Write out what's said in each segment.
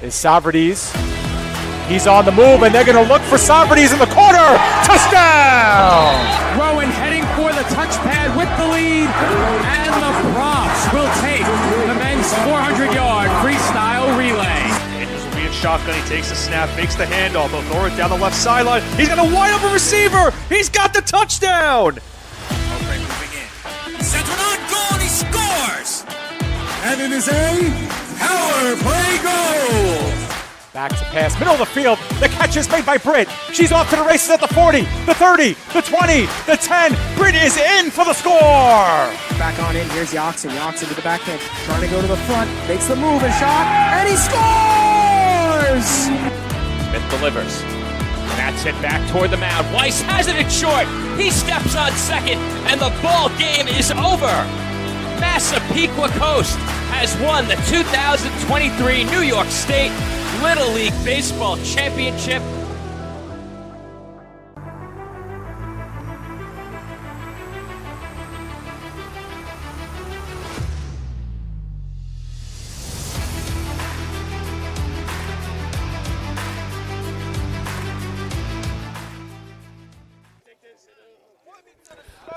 is Savardis. He's on the move, and they're going to look for Savardis in the corner. Touchdown! Rowan heading for the touchpad with the lead, and the props will take the men's 400-yard freestyle relay. Andrews will be in shotgun. He takes the snap, fakes the handoff. They'll throw it down the left sideline. He's got a wide open receiver. He's got the touchdown. Mowbray moving in. Center on goal, and he scores! And it is a power play goal! Back to pass, middle of the field. The catch is made by Britt. She's off to the races at the 40, the 30, the 20, the 10. Britt is in for the score. Back on in. Here's Yoxon. Yoxon to the backhand. Trying to go to the front. Makes the move and shot. And he scores! Smith delivers. And that's it back toward the mound. Weiss has it in short. He steps on second. And the ball game is over. Massapequa Coast has won the 2023 New York State Little League Baseball Championship.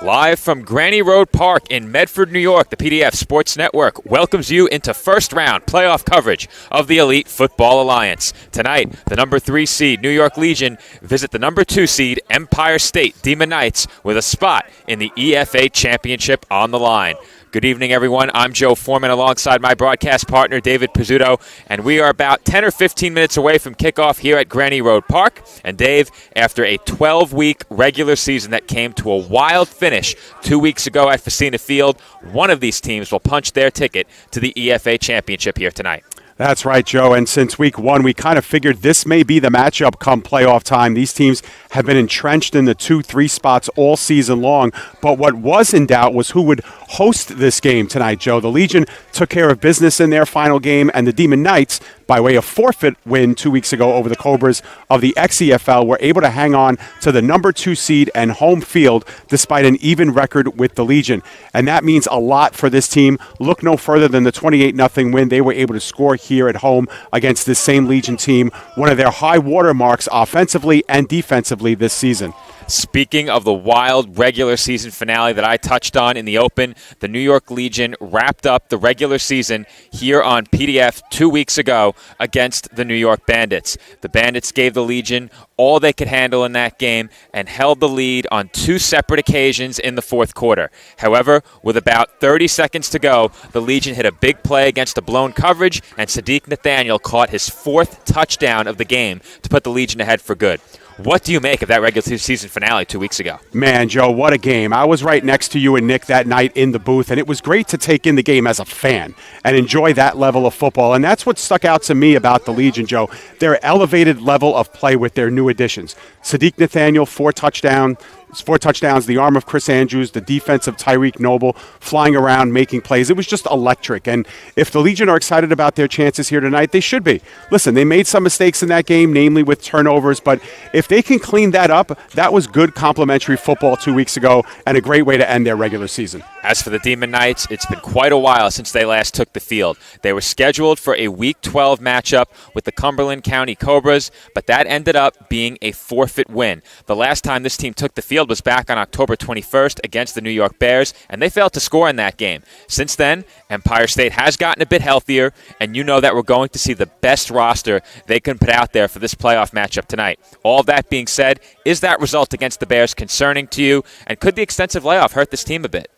Live from Granny Road Park in Medford, New York, the PDF Sports Network welcomes you into first-round playoff coverage of the Elite Football Alliance. Tonight, the number 3 seed New York Legion visit the number 2 seed Empire State Demon Knights with a spot in the EFA Championship on the line. Good evening, everyone. I'm Joe Foreman alongside my broadcast partner, David Pizzuto, and we are about 10 or 15 minutes away from kickoff here at Granny Road Park. And Dave, after a 12-week regular season that came to a wild finish 2 weeks ago at Facina Field, one of these teams will punch their ticket to the EFA Championship here tonight. That's right, Joe. And since week one, we kind of figured this may be the matchup come playoff time. These teams have been entrenched in the 2-3 spots all season long. But what was in doubt was who would host this game tonight, Joe. The Legion took care of business in their final game, and the Demon Knights, by way of forfeit win 2 weeks ago over the Cobras of the XEFL, were able to hang on to the number 2 seed and home field despite an even record with the Legion. And that means a lot for this team. Look no further than the 28-0 win they were able to score here at home against this same Legion team, one of their high water marks offensively and defensively this season. Speaking of the wild regular season finale that I touched on in the open, the New York Legion wrapped up the regular season here on PDF 2 weeks ago against the New York Bandits. The Bandits gave the Legion all they could handle in that game and held the lead on 2 separate occasions in the fourth quarter. However, with about 30 seconds to go, the Legion hit a big play against a blown coverage, and Sadiq Nathaniel caught his 4th touchdown of the game to put the Legion ahead for good. What do you make of that regular season finale 2 weeks ago? Man, Joe, what a game. I was right next to you and Nick that night in the booth, and it was great to take in the game as a fan and enjoy that level of football. And that's what stuck out to me about the Legion, Joe, their elevated level of play with their new additions. Sadiq Nathaniel, 4 touchdowns, the arm of Chris Andrews, the defense of Tyreek Noble, flying around, making plays. It was just electric. And if the Legion are excited about their chances here tonight, they should be. Listen, they made some mistakes in that game, namely with turnovers, but if they can clean that up, that was good complimentary football 2 weeks ago and a great way to end their regular season. As for the Demon Knights, it's been quite a while since they last took the field. They were scheduled for a Week 12 matchup with the Cumberland County Cobras, but that ended up being a forfeit win. The last time this team took the field was back on October 21st against the New York Bears, and they failed to score in that game. Since then, Empire State has gotten a bit healthier, and you know that we're going to see the best roster they can put out there for this playoff matchup tonight. All that being said, is that result against the Bears concerning to you, and could the extensive layoff hurt this team a bit?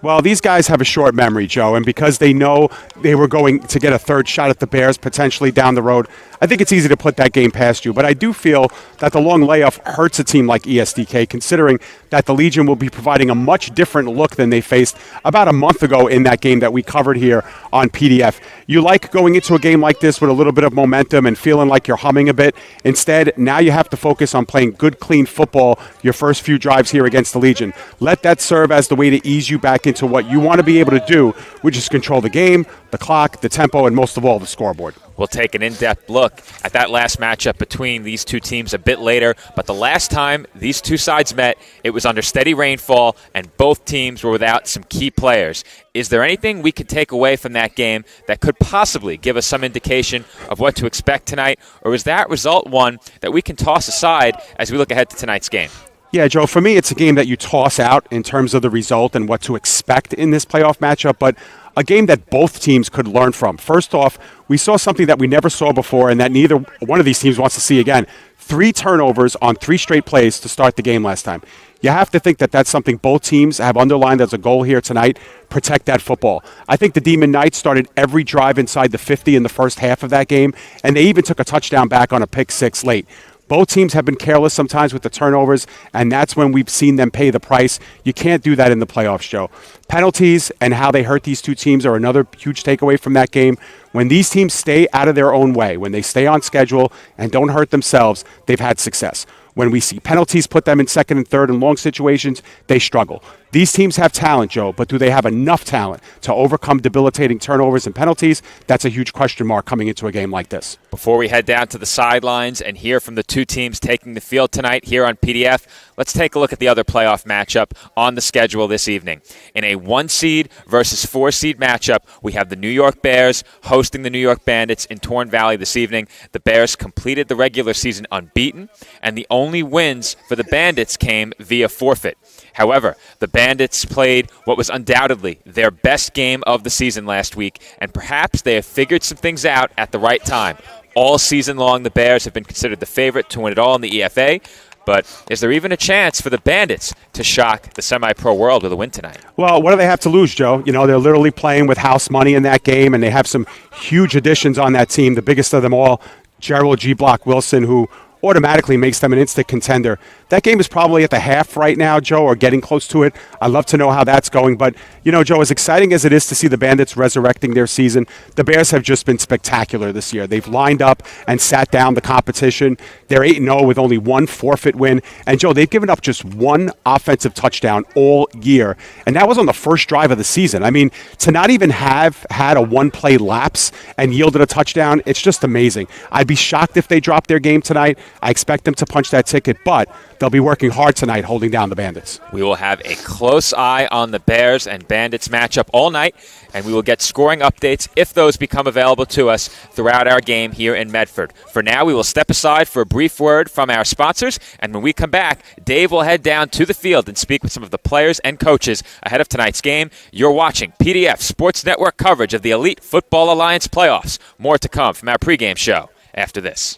Well, these guys have a short memory, Joe, and because they know they were going to get a third shot at the Bears potentially down the road, I think it's easy to put that game past you. But I do feel that the long layoff hurts a team like ESDK, considering that the Legion will be providing a much different look than they faced about a month ago in that game that we covered here on PDF. You like going into a game like this with a little bit of momentum and feeling like you're humming a bit. Instead, now you have to focus on playing good, clean football your first few drives here against the Legion. Let that serve as the way to ease you back into what you want to be able to do, which is control the game, the clock, the tempo, and most of all, the scoreboard. We'll take an in-depth look at that last matchup between these two teams a bit later. But the last time these two sides met, it was under steady rainfall, and both teams were without some key players. Is there anything we could take away from that game that could possibly give us some indication of what to expect tonight? Or is that result one that we can toss aside as we look ahead to tonight's game? Yeah, Joe, for me, it's a game that you toss out in terms of the result and what to expect in this playoff matchup, but a game that both teams could learn from. First off, we saw something that we never saw before and that neither one of these teams wants to see again. 3 turnovers on 3 straight plays to start the game last time. You have to think that that's something both teams have underlined as a goal here tonight, protect that football. I think the Demon Knights started every drive inside the 50 in the first half of that game, and they even took a touchdown back on a pick 6 late. Both teams have been careless sometimes with the turnovers, and that's when we've seen them pay the price. You can't do that in the playoffs, Joe. Penalties and how they hurt these two teams are another huge takeaway from that game. When these teams stay out of their own way, when they stay on schedule and don't hurt themselves, they've had success. When we see penalties put them in second and third in long situations, they struggle. These teams have talent, Joe, but do they have enough talent to overcome debilitating turnovers and penalties? That's a huge question mark coming into a game like this. Before we head down to the sidelines and hear from the two teams taking the field tonight here on PDF, let's take a look at the other playoff matchup on the schedule this evening. In a 1-seed versus 4-seed matchup, we have the New York Bears hosting the New York Bandits in Torn Valley this evening. The Bears completed the regular season unbeaten, and the only wins for the Bandits came via forfeit. However, the Bandits played what was undoubtedly their best game of the season last week, and perhaps they have figured some things out at the right time. All season long, the Bears have been considered the favorite to win it all in the EFA, but is there even a chance for the Bandits to shock the semi-pro world with a win tonight? Well, what do they have to lose, Joe? You know, they're literally playing with house money in that game, and they have some huge additions on that team, the biggest of them all, Gerald G. Block Wilson, who automatically makes them an instant contender. That game is probably at the half right now, Joe, or getting close to it. I'd love to know how that's going. But, you know, Joe, as exciting as it is to see the Bandits resurrecting their season, the Bears have just been spectacular this year. They've lined up and sat down the competition. They're 8-0 with only 1 forfeit win. And, Joe, they've given up just 1 offensive touchdown all year. And that was on the first drive of the season. I mean, to not even have had a 1-play lapse and yielded a touchdown, it's just amazing. I'd be shocked if they dropped their game tonight. I expect them to punch that ticket, but they'll be working hard tonight holding down the Bandits. We will have a close eye on the Bears and Bandits matchup all night, and we will get scoring updates if those become available to us throughout our game here in Medford. For now, we will step aside for a brief word from our sponsors, and when we come back, Dave will head down to the field and speak with some of the players and coaches ahead of tonight's game. You're watching PDF Sports Network coverage of the Elite Football Alliance playoffs. More to come from our pregame show after this.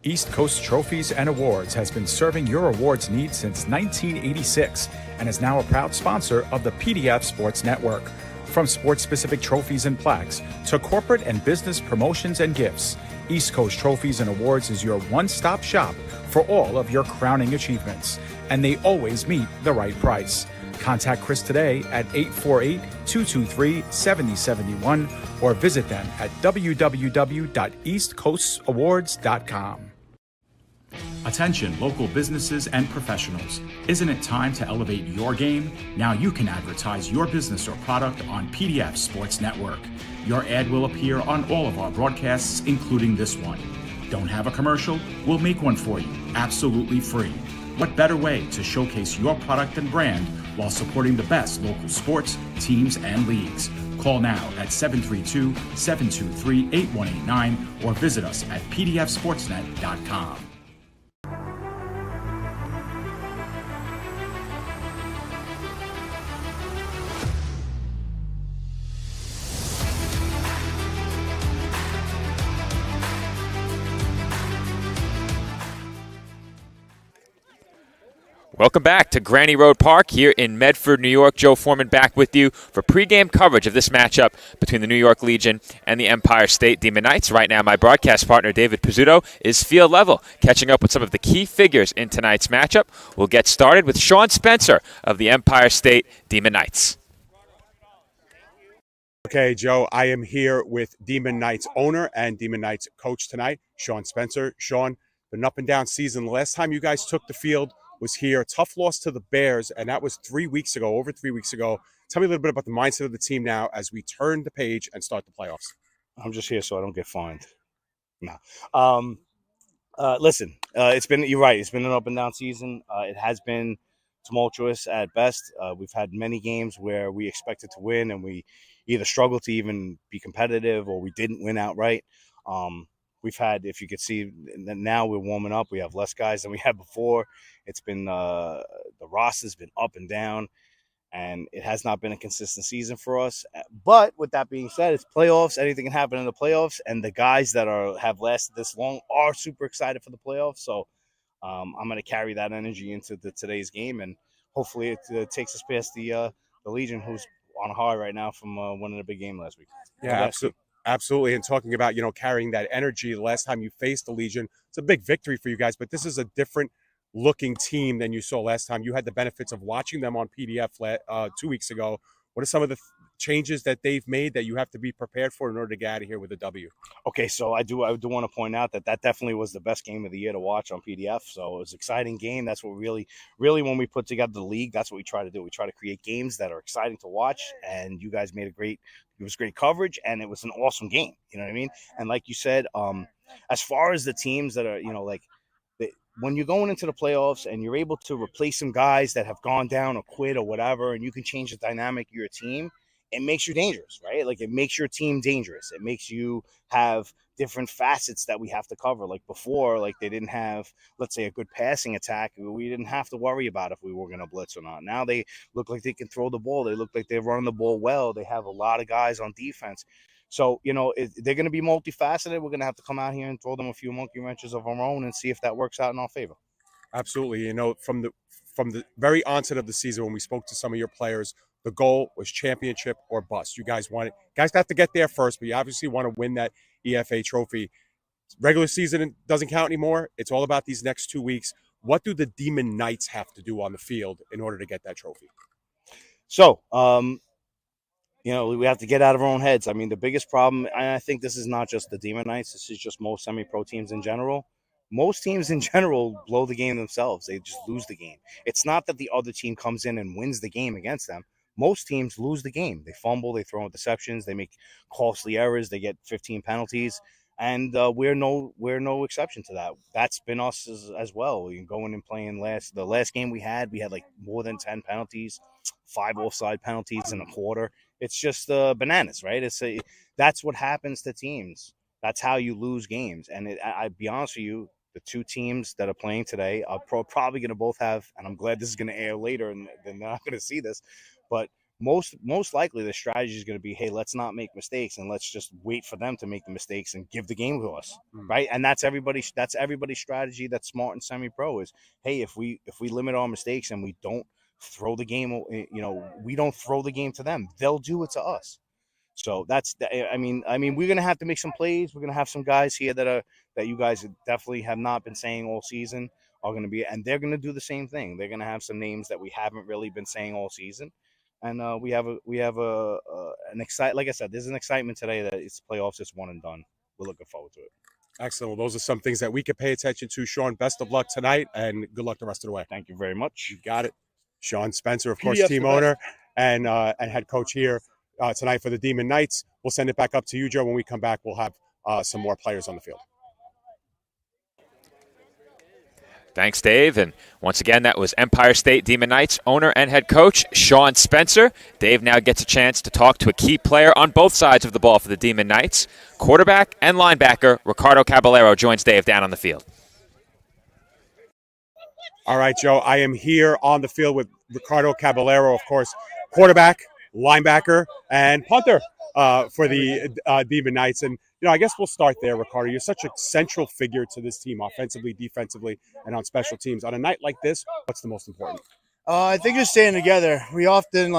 East Coast Trophies and Awards has been serving your awards needs since 1986 and is now a proud sponsor of the PDF Sports Network. From sports-specific trophies and plaques to corporate and business promotions and gifts, East Coast Trophies and Awards is your one-stop shop for all of your crowning achievements, and they always meet the right price. Contact Chris today at 848-223-7071 or visit them at www.eastcoastawards.com. Attention local businesses and professionals. Isn't it time to elevate your game? Now you can advertise your business or product on PDF Sports Network. Your ad will appear on all of our broadcasts, including this one. Don't have a commercial? We'll make one for you, absolutely free. What better way to showcase your product and brand while supporting the best local sports, teams, and leagues? Call now at 732-723-8189 or visit us at pdfsportsnet.com. Welcome back to Granny Road Park here in Medford, New York. Joe Foreman back with you for pregame coverage of this matchup between the New York Legion and the Empire State Demon Knights. Right now, my broadcast partner, David Pizzuto, is field level, catching up with some of the key figures in tonight's matchup. We'll get started with Sean Spencer of the Empire State Demon Knights. Okay, Joe, I am here with Demon Knights owner and Demon Knights coach tonight, Sean Spencer. Sean, been an up and down season. The last time you guys took the field was here. Tough loss to the Bears, and that was 3 weeks ago, over 3 weeks ago. Tell me a little bit about the mindset of the team now as we turn the page and start the playoffs. I'm just here so I don't get fined. No. Listen, you're right. It's been an up and down season. It has been tumultuous at best. We've had many games where we expected to win and we either struggled to even be competitive or we didn't win outright. We've had, if you could see, now we're warming up. We have less guys than we had before. It's been, the roster's been up and down, and it has not been a consistent season for us. But with that being said, it's playoffs. Anything can happen in the playoffs, and the guys that have lasted this long are super excited for the playoffs. So I'm going to carry that energy into today's game, and hopefully it takes us past the Legion, who's on a high right now from winning a big game last week. Yeah, absolutely. And talking about, carrying that energy, the last time you faced the Legion, it's a big victory for you guys, but this is a different looking team than you saw last time. You had the benefits of watching them on PDF 2 weeks ago. What are some of the changes that they've made that you have to be prepared for in order to get out of here with a W? Okay, so I do want to point out that definitely was the best game of the year to watch on PDF. So it was an exciting game. That's what really when we put together the league, that's what we try to do. We try to create games that are exciting to watch, and you guys made it was great coverage, and it was an awesome game. You know what I mean? And like you said, as far as the teams that are, when you're going into the playoffs and you're able to replace some guys that have gone down or quit or whatever, and you can change the dynamic of your team, it makes you dangerous, right? Like, it makes your team dangerous. It makes you have different facets that we have to cover. Like before, like they didn't have, let's say, a good passing attack. We didn't have to worry about if we were going to blitz or not. Now they look like they can throw the ball. They look like they're running the ball well. They have a lot of guys on defense. So, they're going to be multifaceted. We're going to have to come out here and throw them a few monkey wrenches of our own and see if that works out in our favor. Absolutely. From the very onset of the season, when we spoke to some of your players, the goal was championship or bust. You guys have to get there first, but you obviously want to win that EFA trophy. Regular season doesn't count anymore. It's all about these next 2 weeks. What do the Demon Knights have to do on the field in order to get that trophy? So, we have to get out of our own heads. I mean, the biggest problem, and I think this is not just the Demon Knights, this is just most semi-pro teams in general. Most teams in general blow the game themselves. They just lose the game. It's not that the other team comes in and wins the game against them. Most teams lose the game. They fumble, they throw interceptions, they make costly errors, they get 15 penalties, and we're no exception to that. That's been us as well. We going and playing the last game we had like more than 10 penalties, 5 offside penalties in a quarter. It's just bananas, right? That's what happens to teams. That's how you lose games. And I'd be honest with you, the two teams that are playing today are probably going to both have, and I'm glad this is going to air later and they're not going to see this, but most likely the strategy is going to be, hey, let's not make mistakes and let's just wait for them to make the mistakes and give the game to us, right? And that's everybody's strategy that's smart and semi-pro is, hey, if we limit our mistakes and we don't throw the game, we don't throw the game to them, they'll do it to us. So I mean, we're going to have to make some plays. We're going to have some guys here that you guys definitely have not been saying all season are going to be, and they're going to do the same thing. They're going to have some names that we haven't really been saying all season. And we have an excitement. Like I said, there's an excitement today that it's playoffs, it's one and done. We're looking forward to it. Excellent. Well, those are some things that we could pay attention to. Sean, best of luck tonight, and good luck the rest of the way. Thank you very much. You got it. Sean Spencer, of course, team owner and head coach here tonight for the Demon Knights. We'll send it back up to you, Joe. When we come back, we'll have some more players on the field. Thanks, Dave. And once again, that was Empire State Demon Knights owner and head coach Sean Spencer. Dave now gets a chance to talk to a key player on both sides of the ball for the Demon Knights. Quarterback and linebacker Ricardo Caballero joins Dave down on the field. All right, Joe, I am here on the field with Ricardo Caballero, of course, quarterback, linebacker, and punter for the Demon Knights. And, I guess we'll start there, Ricardo. You're such a central figure to this team, offensively, defensively, and on special teams. On a night like this, what's the most important? I think just staying together. We often,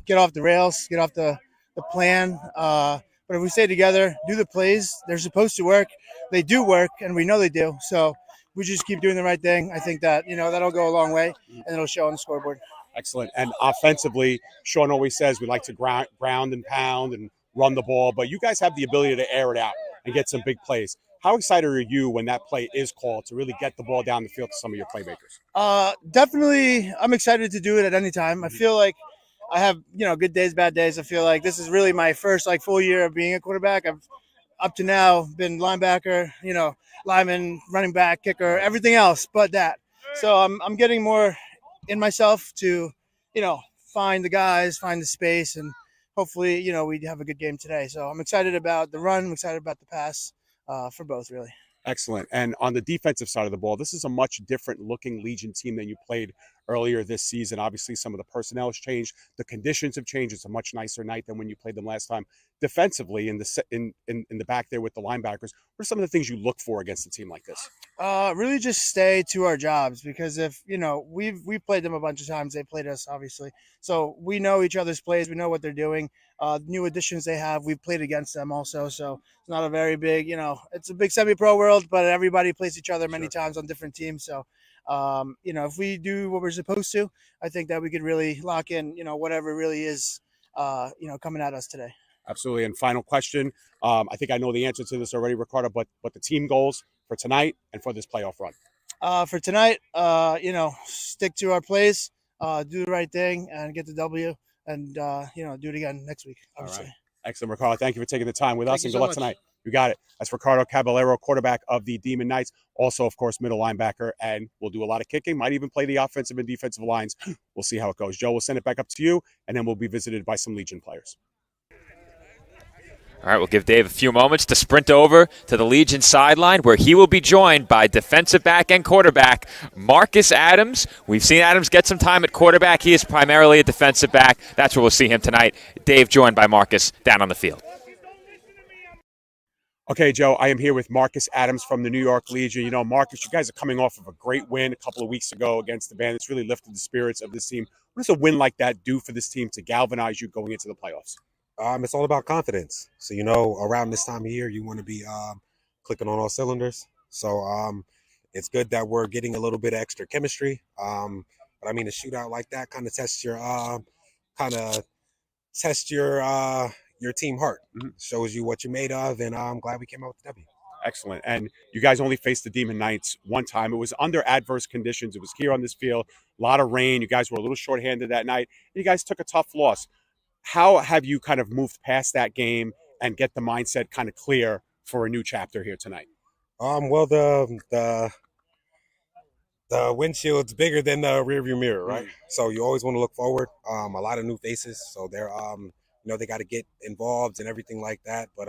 get off the rails, get off the plan. But if we stay together, do the plays, they're supposed to work. They do work, and we know they do. So we just keep doing the right thing. I think that, that'll go a long way, and it'll show on the scoreboard. Excellent. And offensively, Sean always says we like to ground and pound and run the ball, but you guys have the ability to air it out and get some big plays. How excited are you when that play is called to really get the ball down the field to some of your playmakers? Definitely, I'm excited to do it at any time. I feel like I have, good days, bad days. I feel like this is really my first full year of being a quarterback. I've up to now been linebacker, lineman, running back, kicker, everything else but that. So I'm getting more in myself to, find the guys, find the space, and hopefully, we have a good game today. So I'm excited about the run. I'm excited about the pass for both, really. Excellent. And on the defensive side of the ball, this is a much different looking Legion team than you played earlier this season. Obviously, some of the personnel has changed. The conditions have changed. It's a much nicer night than when you played them last time. Defensively, in the back there with the linebackers, what are some of the things you look for against a team like this? Really just stay to our jobs, because if, we've played them a bunch of times. They played us, obviously. So we know each other's plays. We know what they're doing. New additions they have, we've played against them also. So it's not a very big, it's a big semi-pro world, but everybody plays each other many times on different teams. So, if we do what we're supposed to, I think that we could really lock in, whatever really is, coming at us today. Absolutely. And final question. I think I know the answer to this already, Ricardo, but the team goals for tonight and for this playoff run. For tonight, stick to our plays, do the right thing, and get the W, and do it again next week, obviously. All right. Excellent, Ricardo. Thank you for taking the time with us, and good luck much. tonight. You got it. That's Ricardo Caballero, quarterback of the Demon Knights. Also, of course, middle linebacker, and we'll do a lot of kicking. Might even play the offensive and defensive lines. We'll see how it goes. Joe, we'll send it back up to you, and then we'll be visited by some Legion players. All right, we'll give Dave a few moments to sprint over to the Legion sideline, where he will be joined by defensive back and quarterback Marcus Adams. We've seen Adams get some time at quarterback. He is primarily a defensive back. That's where we'll see him tonight. Dave joined by Marcus down on the field. Okay, Joe, I am here with Marcus Adams from the New York Legion. Marcus, you guys are coming off of a great win a couple of weeks ago against the Bandits. Really lifted the spirits of this team. What does a win like that do for this team to galvanize you going into the playoffs? It's all about confidence. So, around this time of year, you want to be clicking on all cylinders. So it's good that we're getting a little bit of extra chemistry. But a shootout like that kind of tests your team heart. Mm-hmm. Shows you what you're made of, and I'm glad we came out with the W. Excellent. And you guys only faced the Demon Knights one time. It was under adverse conditions. It was here on this field, a lot of rain. You guys were a little shorthanded that night. You guys took a tough loss. How have you kind of moved past that game and get the mindset kind of clear for a new chapter here tonight? Well, the windshield's bigger than the rearview mirror, right? Mm-hmm. So you always want to look forward. A lot of new faces, so they're they got to get involved and everything like that. But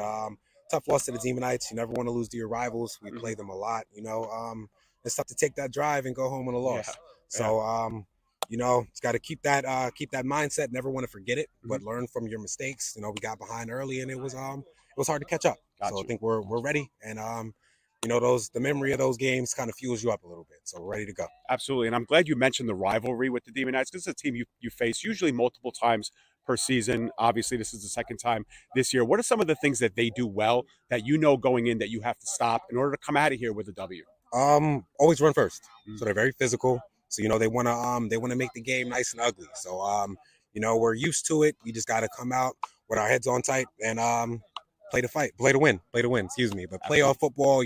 tough loss to the Demon Knights. You never want to lose to your rivals. We play them a lot. It's tough to take that drive and go home on a loss. Yeah. So it's got to keep that mindset. Never want to forget it, but learn from your mistakes. We got behind early, and it was hard to catch up. Gotcha. So I think we're ready, and the memory of those games kind of fuels you up a little bit. So we're ready to go. Absolutely, and I'm glad you mentioned the rivalry with the Demon Knights, because it's a team you face usually multiple times per season. Obviously, this is the second time this year. What are some of the things that they do well that going in that you have to stop in order to come out of here with a W? Always run first. Mm-hmm. So they're very physical. So they want to make the game nice and ugly. So we're used to it. We just got to come out with our heads on tight and play to win. Excuse me. But playoff football,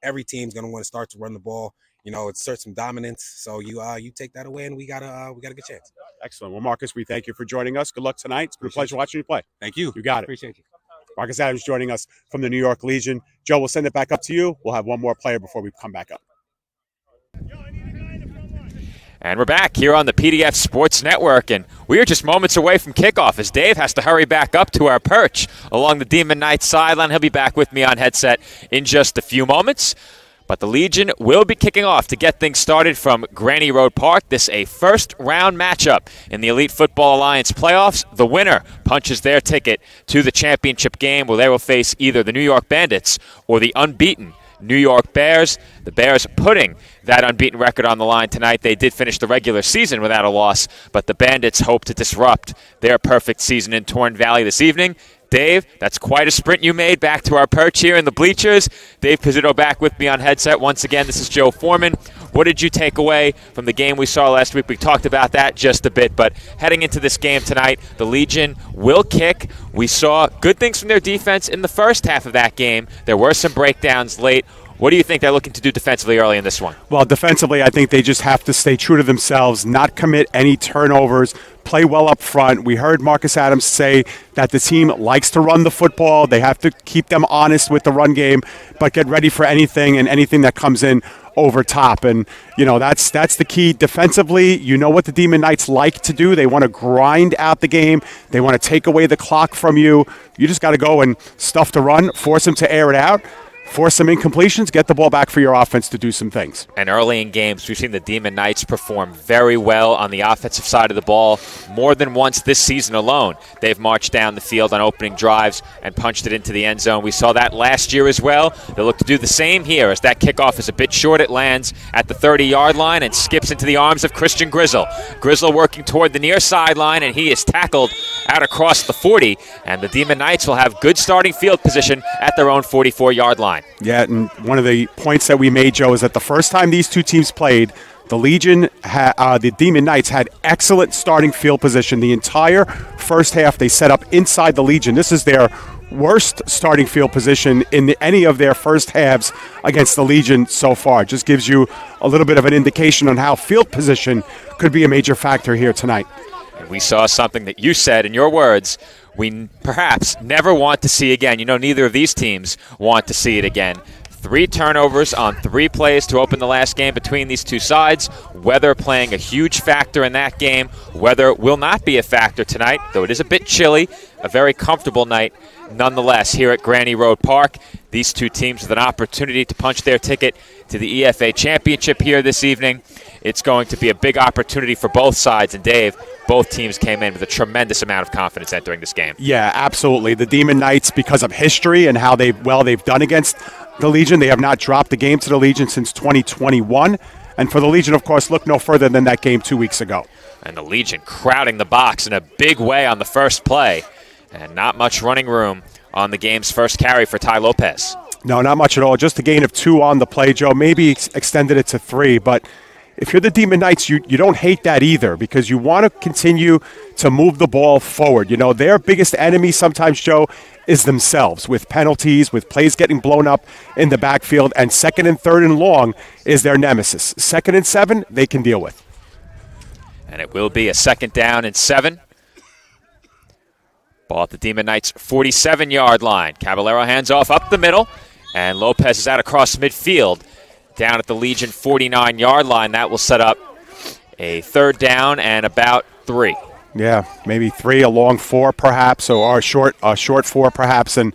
every team's gonna want to start to run the ball. Assert some dominance. So you take that away, and we got a good chance. Excellent. Well, Marcus, we thank you for joining us. Good luck tonight. It's been a pleasure watching you play. Thank you. You got it. Appreciate you. Marcus Adams joining us from the New York Legion. Joe, we'll send it back up to you. We'll have one more player before we come back up. And we're back here on the PDF Sports Network, and we are just moments away from kickoff as Dave has to hurry back up to our perch along the Demon Knights sideline. He'll be back with me on headset in just a few moments. But the Legion will be kicking off to get things started from Granny Road Park. This a first-round matchup in the Elite Football Alliance playoffs. The winner punches their ticket to the championship game, where they will face either the New York Bandits or the unbeaten New York Bears. The Bears putting that unbeaten record on the line tonight. They did finish the regular season without a loss, but the Bandits hope to disrupt their perfect season in Torn Valley this evening. Dave, that's quite a sprint you made back to our perch here in the bleachers. Dave Pizzuto back with me on headset once again. This is Joe Foreman. What did you take away from the game we saw last week? We talked about that just a bit, but heading into this game tonight, the Legion will kick. We saw good things from their defense in the first half of that game. There were some breakdowns late. What do you think they're looking to do defensively early in this one? Well, defensively, I think they just have to stay true to themselves, not commit any turnovers, play well up front. We heard Marcus Adams say that the team likes to run the football. They have to keep them honest with the run game, but get ready for anything and anything that comes in over top. And, that's the key. Defensively, you know what the Demon Knights like to do. They want to grind out the game. They want to take away the clock from you. You just got to go and stuff the run, force them to air it out. Force some incompletions, get the ball back for your offense to do some things. And early in games, we've seen the Demon Knights perform very well on the offensive side of the ball. More than once this season alone, they've marched down the field on opening drives and punched it into the end zone. We saw that last year as well. They'll look to do the same here as that kickoff is a bit short. It lands at the 30-yard line and skips into the arms of Christian Grizzle. Grizzle working toward the near sideline, and he is tackled out across the 40. And the Demon Knights will have good starting field position at their own 44-yard line. Yeah, and one of the points that we made, Joe, is that the first time these two teams played, the Demon Knights had excellent starting field position. The entire first half they set up inside the Legion. This is their worst starting field position in any of their first halves against the Legion so far. Just gives you a little bit of an indication on how field position could be a major factor here tonight. And we saw something that you said in your words we perhaps never want to see again. Neither of these teams want to see it again. 3 turnovers on 3 plays to open the last game between these two sides. Weather playing a huge factor in that game. Weather will not be a factor tonight, though it is a bit chilly. A very comfortable night nonetheless here at Granny Road Park. These two teams with an opportunity to punch their ticket to the EFA championship here this evening. It's going to be a big opportunity for both sides. And Dave, both teams came in with a tremendous amount of confidence entering this game. Yeah, absolutely. The Demon Knights, because of history and how they've done against the Legion, they have not dropped the game to the Legion since 2021. And for the Legion, of course, look no further than that game 2 weeks ago. And the Legion crowding the box in a big way on the first play. And not much running room on the game's first carry for Ty Lopez. No, not much at all. Just a gain of 2 on the play, Joe. Maybe extended it to 3, but if you're the Demon Knights, you don't hate that either, because you want to continue to move the ball forward. Their biggest enemy sometimes, Joe, is themselves, with penalties, with plays getting blown up in the backfield, and 2nd and 3rd and long is their nemesis. 2nd and 7, they can deal with. And it will be a 2nd down and 7. Ball at the Demon Knights' 47-yard line. Caballero hands off up the middle, and Lopez is out across midfield. Down at the Legion 49-yard line. That will set up a 3rd down and about 3. Yeah, maybe 3, a long 4 perhaps, or a short 4 perhaps. And,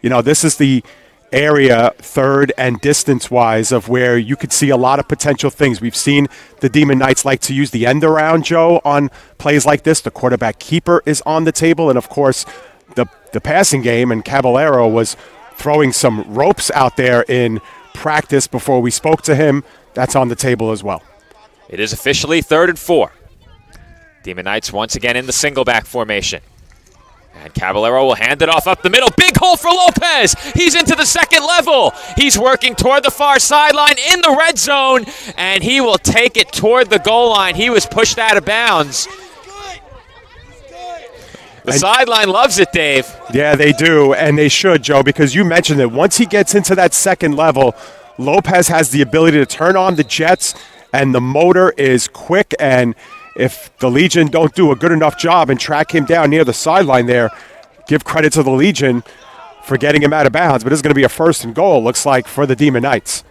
this is the area, third and distance-wise, of where you could see a lot of potential things. We've seen the Demon Knights like to use the end around, Joe, on plays like this. The quarterback keeper is on the table. And, of course, the passing game, and Caballero was throwing some ropes out there in practice before we spoke to him. That's on the table as well. It is officially 3rd and 4. Demon Knights once again in the single back formation. And Caballero will hand it off up the middle. Big hole for Lopez. He's into the 2nd level. He's working toward the far sideline in the red zone, and he will take it toward the goal line. He was pushed out of bounds. The sideline loves it, Dave. Yeah, they do, and they should, Joe, because you mentioned that once he gets into that 2nd level, Lopez has the ability to turn on the jets, and the motor is quick, and if the Legion don't do a good enough job and track him down near the sideline there, give credit to the Legion for getting him out of bounds. But it's going to be a 1st and goal, looks like, for the Demon Knights.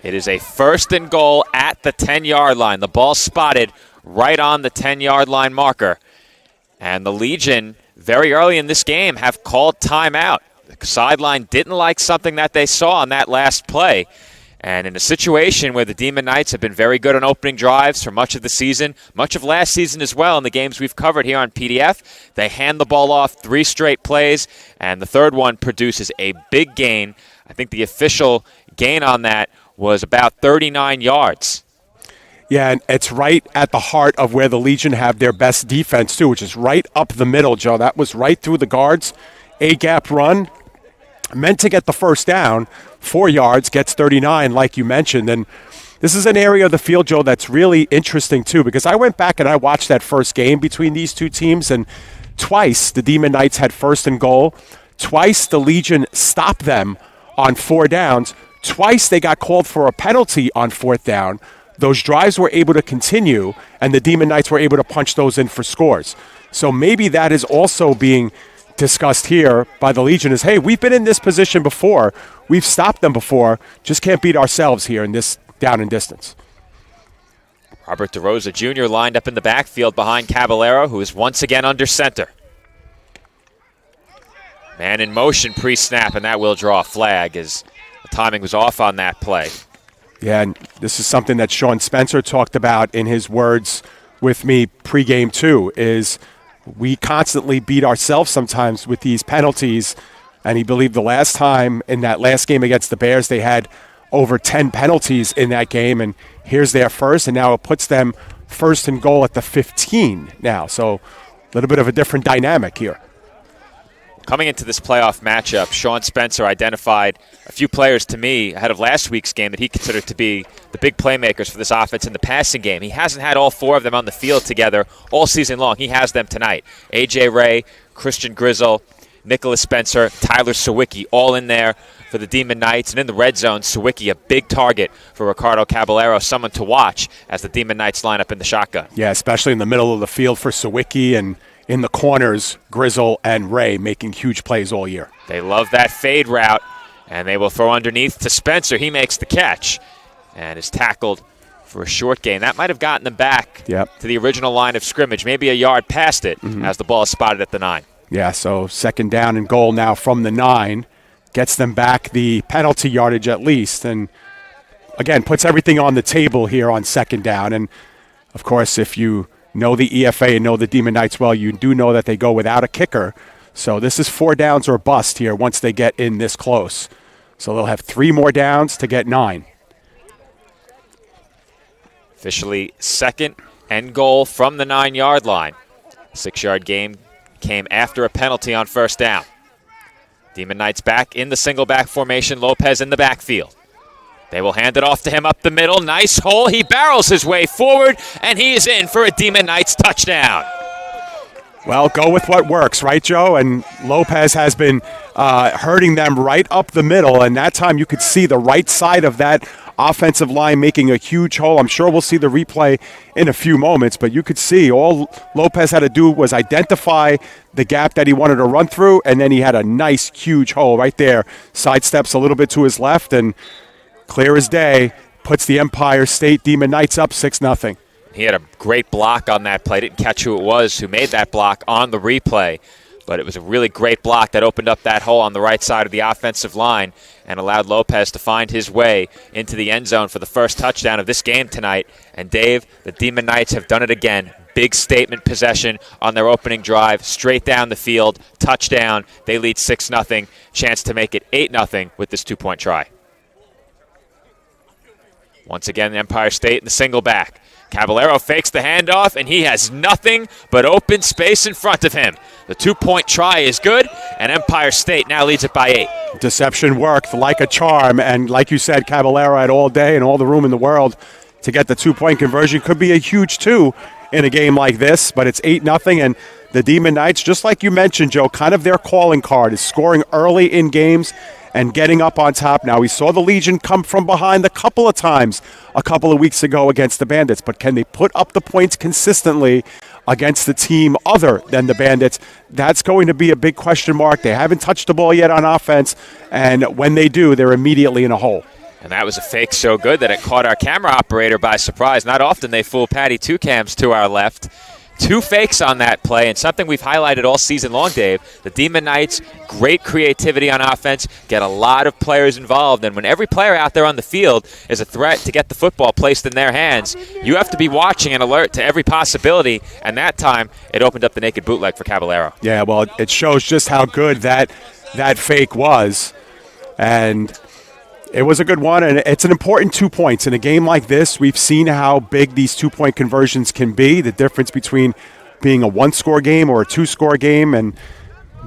It is a 1st and goal at the 10-yard line. The ball spotted right on the 10-yard line marker. And the Legion, very early in this game, have called timeout. The sideline didn't like something that they saw on that last play. And in a situation where the Demon Knights have been very good on opening drives for much of the season, much of last season as well in the games we've covered here on PDF, they hand the ball off 3 straight plays, and the 3rd one produces a big gain. I think the official gain on that was about 39 yards. Yeah, and it's right at the heart of where the Legion have their best defense, too, which is right up the middle, Joe. That was right through the guards. A-gap run, meant to get the 1st down. 4 yards, gets 39, like you mentioned. And this is an area of the field, Joe, that's really interesting too, because I went back and I watched that first game between these two teams, and twice the Demon Knights had first and goal. Twice the Legion stopped them on 4 downs. Twice they got called for a penalty on 4th down. Those drives were able to continue, and the Demon Knights were able to punch those in for scores. So maybe that is also being discussed here by the Legion is, hey, we've been in this position before. We've stopped them before. Just can't beat ourselves here in this down and distance. Robert DeRosa Jr. lined up in the backfield behind Caballero, who is once again under center. Man in motion pre-snap, and that will draw a flag as the timing was off on that play. Yeah, and this is something that Sean Spencer talked about in his words with me pregame too, is we constantly beat ourselves sometimes with these penalties, and he believed the last time in that last game against the Bears, they had over 10 penalties in that game, and here's their first, and now it puts them first and goal at the 15 now. So a little bit of a different dynamic here. Coming into this playoff matchup, Sean Spencer identified a few players to me ahead of last week's game that he considered to be the big playmakers for this offense in the passing game. He hasn't had all 4 of them on the field together all season long. He has them tonight. A.J. Ray, Christian Grizzle, Nicholas Spencer, Tyler Sawicki, all in there for the Demon Knights. And in the red zone, Sawicki, a big target for Ricardo Caballero, someone to watch as the Demon Knights line up in the shotgun. Yeah, especially in the middle of the field for Sawicki, and in the corners, Grizzle and Ray making huge plays all year. They love that fade route, and they will throw underneath to Spencer. He makes the catch and is tackled for a short gain. That might have gotten them back to the original line of scrimmage, maybe a yard past it as the ball is spotted at the 9. Yeah, so 2nd down and goal now from the 9. Gets them back the penalty yardage at least, and again, puts everything on the table here on 2nd down. And, of course, if you know the EFA and know the Demon Knights well, you do know that they go without a kicker. So this is 4 downs or bust here once they get in this close. So they'll have 3 more downs to get 9. Officially 2nd and goal from the 9-yard line. 6-yard gain came after a penalty on 1st down. Demon Knights back in the single back formation. Lopez in the backfield. They will hand it off to him up the middle. Nice hole. He barrels his way forward, and he is in for a Demon Knights touchdown. Well, go with what works, right, Joe? And Lopez has been hurting them right up the middle, and that time you could see the right side of that offensive line making a huge hole. I'm sure we'll see the replay in a few moments, but you could see all Lopez had to do was identify the gap that he wanted to run through, and then he had a nice, huge hole right there. Sidesteps a little bit to his left, and clear as day, puts the Empire State Demon Knights up 6-0. He had a great block on that play. Didn't catch who it was who made that block on the replay, but it was a really great block that opened up that hole on the right side of the offensive line and allowed Lopez to find his way into the end zone for the first touchdown of this game tonight. And Dave, the Demon Knights have done it again. Big statement possession on their opening drive, straight down the field, touchdown. They lead 6-0, chance to make it 8-0 with this 2-point try. Once again, Empire State in the single back. Caballero fakes the handoff, and he has nothing but open space in front of him. The 2-point try is good, and Empire State now leads it by 8. Deception worked like a charm, and like you said, Caballero had all day and all the room in the world to get the 2-point conversion. Could be a huge 2 in a game like this, but it's 8-0, and the Demon Knights, just like you mentioned, Joe, kind of their calling card is scoring early in games and getting up on top. Now, we saw the Legion come from behind a couple of times a couple of weeks ago against the Bandits, but can they put up the points consistently against the team other than the Bandits? That's going to be a big question mark. They haven't touched the ball yet on offense, and when they do, they're immediately in a hole. And that was a fake so good that it caught our camera operator by surprise. Not often they fool Patty Two Cams to our left. 2 fakes on that play, and something we've highlighted all season long, Dave. The Demon Knights, great creativity on offense, get a lot of players involved, and when every player out there on the field is a threat to get the football placed in their hands, you have to be watching and alert to every possibility, and that time it opened up the naked bootleg for Caballero. Yeah, well, it shows just how good that fake was, and it was a good one, and it's an important 2 points. In a game like this, we've seen how big these 2-point conversions can be, the difference between being a 1-score game or a 2-score game, and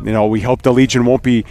we hope the Legion won't be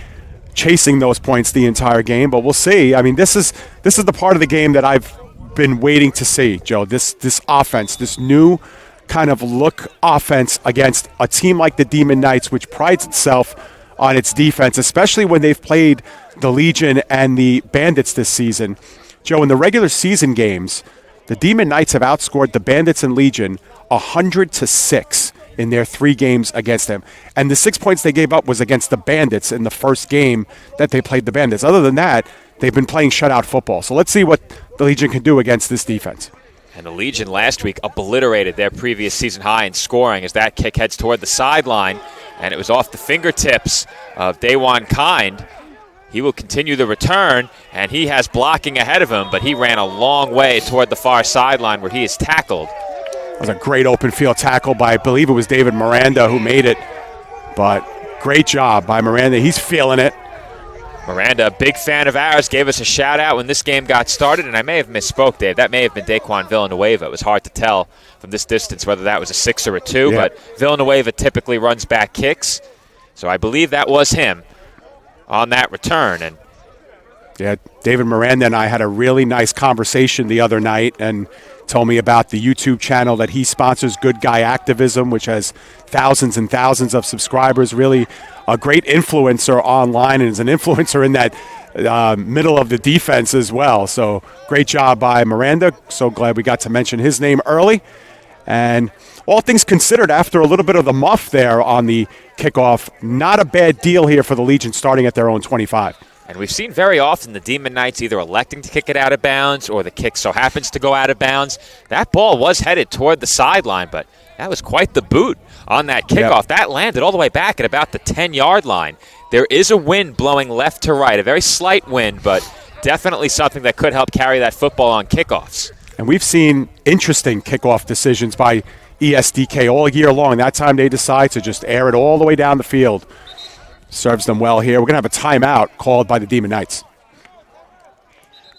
chasing those points the entire game, but we'll see. I mean, this is the part of the game that I've been waiting to see, Joe. This offense, this new kind of look offense against a team like the Demon Knights, which prides itself on its defense, especially when they've played the Legion and the Bandits this season. Joe, in the regular season games, the Demon Knights have outscored the Bandits and Legion 100-6 in their 3 games against them. And the 6 points they gave up was against the Bandits in the first game that they played the Bandits. Other than that, they've been playing shutout football. So let's see what the Legion can do against this defense. And the Legion last week obliterated their previous season high in scoring as that kick heads toward the sideline, and it was off the fingertips of Daewon Kind. He will continue the return, and he has blocking ahead of him, but he ran a long way toward the far sideline where he is tackled. That was a great open field tackle by, I believe it was David Miranda who made it, but great job by Miranda. He's feeling it. Miranda, a big fan of ours, gave us a shout-out when this game got started, and I may have misspoke, Dave. That may have been Daquan Villanueva. It was hard to tell from this distance whether that was a 6 or a 2, but Villanueva typically runs back kicks, so I believe that was him on that return. And yeah, David Miranda and I had a really nice conversation the other night and told me about the YouTube channel that he sponsors, Good Guy Activism, which has thousands and thousands of subscribers, really a great influencer online, and is an influencer in that middle of the defense as well. So great job by Miranda. So glad we got to mention his name early. And all things considered, after a little bit of the muff there on the kickoff, not a bad deal here for the Legion starting at their own 25. And we've seen very often the Demon Knights either electing to kick it out of bounds or the kick so happens to go out of bounds. That ball was headed toward the sideline, but that was quite the boot on that kickoff. Yep. That landed all the way back at about the 10-yard line. There is a wind blowing left to right, a very slight wind, but definitely something that could help carry that football on kickoffs. And we've seen interesting kickoff decisions by ESDK all year long. That time they decide to just air it all the way down the field. Serves them well here. We're going to have a timeout called by the Demon Knights.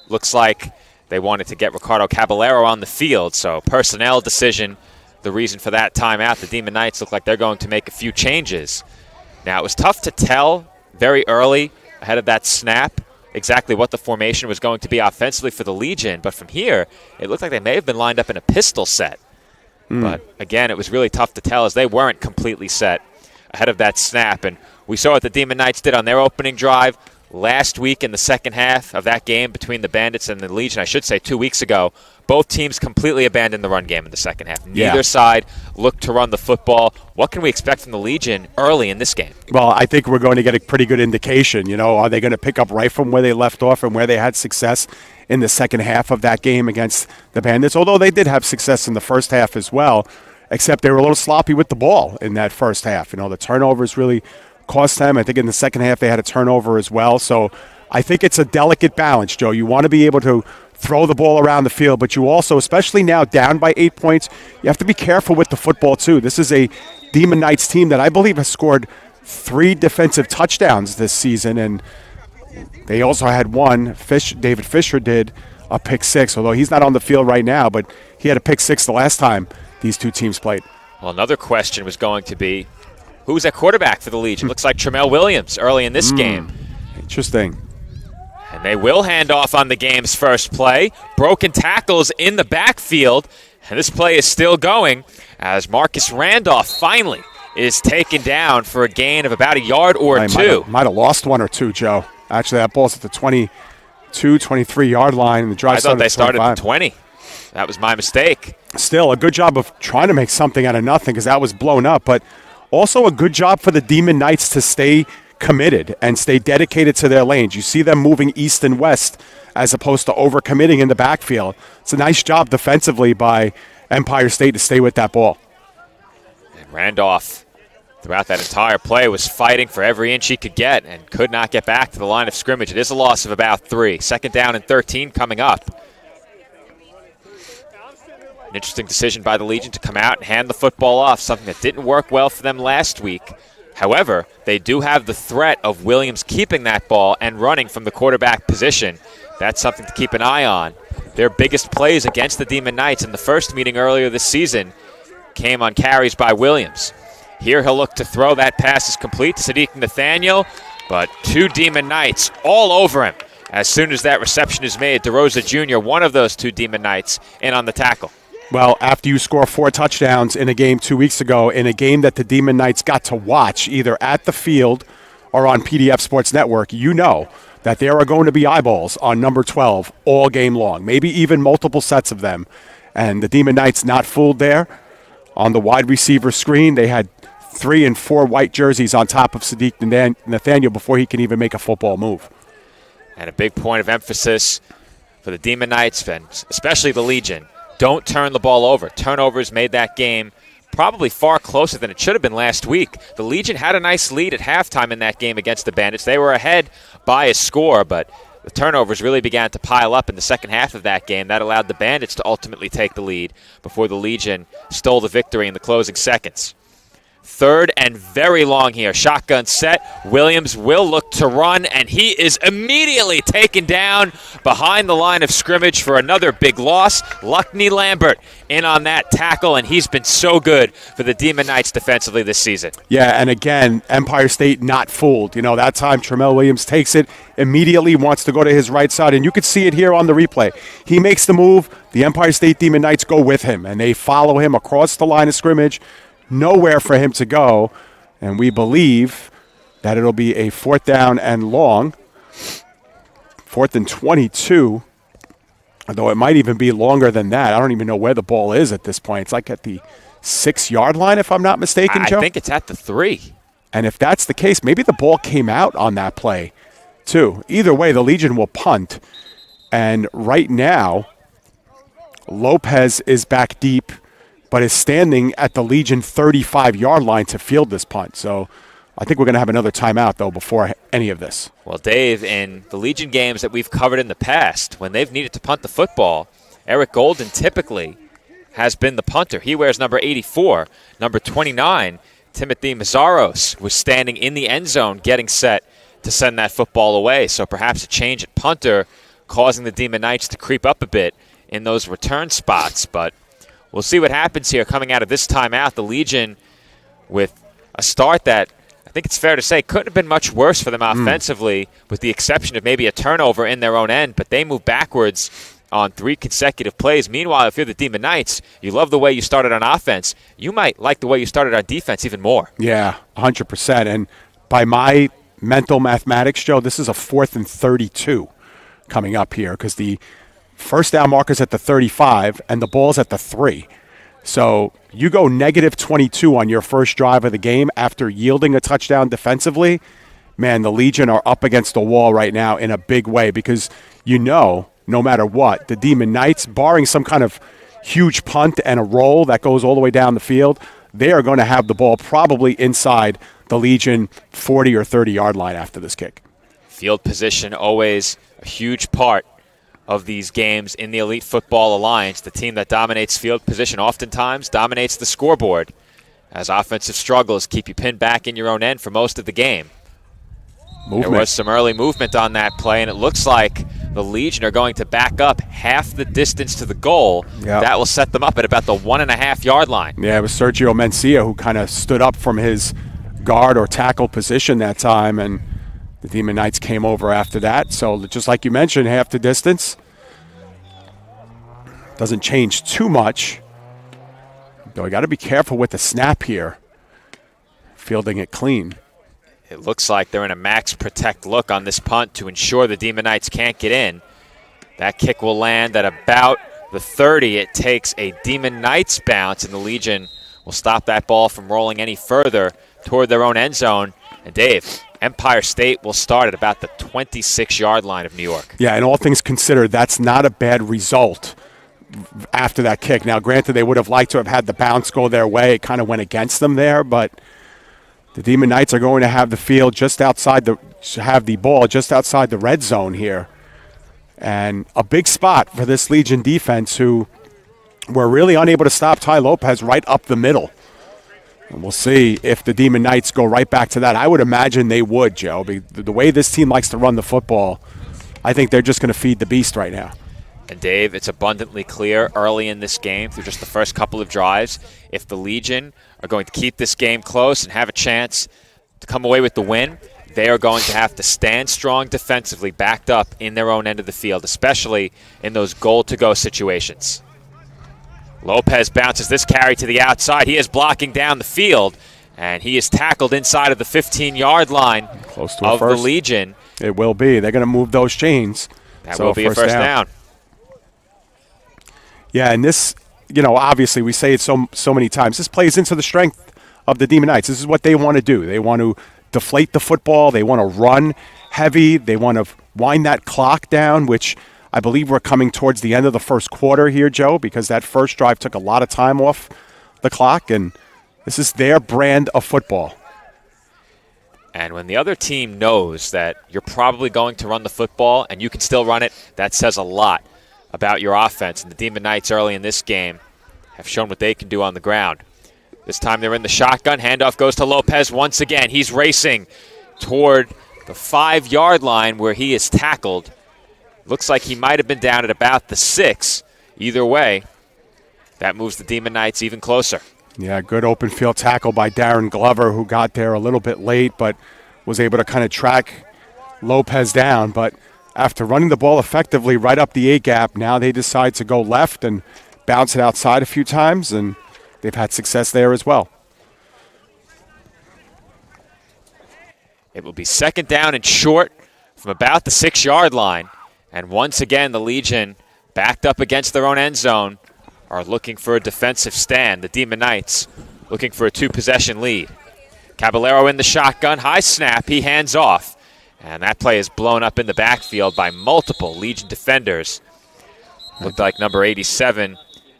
Looks like they wanted to get Ricardo Caballero on the field, so personnel decision, the reason for that timeout. The Demon Knights look like they're going to make a few changes. Now, it was tough to tell very early ahead of that snap exactly what the formation was going to be offensively for the Legion, but from here, it looked like they may have been lined up in a pistol set. But again, it was really tough to tell as they weren't completely set ahead of that snap. And we saw what the Demon Knights did on their opening drive last week in the second half of that game between the Bandits and the Legion. I should say 2 weeks ago, both teams completely abandoned the run game in the second half. Neither side looked to run the football. What can we expect from the Legion early in this game? Well, I think we're going to get a pretty good indication. You know, are they going to pick up right from where they left off and where they had success in the second half of that game against the Bandits? Although they did have success in the first half as well, except they were a little sloppy with the ball in that first half. You know, the turnovers really cost them. I think in the second half they had a turnover as well. So I think it's a delicate balance, Joe. You want to be able to throw the ball around the field, but you also, especially now down by 8 points, you have to be careful with the football too. This is a Demon Knights team that I believe has scored 3 defensive touchdowns this season, and they also had one. David Fisher did a pick 6, although he's not on the field right now, but he had a pick 6 the last time these two teams played. Well, another question was going to be, who's at quarterback for the Legion? Looks like Tramel Williams early in this game. Interesting. And they will hand off on the game's first play. Broken tackles in the backfield. And this play is still going as Marcus Randolph finally is taken down for a gain of about a yard or two. Might have lost 1 or 2, Joe. Actually, that ball's at the 22, 23-yard line. And the drive I thought they started at at 20. That was my mistake. Still, a good job of trying to make something out of nothing because that was blown up. But also a good job for the Demon Knights to stay committed and stay dedicated to their lanes. You see them moving east and west as opposed to overcommitting in the backfield. It's a nice job defensively by Empire State to stay with that ball. And Randolph, throughout that entire play, was fighting for every inch he could get and could not get back to the line of scrimmage. It is a loss of about 3. Second down and 13 coming up. An interesting decision by the Legion to come out and hand the football off, something that didn't work well for them last week. However, they do have the threat of Williams keeping that ball and running from the quarterback position. That's something to keep an eye on. Their biggest plays against the Demon Knights in the first meeting earlier this season came on carries by Williams. Here he'll look to throw. That pass is complete to Sadiq Nathaniel, but 2 Demon Knights all over him As soon as that reception is made, DeRosa Jr., one of those two Demon Knights, in on the tackle. Well, after you score 4 touchdowns in a game 2 weeks ago, in a game that the Demon Knights got to watch either at the field or on PDF Sports Network, you know that there are going to be eyeballs on number 12 all game long, maybe even multiple sets of them. And the Demon Knights not fooled there. On the wide receiver screen, they had 3 and 4 white jerseys on top of Sadiq Nathaniel before he can even make a football move. And a big point of emphasis for the Demon Knights, especially the Legion. Don't turn the ball over. Turnovers made that game probably far closer than it should have been last week. The Legion had a nice lead at halftime in that game against the Bandits. They were ahead by a score, but the turnovers really began to pile up in the second half of that game. That allowed the Bandits to ultimately take the lead before the Legion stole the victory in the closing seconds. 3rd and very long here. Shotgun set. Williams will look to run, and he is immediately taken down behind the line of scrimmage for another big loss. Luckney Lambert in on that tackle, and he's been so good for the Demon Knights defensively this season. Yeah, and again, Empire State not fooled. You know, that time Tramel Williams takes it, immediately wants to go to his right side, and you could see it here on the replay. He makes the move. The Empire State Demon Knights go with him, and they follow him across the line of scrimmage. Nowhere for him to go, and we believe that it'll be a 4th down and long, 4th and 22, although it might even be longer than that. I don't even know where the ball is at this point. It's like at the 6-yard line, if I'm not mistaken, Joe? I think it's at the 3. And if that's the case, maybe the ball came out on that play, too. Either way, the Legion will punt, and right now, Lopez is back deep, but is standing at the Legion 35-yard line to field this punt. So I think we're going to have another timeout, though, before any of this. Well, Dave, in the Legion games that we've covered in the past, when they've needed to punt the football, Eric Golden typically has been the punter. He wears number 84. Number 29, Timothy Mazzaros, was standing in the end zone getting set to send that football away. So perhaps a change at punter causing the Demon Knights to creep up a bit in those return spots, but we'll see what happens here coming out of this timeout. The Legion with a start that I think it's fair to say couldn't have been much worse for them offensively, with the exception of maybe a turnover in their own end, but they move backwards on 3 consecutive plays. Meanwhile, if you're the Demon Knights, you love the way you started on offense. You might like the way you started on defense even more. Yeah, 100%. And by my mental mathematics, Joe, this is a 4th and 32 coming up here because the first down marker's at the 35 and the ball's at the 3. So you go negative 22 on your first drive of the game after yielding a touchdown defensively. Man, the Legion are up against the wall right now in a big way because you know, no matter what, the Demon Knights, barring some kind of huge punt and a roll that goes all the way down the field, they are going to have the ball probably inside the Legion 40 or 30-yard line after this kick. Field position always a huge part of these games in the Elite Football Alliance. The team that dominates field position oftentimes dominates the scoreboard as offensive struggles keep you pinned back in your own end for most of the game. There was some early movement on that play, and it looks like the Legion are going to back up half the distance to the goal. Yep. That will set them up at about the 1.5-yard line. Yeah, it was Sergio Mencia who kind of stood up from his guard or tackle position that time, and the Demon Knights came over after that. So just like you mentioned, half the distance. Doesn't change too much. Though I got to be careful with the snap here. Fielding it clean. It looks like they're in a max protect look on this punt to ensure the Demon Knights can't get in. That kick will land at about the 30. It takes a Demon Knights bounce, and the Legion will stop that ball from rolling any further toward their own end zone. And Dave, Empire State will start at about the 26-yard line of New York. Yeah, and all things considered, that's not a bad result after that kick. Now, granted, they would have liked to have had the bounce go their way. It kind of went against them there, but the Demon Knights are going to have the field just outside the ball just outside the red zone here. And a big spot for this Legion defense who were really unable to stop Ty Lopez right up the middle. And we'll see if the Demon Knights go right back to that. I would imagine they would, Joe. The way this team likes to run the football, I think they're just going to feed the beast right now. And Dave, it's abundantly clear early in this game through just the first couple of drives, if the Legion are going to keep this game close and have a chance to come away with the win, they are going to have to stand strong defensively, backed up in their own end of the field, especially in those goal-to-go situations. Lopez bounces this carry to the outside. He is blocking down the field, and he is tackled inside of the 15-yard line of the Legion. It will be. They're going to move those chains. That will be a first down. Yeah, and this, obviously we say it so many times. This plays into the strength of the Demon Knights. This is what they want to do. They want to deflate the football. They want to run heavy. They want to wind that clock down, which I believe we're coming towards the end of the first quarter here, Joe, because that first drive took a lot of time off the clock, and this is their brand of football. And when the other team knows that you're probably going to run the football and you can still run it, that says a lot about your offense. And the Demon Knights early in this game have shown what they can do on the ground. This time they're in the shotgun. Handoff goes to Lopez once again. He's racing toward the 5-yard line where he is tackled. Looks like he might have been down at about the 6. Either way, that moves the Demon Knights even closer. Yeah, good open field tackle by Darren Glover, who got there a little bit late but was able to kind of track Lopez down. But after running the ball effectively right up the A-gap, now they decide to go left and bounce it outside a few times, and they've had success there as well. It will be second down and short from about the 6-yard line. And once again, the Legion, backed up against their own end zone, are looking for a defensive stand. The Demon Knights looking for a 2-possession lead. Caballero in the shotgun, high snap, he hands off. And that play is blown up in the backfield by multiple Legion defenders. Looked like number 87,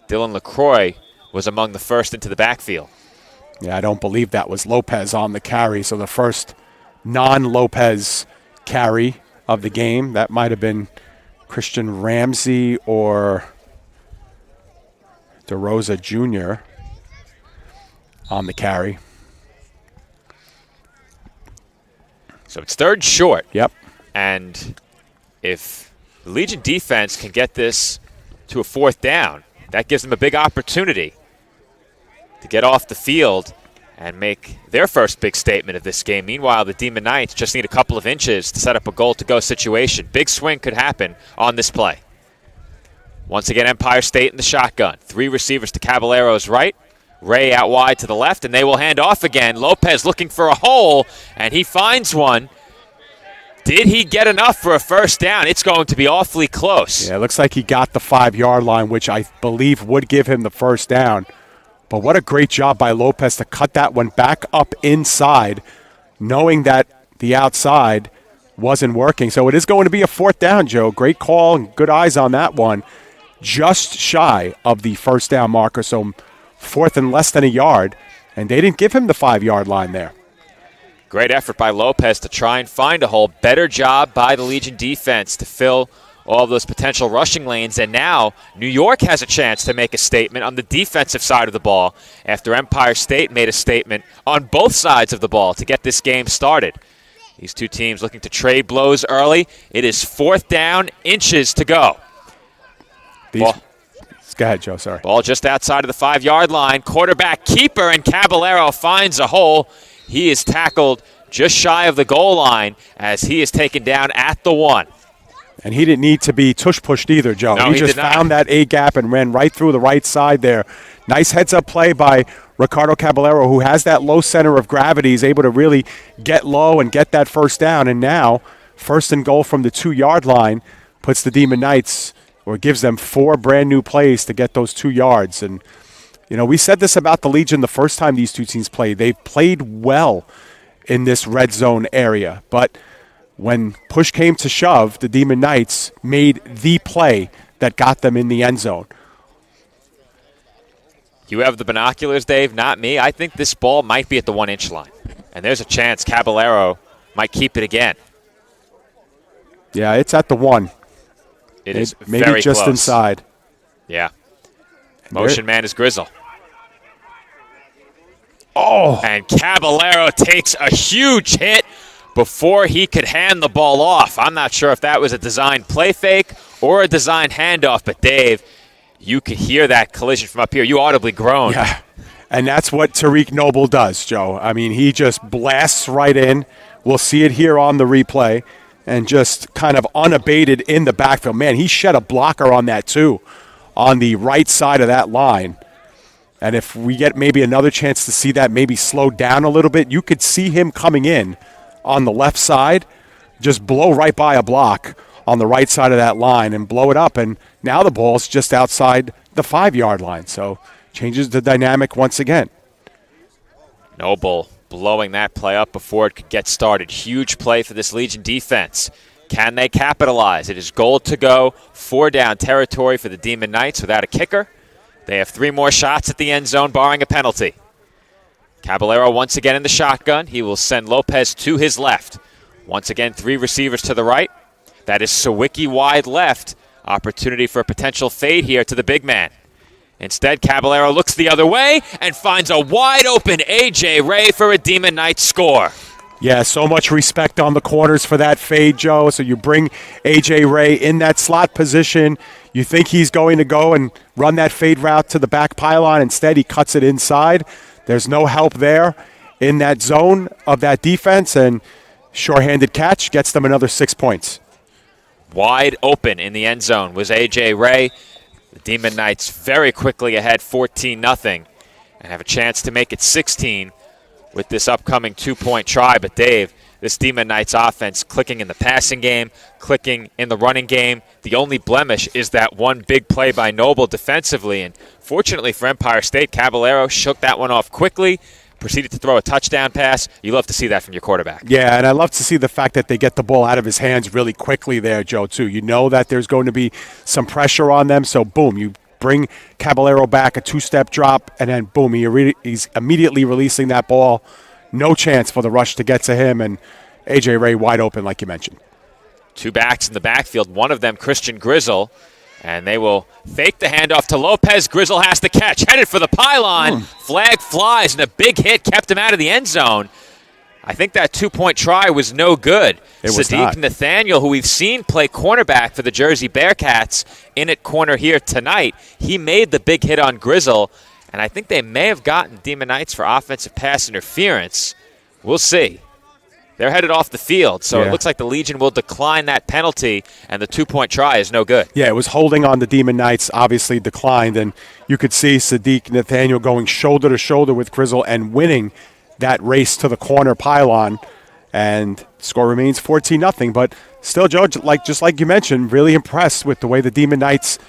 Dylan LaCroix, was among the first into the backfield. Yeah, I don't believe that was Lopez on the carry. So the first non-Lopez carry of the game, that might have been Christian Ramsey or DeRosa Jr. on the carry. So it's third short. Yep. And if the Legion defense can get this to a fourth down, that gives them a big opportunity to get off the field and make their first big statement of this game. Meanwhile, the Demon Knights just need a couple of inches to set up a goal-to-go situation. Big swing could happen on this play. Once again, Empire State in the shotgun. 3 receivers to Caballero's right. Ray out wide to the left, and they will hand off again. Lopez looking for a hole, and he finds one. Did he get enough for a first down? It's going to be awfully close. Yeah, it looks like he got the 5-yard line, which I believe would give him the first down. But what a great job by Lopez to cut that one back up inside, knowing that the outside wasn't working. So it is going to be a fourth down, Joe. Great call and good eyes on that one. Just shy of the first down marker, so fourth and less than a yard. And they didn't give him the 5-yard line there. Great effort by Lopez to try and find a hole. Better job by the Legion defense to fill all of those potential rushing lanes. And now New York has a chance to make a statement on the defensive side of the ball after Empire State made a statement on both sides of the ball to get this game started. These two teams looking to trade blows early. It is fourth down, inches to go. Go ahead, Joe. Sorry. Ball just outside of the 5-yard line. Quarterback keeper, and Caballero finds a hole. He is tackled just shy of the goal line as he is taken down at the 1. And he didn't need to be tush-pushed either, Joe. No, he just found that A-gap and ran right through the right side there. Nice heads-up play by Ricardo Caballero, who has that low center of gravity. He's able to really get low and get that first down. And now, first and goal from the 2-yard line puts the Demon Knights, or gives them 4 brand-new plays to get those 2 yards. And, we said this about the Legion the first time these two teams played. They've played well in this red zone area. But when push came to shove, the Demon Knights made the play that got them in the end zone. You have the binoculars, Dave, not me. I think this ball might be at the 1-inch line. And there's a chance Caballero might keep it again. Yeah, it's at the 1. It is maybe very just close. Inside. Yeah. Motion man is Grizzle. Oh! And Caballero takes a huge hit before he could hand the ball off. I'm not sure if that was a designed play fake or a designed handoff, but Dave, you could hear that collision from up here. You audibly groaned. Yeah, and that's what Tariq Noble does, Joe. I mean, he just blasts right in We'll see it here on the replay, and just kind of unabated in the backfield. Man, he shed a blocker on that too, on the right side of that line. And if we get maybe another chance to see that maybe slow down a little bit, you could see him coming in on the left side, just blow right by a block on the right side of that line and blow it up. And now the ball's just outside the 5-yard line. So changes the dynamic once again. Noble blowing that play up before it could get started. Huge play for this Legion defense. Can they capitalize? It is goal to go, 4-down territory for the Demon Knights without a kicker. They have 3 more shots at the end zone, barring a penalty. Caballero once again in the shotgun. He will send Lopez to his left. Once again, 3 receivers to the right. That is Sawicki wide left. Opportunity for a potential fade here to the big man. Instead, Caballero looks the other way and finds a wide-open A.J. Ray for a Demon Knights score. Yeah, so much respect on the corners for that fade, Joe. So you bring A.J. Ray in that slot position. You think he's going to go and run that fade route to the back pylon. Instead, he cuts it inside. There's no help there in that zone of that defense, and sure-handed catch gets them another 6 points. Wide open in the end zone was A.J. Ray. The Demon Knights very quickly ahead 14-0 and have a chance to make it 16 with this upcoming 2-point try. But Dave, this Demon Knights offense clicking in the passing game, clicking in the running game. The only blemish is that one big play by Noble defensively. And fortunately for Empire State, Caballero shook that one off quickly, proceeded to throw a touchdown pass. You love to see that from your quarterback. Yeah, and I love to see the fact that they get the ball out of his hands really quickly there, Joe, too. You know that there's going to be some pressure on them, so boom, you bring Caballero back, a 2-step drop, and then boom, he's immediately releasing that ball. No chance for the rush to get to him, and A.J. Ray wide open, like you mentioned. 2 backs in the backfield, one of them Christian Grizzle, and they will fake the handoff to Lopez. Grizzle has the catch, headed for the pylon. Flag flies, and a big hit kept him out of the end zone. I think that 2-point try was no good. Sadiq Nathaniel, who we've seen play cornerback for the Jersey Bearcats in at corner here tonight, he made the big hit on Grizzle, and I think they may have gotten Demon Knights for offensive pass interference. We'll see. They're headed off the field, so it looks like the Legion will decline that penalty, and the 2-point try is no good. Yeah, it was holding on the Demon Knights, obviously declined, and you could see Sadiq Nathaniel going shoulder to shoulder with Grizzle and winning that race to the corner pylon, and score remains 14-0. But still, Joe, just like you mentioned, really impressed with the way the Demon Knights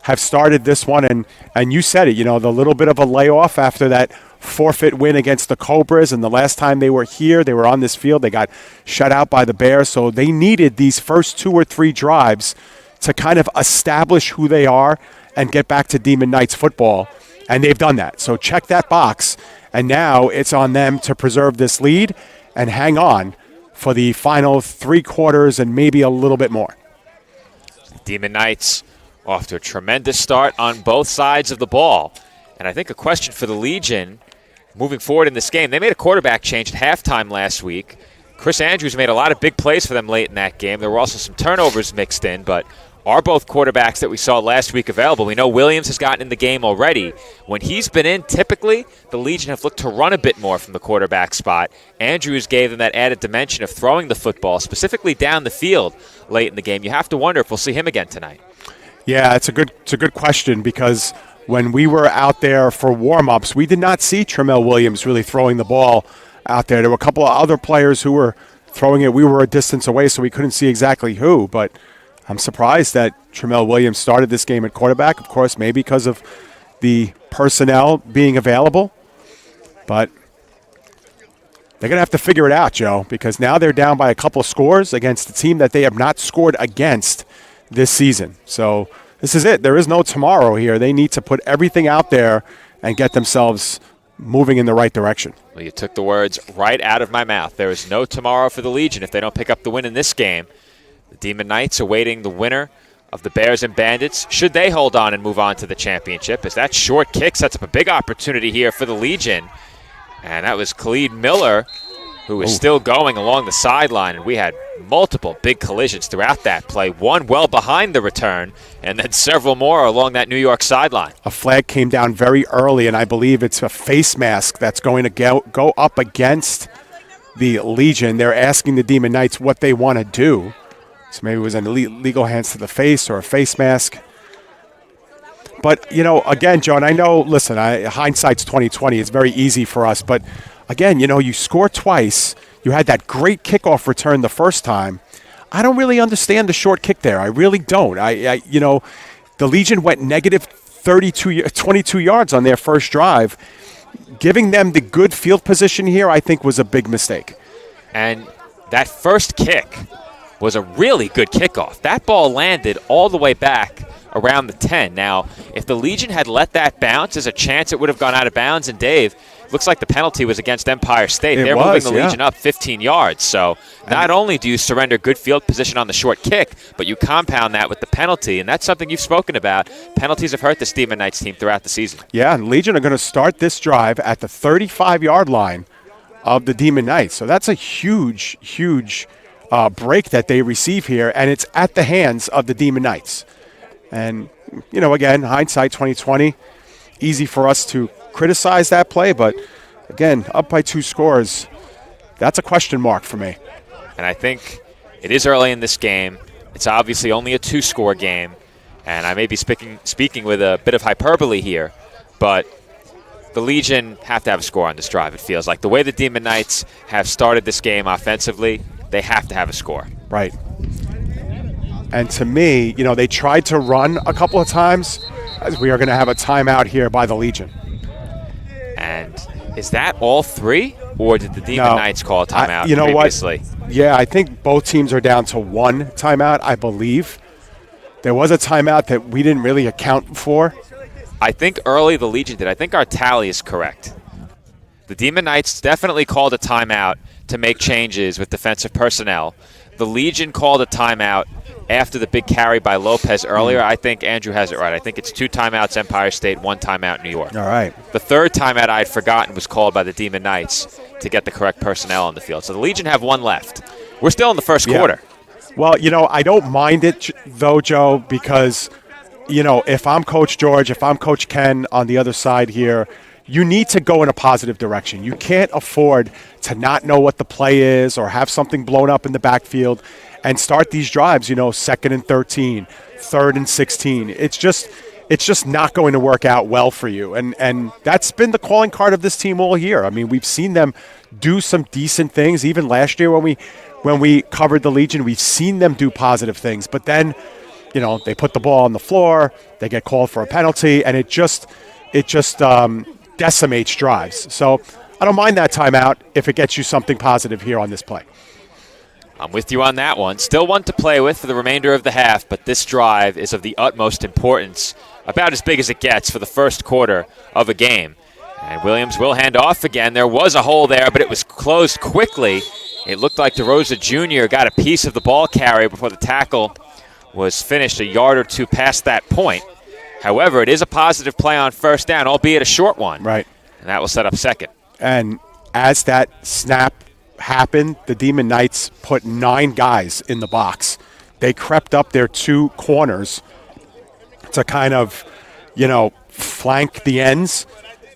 have started this one, and you said it, you know, the little bit of a layoff after that forfeit win against the Cobras, and the last time they were here, they were on this field, they got shut out by the Bears, so they needed these first 2 or 3 drives to kind of establish who they are and get back to Demon Knights football, and they've done that. So check that box, and now it's on them to preserve this lead and hang on for the final 3 quarters and maybe a little bit more. Demon Knights off to a tremendous start on both sides of the ball. And I think a question for the Legion moving forward in this game, they made a quarterback change at halftime last week. Chris Andrews made a lot of big plays for them late in that game. There were also some turnovers mixed in, but are both quarterbacks that we saw last week available? We know Williams has gotten in the game already. When he's been in, typically, the Legion have looked to run a bit more from the quarterback spot. Andrews gave them that added dimension of throwing the football, specifically down the field late in the game. You have to wonder if we'll see him again tonight. Yeah, it's a good question, because when we were out there for warm-ups, we did not see Tramell Williams really throwing the ball out there. There were a couple of other players who were throwing it. We were a distance away, so we couldn't see exactly who, but I'm surprised that Tramell Williams started this game at quarterback. Of course, maybe because of the personnel being available, but they're going to have to figure it out, Joe, because now they're down by a couple of scores against a team that they have not scored against this season. So this is it. There is no tomorrow here. They need to put everything out there and get themselves moving in the right direction. Well, you took the words right out of my mouth. There is no tomorrow for the Legion if they don't pick up the win in this game. The Demon Knights awaiting the winner of the Bears and Bandits, should they hold on and move on to the championship, as that short kick sets up a big opportunity here for the Legion. And that was Khalid Miller, who was still going along the sideline, and we had multiple big collisions throughout that play, one well behind the return, and then several more along that New York sideline. A flag came down very early, and I believe it's a face mask that's going to go up against the Legion. They're asking the Demon Knights what they want to do. So maybe it was an illegal hands to the face or a face mask. But, again, Joe, and I know, listen, hindsight's 20/20. It's very easy for us. But, again, you score twice. You had that great kickoff return the first time. I don't really understand the short kick there. I really don't. The Legion went negative 22 yards on their first drive. Giving them the good field position here, I think, was a big mistake. And that first kick was a really good kickoff. That ball landed all the way back around the 10. Now, if the Legion had let that bounce, there's a chance it would have gone out of bounds. And Dave, looks like the penalty was against Empire State. They're moving the Legion up 15 yards. So not only do you surrender good field position on the short kick, but you compound that with the penalty. And that's something you've spoken about. Penalties have hurt this Demon Knights team throughout the season. Yeah, and Legion are going to start this drive at the 35-yard line of the Demon Knights. So that's a huge, huge break that they receive here, and it's at the hands of the Demon Knights. And, again, hindsight 20/20, easy for us to criticize that play, but, again, up by 2 scores, that's a question mark for me. And I think it is early in this game. It's obviously only a 2-score game, and I may be speaking with a bit of hyperbole here, but the Legion have to have a score on this drive, it feels like. The way the Demon Knights have started this game offensively, they have to have a score. Right. And to me, they tried to run a couple of times, as we are going to have a timeout here by the Legion. And is that all 3, or did the Demon Knights call a timeout previously? What? Yeah, I think both teams are down to 1 timeout, I believe. There was a timeout that we didn't really account for. I think early the Legion did. I think our tally is correct. The Demon Knights definitely called a timeout to make changes with defensive personnel. The Legion called a timeout after the big carry by Lopez earlier. I think Andrew has it right. I think it's 2 timeouts Empire State, 1 timeout New York. All right. The third timeout I had forgotten was called by the Demon Knights to get the correct personnel on the field. So the Legion have 1 left. We're still in the first quarter. Well, I don't mind it, though, Joe, because, if I'm Coach George, if I'm Coach Ken on the other side here, you need to go in a positive direction. You can't afford to not know what the play is or have something blown up in the backfield and start these drives, 2nd and 13, 3rd and 16. It's just not going to work out well for you. And that's been the calling card of this team all year. I mean, we've seen them do some decent things. Even last year when we covered the Legion, we've seen them do positive things. But then, they put the ball on the floor, they get called for a penalty, and it just decimates drives. So I don't mind that timeout if it gets you something positive here on this play. I'm with you on that one. Still 1 to play with for the remainder of the half, but this drive is of the utmost importance, about as big as it gets for the first quarter of a game. And Williams will hand off again. There was a hole there, but it was closed quickly. It looked like DeRosa Jr. got a piece of the ball carrier before the tackle was finished a yard or 2 past that point. However, it is a positive play on first down, albeit a short one. Right. And that will set up second. And as that snap happened, the Demon Knights put 9 guys in the box. They crept up their 2 corners to kind of, flank the ends.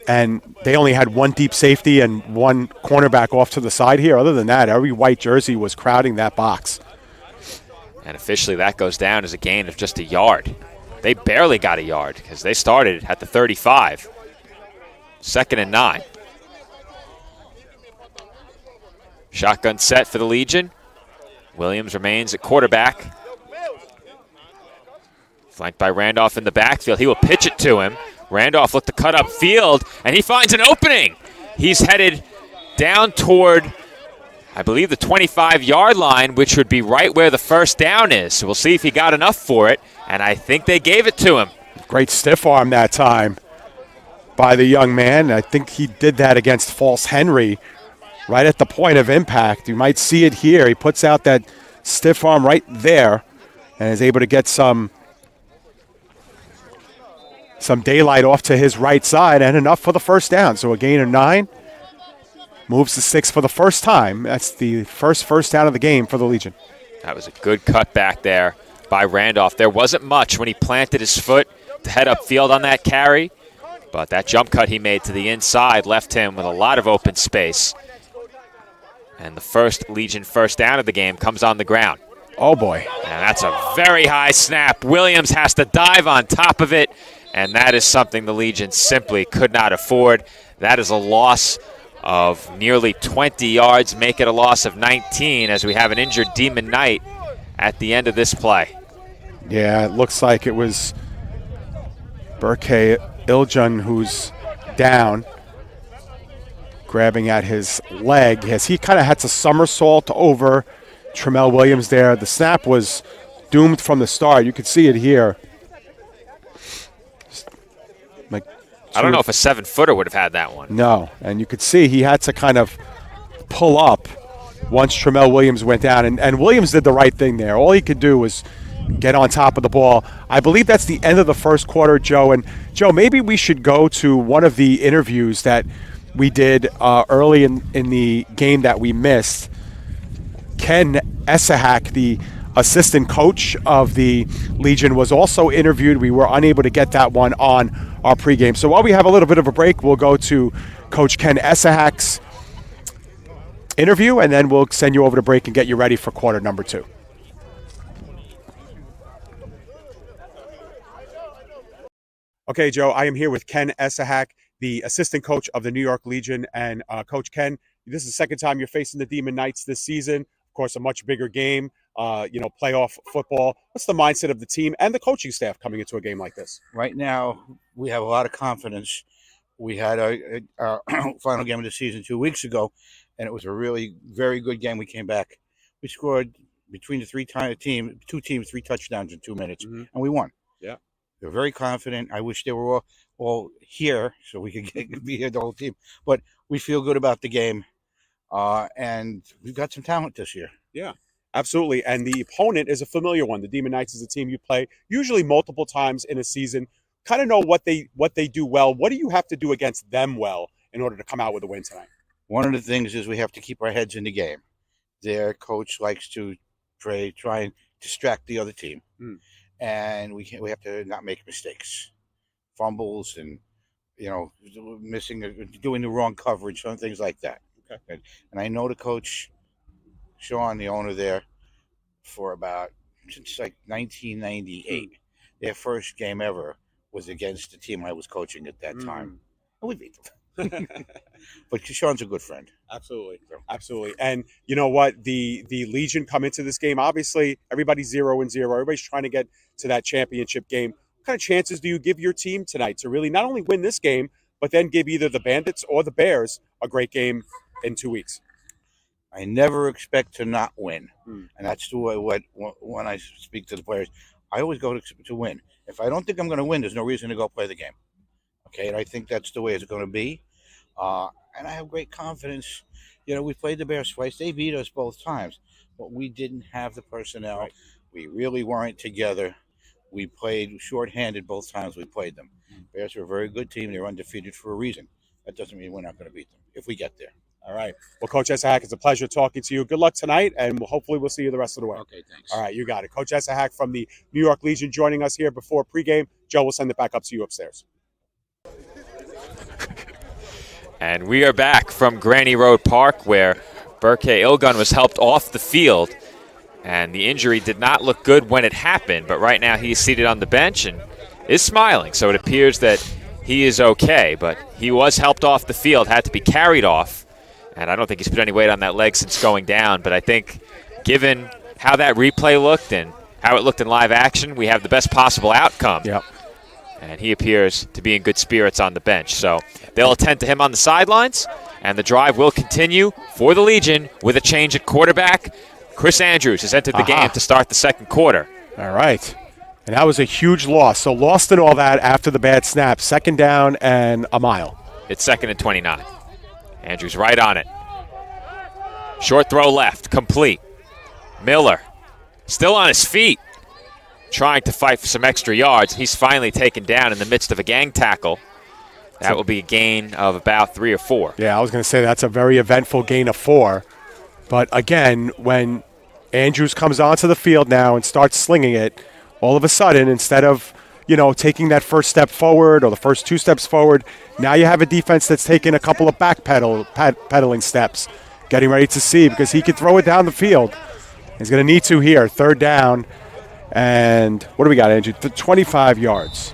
And they only had 1 deep safety and 1 cornerback off to the side here. Other than that, every white jersey was crowding that box. And officially that goes down as a gain of just a yard. They barely got a yard because they started at the 35. 2nd and 9. Shotgun set for the Legion. Williams remains at quarterback. Flanked by Randolph in the backfield. He will pitch it to him. Randolph looked to cut up field, and he finds an opening. He's headed down toward, I believe, the 25-yard line, which would be right where the first down is. So we'll see if he got enough for it, and I think they gave it to him. Great stiff arm that time by the young man. I think he did that against False Henry right at the point of impact. You might see it here. He puts out that stiff arm right there and is able to get some daylight off to his right side and enough for the first down. So a gain of 9. Moves to 6 for the first time. That's the first down of the game for the Legion. That was a good cut back there by Randolph. There wasn't much when he planted his foot to head upfield on that carry, but that jump cut he made to the inside left him with a lot of open space. And the first Legion first down of the game comes on the ground. Oh, boy. And that's a very high snap. Williams has to dive on top of it, and that is something the Legion simply could not afford. That is a loss of nearly 20 yards, make it a loss of 19 as we have an injured Demon Knight at the end of this play. Yeah, it looks like it was Berkay Iljan who's down, grabbing at his leg as he kind of had to somersault over Tramel Williams there. The snap was doomed from the start. You could see it here. I don't know if a 7-footer would have had that one. No, and you could see he had to kind of pull up once Tramel Williams went down, and Williams did the right thing there. All he could do was get on top of the ball. I believe that's the end of the first quarter, Joe. And, Joe, maybe we should go to one of the interviews that we did early in the game that we missed. Ken Esahak, the assistant coach of the Legion, was also interviewed. We were unable to get that one on our pregame. So while we have a little bit of a break, we'll go to Coach Ken Esahak's interview, and then we'll send you over to break and get you ready for quarter number 2. Okay, Joe, I am here with Ken Esahak, the assistant coach of the New York Legion. And Coach Ken, this is the second time you're facing the Demon Knights this season. Of course, a much bigger game, playoff football. What's the mindset of the team and the coaching staff coming into a game like this? Right now, we have a lot of confidence. We had our final game of the season 2 weeks ago, and it was a really very good game. We came back. We scored between the two teams 3 touchdowns in 2 minutes, and we won. Yeah. They're very confident. I wish they were all here so we could be here, the whole team. But we feel good about the game, and we've got some talent this year. Yeah, absolutely. And the opponent is a familiar one. The Demon Knights is a team you play usually multiple times in a season. Kind of know what they do well. What do you have to do against them well in order to come out with a win tonight? One of the things is we have to keep our heads in the game. Their coach likes to try and distract the other team. And we have to not make mistakes, fumbles, and doing the wrong coverage, some things like that. Okay. And I know the coach, Sean, the owner there, for since like 1998. Their first game ever was against the team I was coaching at that time, and we beat them. But Sean's a good friend. Absolutely. And you know what? The Legion come into this game. Obviously, everybody's 0-0. Everybody's trying to get to that championship game. What kind of chances do you give your team tonight to really not only win this game, but then give either the Bandits or the Bears a great game in 2 weeks? I never expect to not win. And that's what when I speak to the players, I always go to win. If I don't think I'm going to win, there's no reason to go play the game. Okay, and I think that's the way it's going to be. And I have great confidence. We played the Bears twice. They beat us both times, but we didn't have the personnel. Right. We really weren't together. We played shorthanded both times we played them. Bears are a very good team. They're undefeated for a reason. That doesn't mean we're not going to beat them if we get there. All right. Well, Coach Esahak, it's a pleasure talking to you. Good luck tonight, and hopefully we'll see you the rest of the way. Okay, thanks. All right, you got it. Coach Esahak from the New York Legion joining us here before pregame. Joe will send it back up to you upstairs. And we are back from Granny Road Park, where Berkay Ilgun was helped off the field. And the injury did not look good when it happened, but right now he's seated on the bench and is smiling. So it appears that he is okay, but he was helped off the field, had to be carried off. And I don't think he's put any weight on that leg since going down. But I think given how that replay looked and how it looked in live action, we have the best possible outcome. Yep. And he appears to be in good spirits on the bench. So they'll attend to him on the sidelines, and the drive will continue for the Legion with a change at quarterback. Chris Andrews has entered the game to start the second quarter. All right. And that was a huge loss. So lost in all that after the bad snap. Second down and a mile. It's 2nd and 29. Andrews right on it. Short throw left, complete. Miller still on his feet, trying to fight for some extra yards. He's finally taken down in the midst of a gang tackle. That will be a gain of about 3 or 4. Yeah, I was going to say that's a very eventful gain of 4. But again, when Andrews comes onto the field now and starts slinging it, all of a sudden, instead of taking that first step forward or the first 2 steps forward, now you have a defense that's taking a couple of pedaling steps, getting ready to see because he could throw it down the field. He's going to need to here. Third down. And what do we got, Andrew? 25 yards.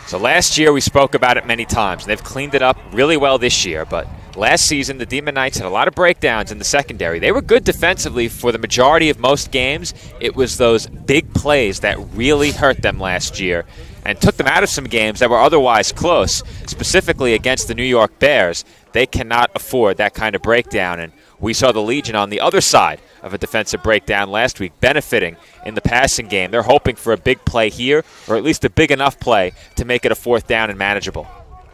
So last year we spoke about it many times. They've cleaned it up really well this year, but last season the Demon Knights had a lot of breakdowns in the secondary. They were good defensively for the majority of most games. It was those big plays that really hurt them last year and took them out of some games that were otherwise close, specifically against the New York Bears. They cannot afford that kind of breakdown, and we saw the Legion on the other side of a defensive breakdown last week, benefiting in the passing game. They're hoping for a big play here, or at least a big enough play to make it a 4th down and manageable.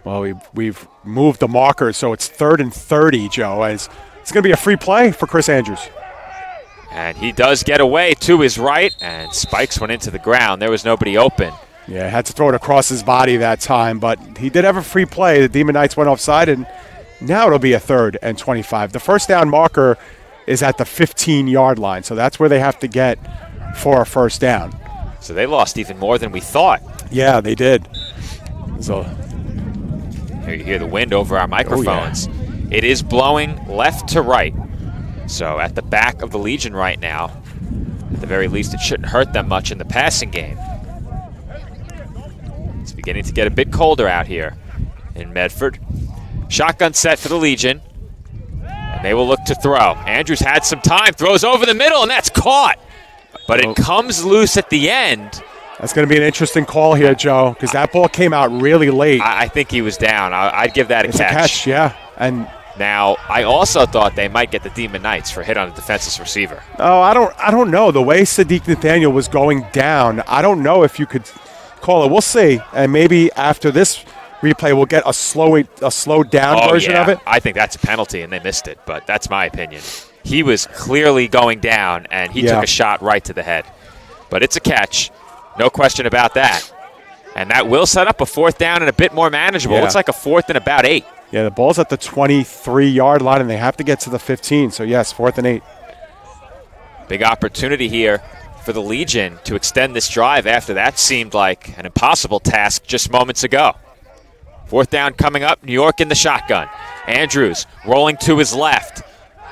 Well, we've moved the marker, so it's 3rd and 30, Joe. It's going to be a free play for Chris Andrews. And he does get away to his right, and spikes went into the ground. There was nobody open. Yeah, had to throw it across his body that time, but he did have a free play. The Demon Knights went offside, and now it'll be a 3rd and 25. The first down marker is at the 15-yard line, so that's where they have to get for a first down. So they lost even more than we thought. Yeah, they did. So here you hear the wind over our microphones. Oh, yeah. It is blowing left to right. So at the back of the Legion right now, at the very least, it shouldn't hurt them much in the passing game. It's beginning to get a bit colder out here in Medford. Shotgun set for the Legion, and they will look to throw. Andrews had some time, throws over the middle, and that's caught. But it comes loose at the end. That's going to be an interesting call here, Joe, because that ball came out really late. I think he was down. I'd give that a It's catch. a catch, yeah. And now, I also thought they might get the Demon Knights for a hit on a defenseless receiver. oh, I don't know. The way Sadiq Nathaniel was going down, I don't know if you could call it. We'll see. And maybe after this replay, we'll get a slowed down version of it. I think that's a penalty, and they missed it, but that's my opinion. He was clearly going down, and he took a shot right to the head. But it's a catch. No question about that. And that will set up a 4th down and a bit more manageable. Yeah. Looks like a 4th and about 8. Yeah, the ball's at the 23-yard line, and they have to get to the 15. So, yes, 4th and 8. Big opportunity here for the Legion to extend this drive after that seemed like an impossible task just moments ago. 4th down coming up, New York in the shotgun. Andrews rolling to his left.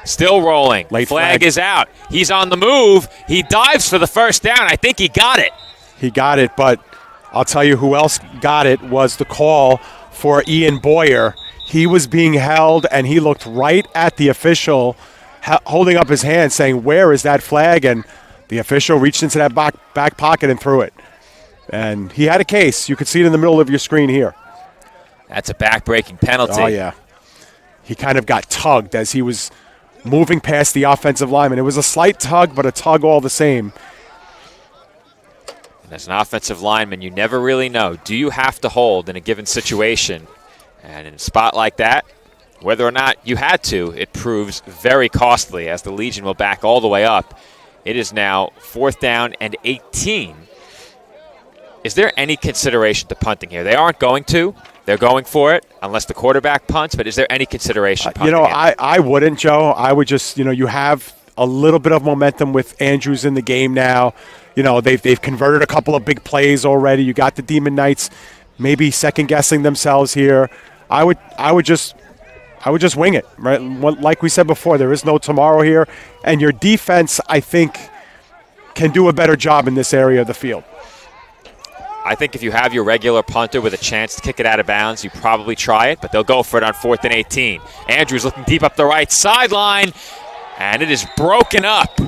Still rolling. Late flag is out. He's on the move. He dives for the first down. I think he got it. He got it, but I'll tell you who else got it was the call for Ian Boyer. He was being held, and he looked right at the official, holding up his hand, saying, "Where is that flag?" And the official reached into that back pocket and threw it. And he had a case. You could see it in the middle of your screen here. That's a back-breaking penalty. Oh, yeah. He kind of got tugged as he was moving past the offensive lineman. It was a slight tug, but a tug all the same. And as an offensive lineman, you never really know. Do you have to hold in a given situation? And in a spot like that, whether or not you had to, it proves very costly as the Legion will back all the way up. It is now 4th down and 18. Is there any consideration to punting here? They aren't going to. They're going for it unless the quarterback punts, but is there any consideration punting I wouldn't, Joe. I would just, you have a little bit of momentum with Andrews in the game now. They've converted a couple of big plays already. You got the Demon Knights maybe second-guessing themselves here. I would just wing it, right? Like we said before, there is no tomorrow here, and your defense, I think, can do a better job in this area of the field. I think if you have your regular punter with a chance to kick it out of bounds, you probably try it, but they'll go for it on 4th and 18. Andrews looking deep up the right sideline, and it is broken up.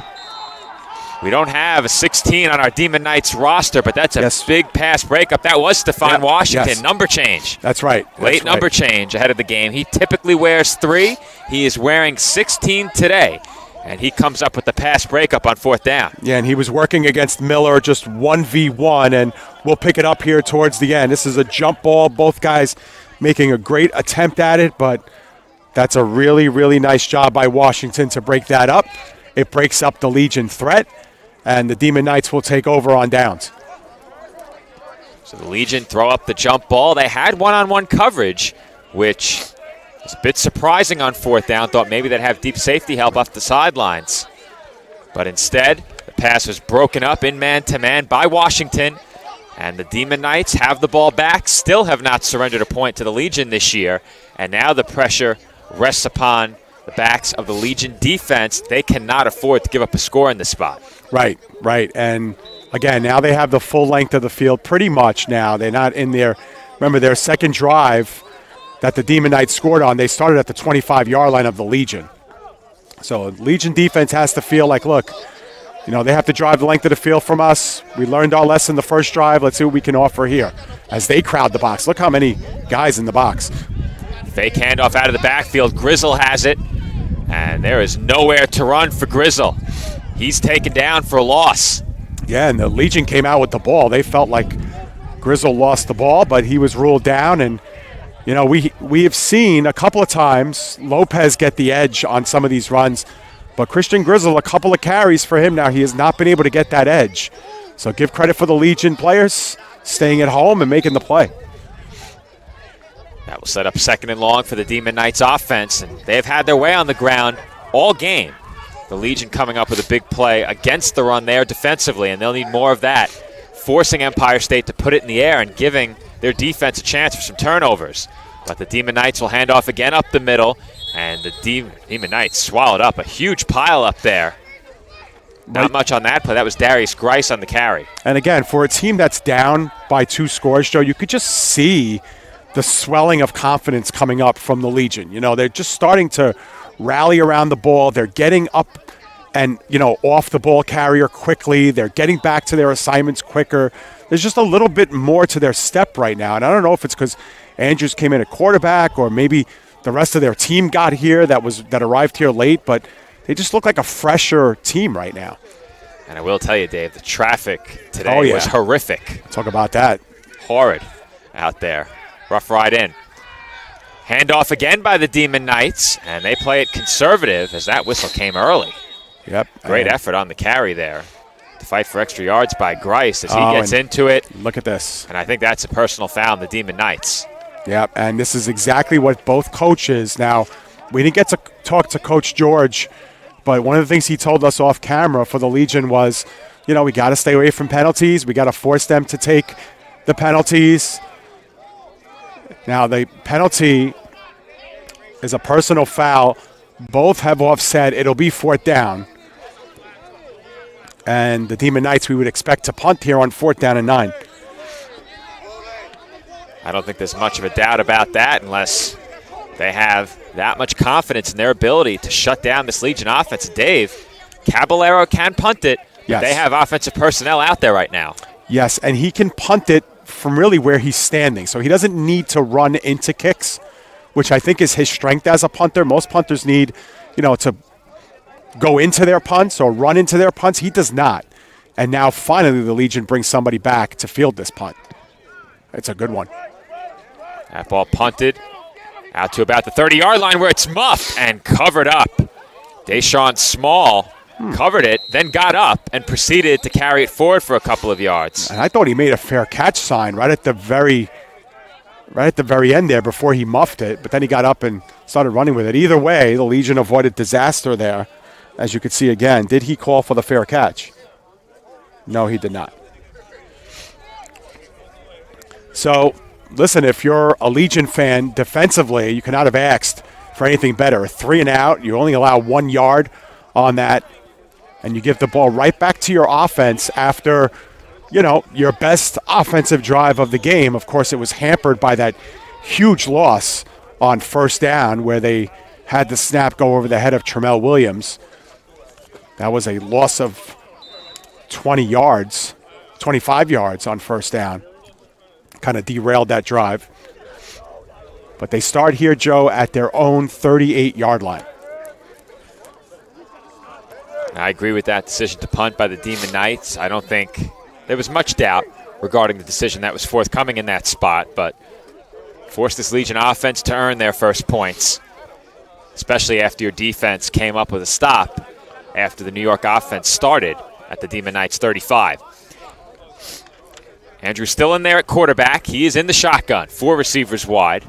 We don't have a 16 on our Demon Knights roster, but that's a big pass breakup. That was Stephon Washington. Yes. Number change. That's right. Late number change ahead of the game. He typically wears 3. He is wearing 16 today. And he comes up with the pass breakup on 4th down. Yeah, and he was working against Miller just 1v1, and we'll pick it up here towards the end. This is a jump ball. Both guys making a great attempt at it, but that's a really, really nice job by Washington to break that up. It breaks up the Legion threat, and the Demon Knights will take over on downs. So the Legion throw up the jump ball. They had one-on-one coverage, which was a bit surprising on 4th down. Thought maybe they'd have deep safety help off the sidelines. But instead, the pass was broken up in man-to-man by Washington. And the Demon Knights have the ball back, still have not surrendered a point to the Legion this year. And now the pressure rests upon the backs of the Legion defense. They cannot afford to give up a score in this spot. Right. And again, now they have the full length of the field pretty much now. They're not in there. Remember, their second drive that the Demon Knights scored on, they started at the 25-yard line of the Legion. So Legion defense has to feel like, look, they have to drive the length of the field from us. We learned our lesson the first drive. Let's see what we can offer here as they crowd the box. Look how many guys in the box. Fake handoff out of the backfield. Grizzle has it, and there is nowhere to run for Grizzle. He's taken down for a loss. Yeah, and the Legion came out with the ball. They felt like Grizzle lost the ball, but he was ruled down. And, we have seen a couple of times Lopez get the edge on some of these runs. But Christian Grizzle, a couple of carries for him now. He has not been able to get that edge. So give credit for the Legion players staying at home and making the play. That will set up 2nd and long for the Demon Knights offense, and they've had their way on the ground all game. The Legion coming up with a big play against the run there defensively, and they'll need more of that, forcing Empire State to put it in the air and giving their defense a chance for some turnovers. But the Demon Knights will hand off again up the middle, and the Demon Knights swallowed up a huge pile up there. Not much on that play. That was Darius Grice on the carry. And again, for a team that's down by 2 scores, Joe, you could just see the swelling of confidence coming up from the Legion. They're just starting to rally around the ball. They're getting up and, off the ball carrier quickly. They're getting back to their assignments quicker. There's just a little bit more to their step right now. And I don't know if it's because Andrews came in at quarterback or maybe the rest of their team got here that arrived here late, but they just look like a fresher team right now. And I will tell you, Dave, the traffic today was horrific. Talk about that. Horrid out there. Rough ride in. Handoff again by the Demon Knights, and they play it conservative as that whistle came early. Yep. Great effort on the carry there to fight for extra yards by Grice as he gets into it. Look at this. And I think that's a personal foul on the Demon Knights. Yep, and this is exactly what both coaches. Now, we didn't get to talk to Coach George, but one of the things he told us off camera for the Legion was, we got to stay away from penalties. We got to force them to take the penalties. Now, the penalty is a personal foul. Both have offset. It'll be 4th down. And the Demon Knights, we would expect to punt here on 4th down and 9. I don't think there's much of a doubt about that unless they have that much confidence in their ability to shut down this Legion offense. Dave, Caballero can punt it, but they have offensive personnel out there right now. Yes, and he can punt it from really where he's standing. So he doesn't need to run into kicks, which I think is his strength as a punter. Most punters need, to go into their punts or run into their punts. He does not. And now finally the Legion brings somebody back to field this punt. It's a good one. That ball punted out to about the 30-yard line where it's muffed and covered up. Deshaun Small covered it, then got up and proceeded to carry it forward for a couple of yards. And I thought he made a fair catch sign right at the very end there before he muffed it, but then he got up and started running with it. Either way, the Legion avoided disaster there, as you could see again. Did he call for the fair catch? No, he did not. So, listen, if you're a Legion fan defensively, you could not have asked for anything better. 3 and out, you only allow 1 yard on that, and you give the ball right back to your offense after, your best offensive drive of the game. Of course, it was hampered by that huge loss on 1st down where they had the snap go over the head of Tremel Williams. That was a loss of 25 yards on 1st down. Kind of derailed that drive. But they start here, Joe, at their own 38-yard line. I agree with that decision to punt by the Demon Knights. I don't think there was much doubt regarding the decision that was forthcoming in that spot, but forced this Legion offense to earn their first points, especially after your defense came up with a stop after the New York offense started at the Demon Knights 35. Andrew's still in there at quarterback. He is in the shotgun. 4 receivers wide.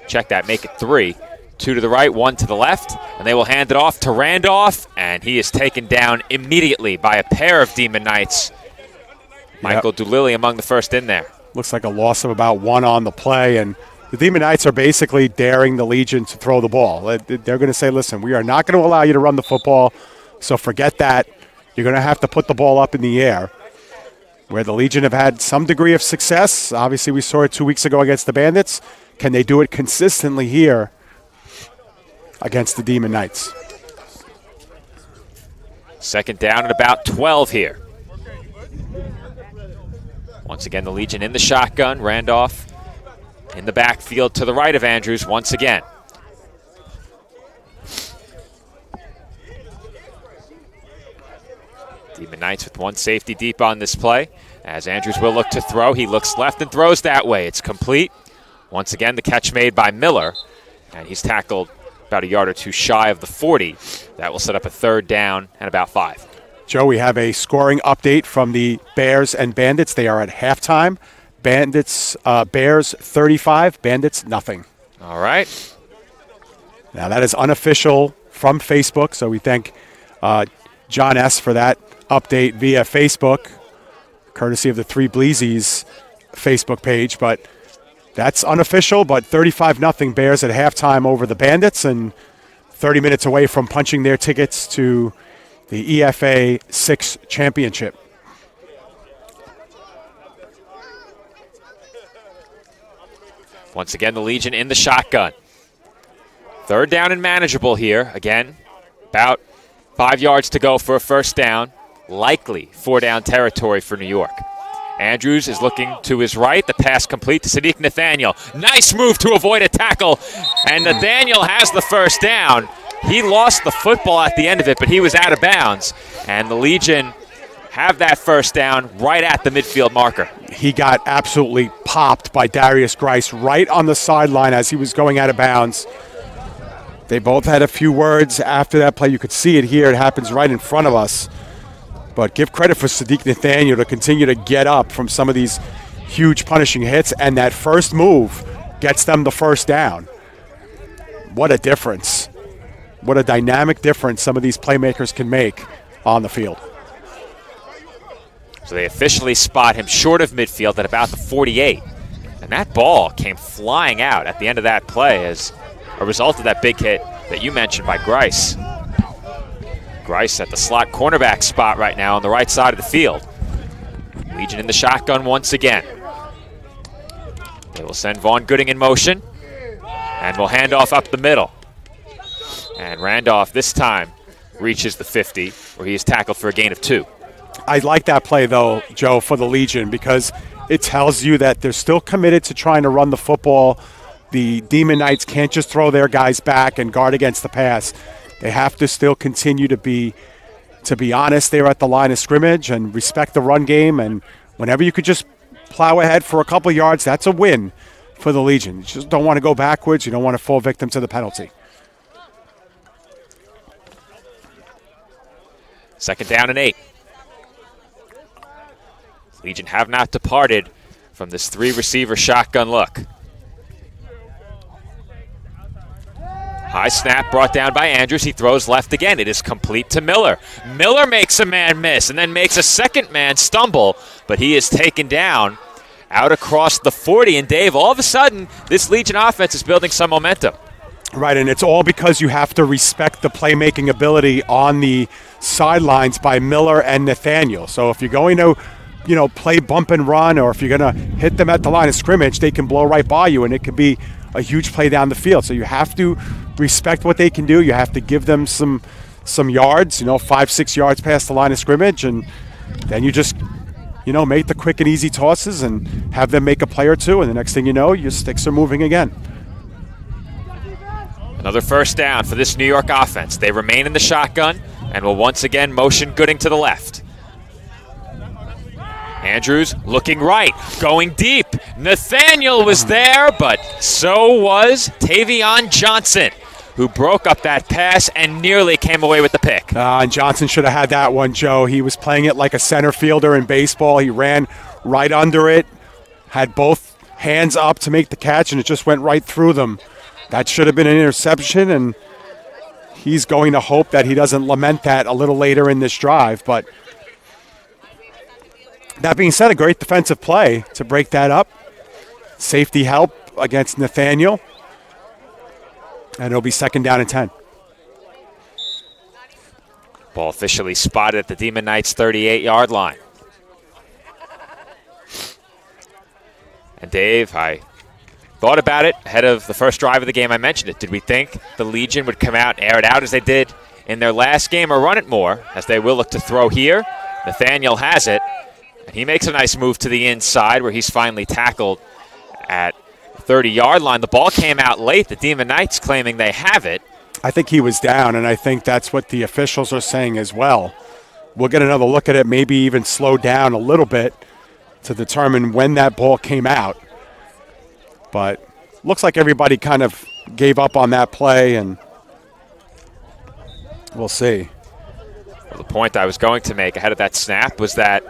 Check that, make it 3. 2 to the right, 1 to the left, and they will hand it off to Randolph, and he is taken down immediately by a pair of Demon Knights. Michael Doolilly among the first in there. Looks like a loss of about 1 on the play, and the Demon Knights are basically daring the Legion to throw the ball. They're going to say, listen, we are not going to allow you to run the football, so forget that. You're going to have to put the ball up in the air. Where the Legion have had some degree of success. Obviously, we saw it 2 weeks ago against the Bandits. Can they do it consistently here against the Demon Knights? Second down and about 12 here. Once again, the Legion in the shotgun. Randolph in the backfield to the right of Andrews once again. Demon Knights with one safety deep on this play. As Andrews will look to throw, he looks left and throws that way. It's complete. Once again, the catch made by Miller, and he's tackled about a yard or two shy of the 40. That will set up a third down and about 5. Joe, we have a scoring update from the Bears and Bandits. They are at halftime. Bears 35, Bandits nothing. All right. Now that is unofficial from Facebook, so we thank John S. for that update via Facebook, courtesy of the Three Bleezies Facebook page. But that's unofficial, but 35-0 Bears at halftime over the Bandits, and 30 minutes away from punching their tickets to the EFA 6 championship. Once again, the Legion in the shotgun. Third down and manageable here. Again, about 5 yards to go for a first down. Likely 4-down territory for New York. Andrews is looking to his right. The pass complete to Sadiq Nathaniel. Nice move to avoid a tackle. And Nathaniel has the first down. He lost the football at the end of it, but he was out of bounds. And the Legion have that first down right at the midfield marker. He got absolutely popped by Darius Grice right on the sideline as he was going out of bounds. They both had a few words after that play. You could see it here. It happens right in front of us. But give credit for Sadiq Nathaniel to continue to get up from some of these huge punishing hits, and that first move gets them the first down. What a difference. What a dynamic difference some of these playmakers can make on the field. So they officially spot him short of midfield at about the 48. And that ball came flying out at the end of that play as a result of that big hit that you mentioned by Grice. Grice at the slot cornerback spot right now on the right side of the field. Legion in the shotgun once again. They will send Vaughn Gooding in motion and will hand off up the middle. And Randolph this time reaches the 50 where he is tackled for a gain of 2. I like that play, though, Joe, for the Legion, because it tells you that they're still committed to trying to run the football. The Demon Knights can't just throw their guys back and guard against the pass. They have to still continue to be honest there at the line of scrimmage and respect the run game. And whenever you could just plow ahead for a couple yards, that's a win for the Legion. You just don't want to go backwards. You don't want to fall victim to the penalty. Second down and 8. Legion have not departed from this 3-receiver shotgun look. High snap brought down by Andrews. He throws left again. It is complete to Miller. Miller makes a man miss and then makes a second man stumble, but he is taken down out across the 40. And Dave, all of a sudden, this Legion offense is building some momentum. Right, and it's all because you have to respect the playmaking ability on the sidelines by Miller and Nathaniel. So if you're going to, play bump and run, or if you're going to hit them at the line of scrimmage, they can blow right by you, and it could be a huge play down the field. So you have to respect what they can do. You have to give them some yards, 5-6 yards past the line of scrimmage, and then you just, make the quick and easy tosses and have them make a play or two, and the next thing you know, your sticks are moving again. Another first down for this New York offense. They remain in the shotgun and will once again motion Gooding to the left. Andrews looking right, going deep. Nathaniel was there, but so was Tavion Johnson, who broke up that pass and nearly came away with the pick. And Johnson should have had that one, Joe. He was playing it like a center fielder in baseball. He ran right under it, had both hands up to make the catch, and it just went right through them. That should have been an interception, and he's going to hope that he doesn't lament that a little later in this drive. But that being said, a great defensive play to break that up. Safety help against Nathaniel. And it'll be 2nd down and 10. Ball officially spotted at the Demon Knights' 38-yard line. And Dave, I thought about it ahead of the first drive of the game. I mentioned it. Did we think the Legion would come out and air it out as they did in their last game, or run it more, as they will look to throw here? Nathaniel has it, and he makes a nice move to the inside where he's finally tackled at 30-yard line. The ball came out late. The Demon Knights claiming they have it. I think he was down, and I think that's what the officials are saying as well. We'll get another look at it, maybe even slow down a little bit to determine when that ball came out. But looks like everybody kind of gave up on that play, and we'll see. Well, the point I was going to make ahead of that snap was that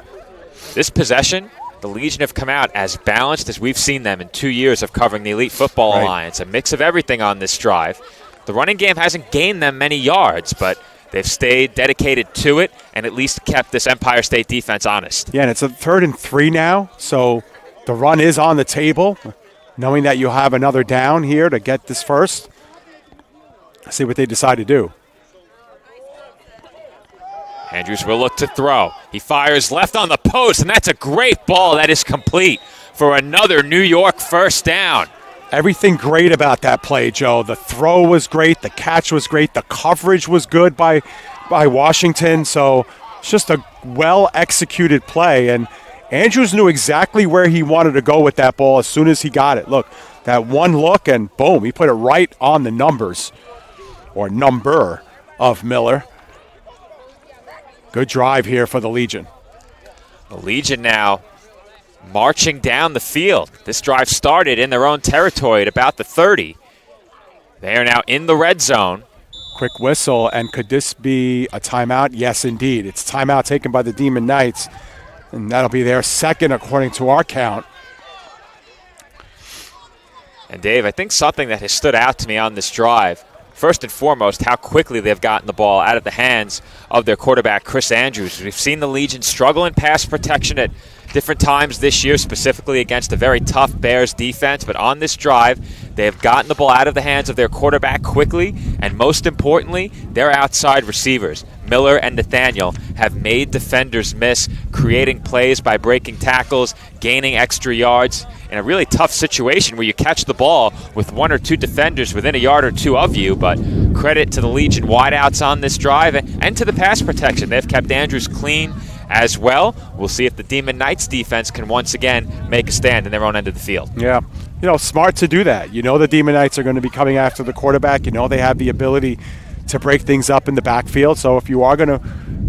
this possession, the Legion have come out as balanced as we've seen them in 2 years of covering the Elite Football Alliance. A mix of everything on this drive. The running game hasn't gained them many yards, but they've stayed dedicated to it and at least kept this Empire State defense honest. Yeah, and it's a 3rd and 3 now, so the run is on the table, knowing that you'll have another down here to get this first. See what they decide to do. Andrews will look to throw. He fires left on the post, and that's a great ball that is complete for another New York first down. Everything great about that play, Joe. The throw was great. The catch was great. The coverage was good by Washington. So it's just a well-executed play. And Andrews knew exactly where he wanted to go with that ball as soon as he got it. Look, that one look, and boom, he put it right on the numbers, or number, of Miller. Good drive here for the Legion. The Legion now marching down the field. This drive started in their own territory at about the 30. They are now in the red zone. Quick whistle, and could this be a timeout? Yes, indeed. It's timeout taken by the Demon Knights, and that'll be their 2nd according to our count. And Dave, I think something that has stood out to me on this drive, first and foremost, how quickly they've gotten the ball out of the hands of their quarterback, Chris Andrews. We've seen the Legion struggle in pass protection at different times this year, specifically against a very tough Bears defense. But on this drive, they have gotten the ball out of the hands of their quarterback quickly, and most importantly, their outside receivers, Miller and Nathaniel, have made defenders miss, creating plays by breaking tackles, gaining extra yards in a really tough situation where you catch the ball with 1 or 2 defenders within a yard or 2 of you. But credit to the Legion wideouts on this drive and to the pass protection. They've kept Andrews clean as well. We'll see if the Demon Knights defense can once again make a stand in their own end of the field. Yeah, smart to do that. The Demon Knights are going to be coming after the quarterback. They have the ability to break things up in the backfield. So if you are going to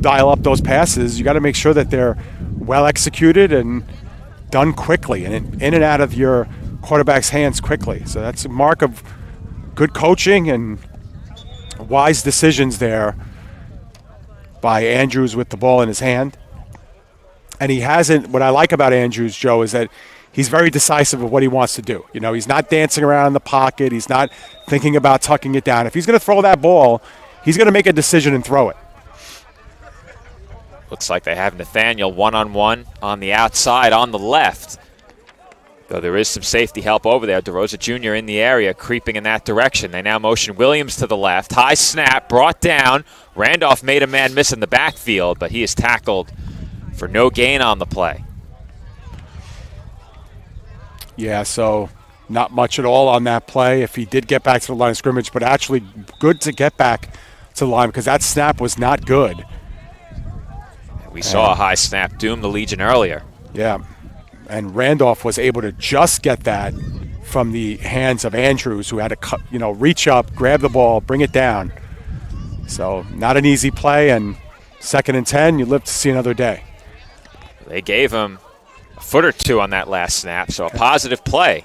dial up those passes, you got to make sure that they're well executed and done quickly and in and out of your quarterback's hands quickly. So that's a mark of good coaching and wise decisions there by Andrews with the ball in his hand. And he hasn't, what I like about Andrews, Joe, is that he's very decisive of what he wants to do. He's not dancing around in the pocket. He's not thinking about tucking it down. If he's going to throw that ball, he's going to make a decision and throw it. Looks like they have Nathaniel one-on-one on the outside on the left. Though there is some safety help over there. DeRosa Jr. in the area, creeping in that direction. They now motion Williams to the left. High snap, brought down. Randolph made a man miss in the backfield, but he is tackled for no gain on the play. Yeah, so not much at all on that play if he did get back to the line of scrimmage, but actually good to get back to the line because that snap was not good. We saw a high snap doom the Legion earlier. Yeah, and Randolph was able to just get that from the hands of Andrews, who had to reach up, grab the ball, bring it down. So not an easy play, and 2nd and 10, you live to see another day. They gave him a foot or 2 on that last snap, so a positive play.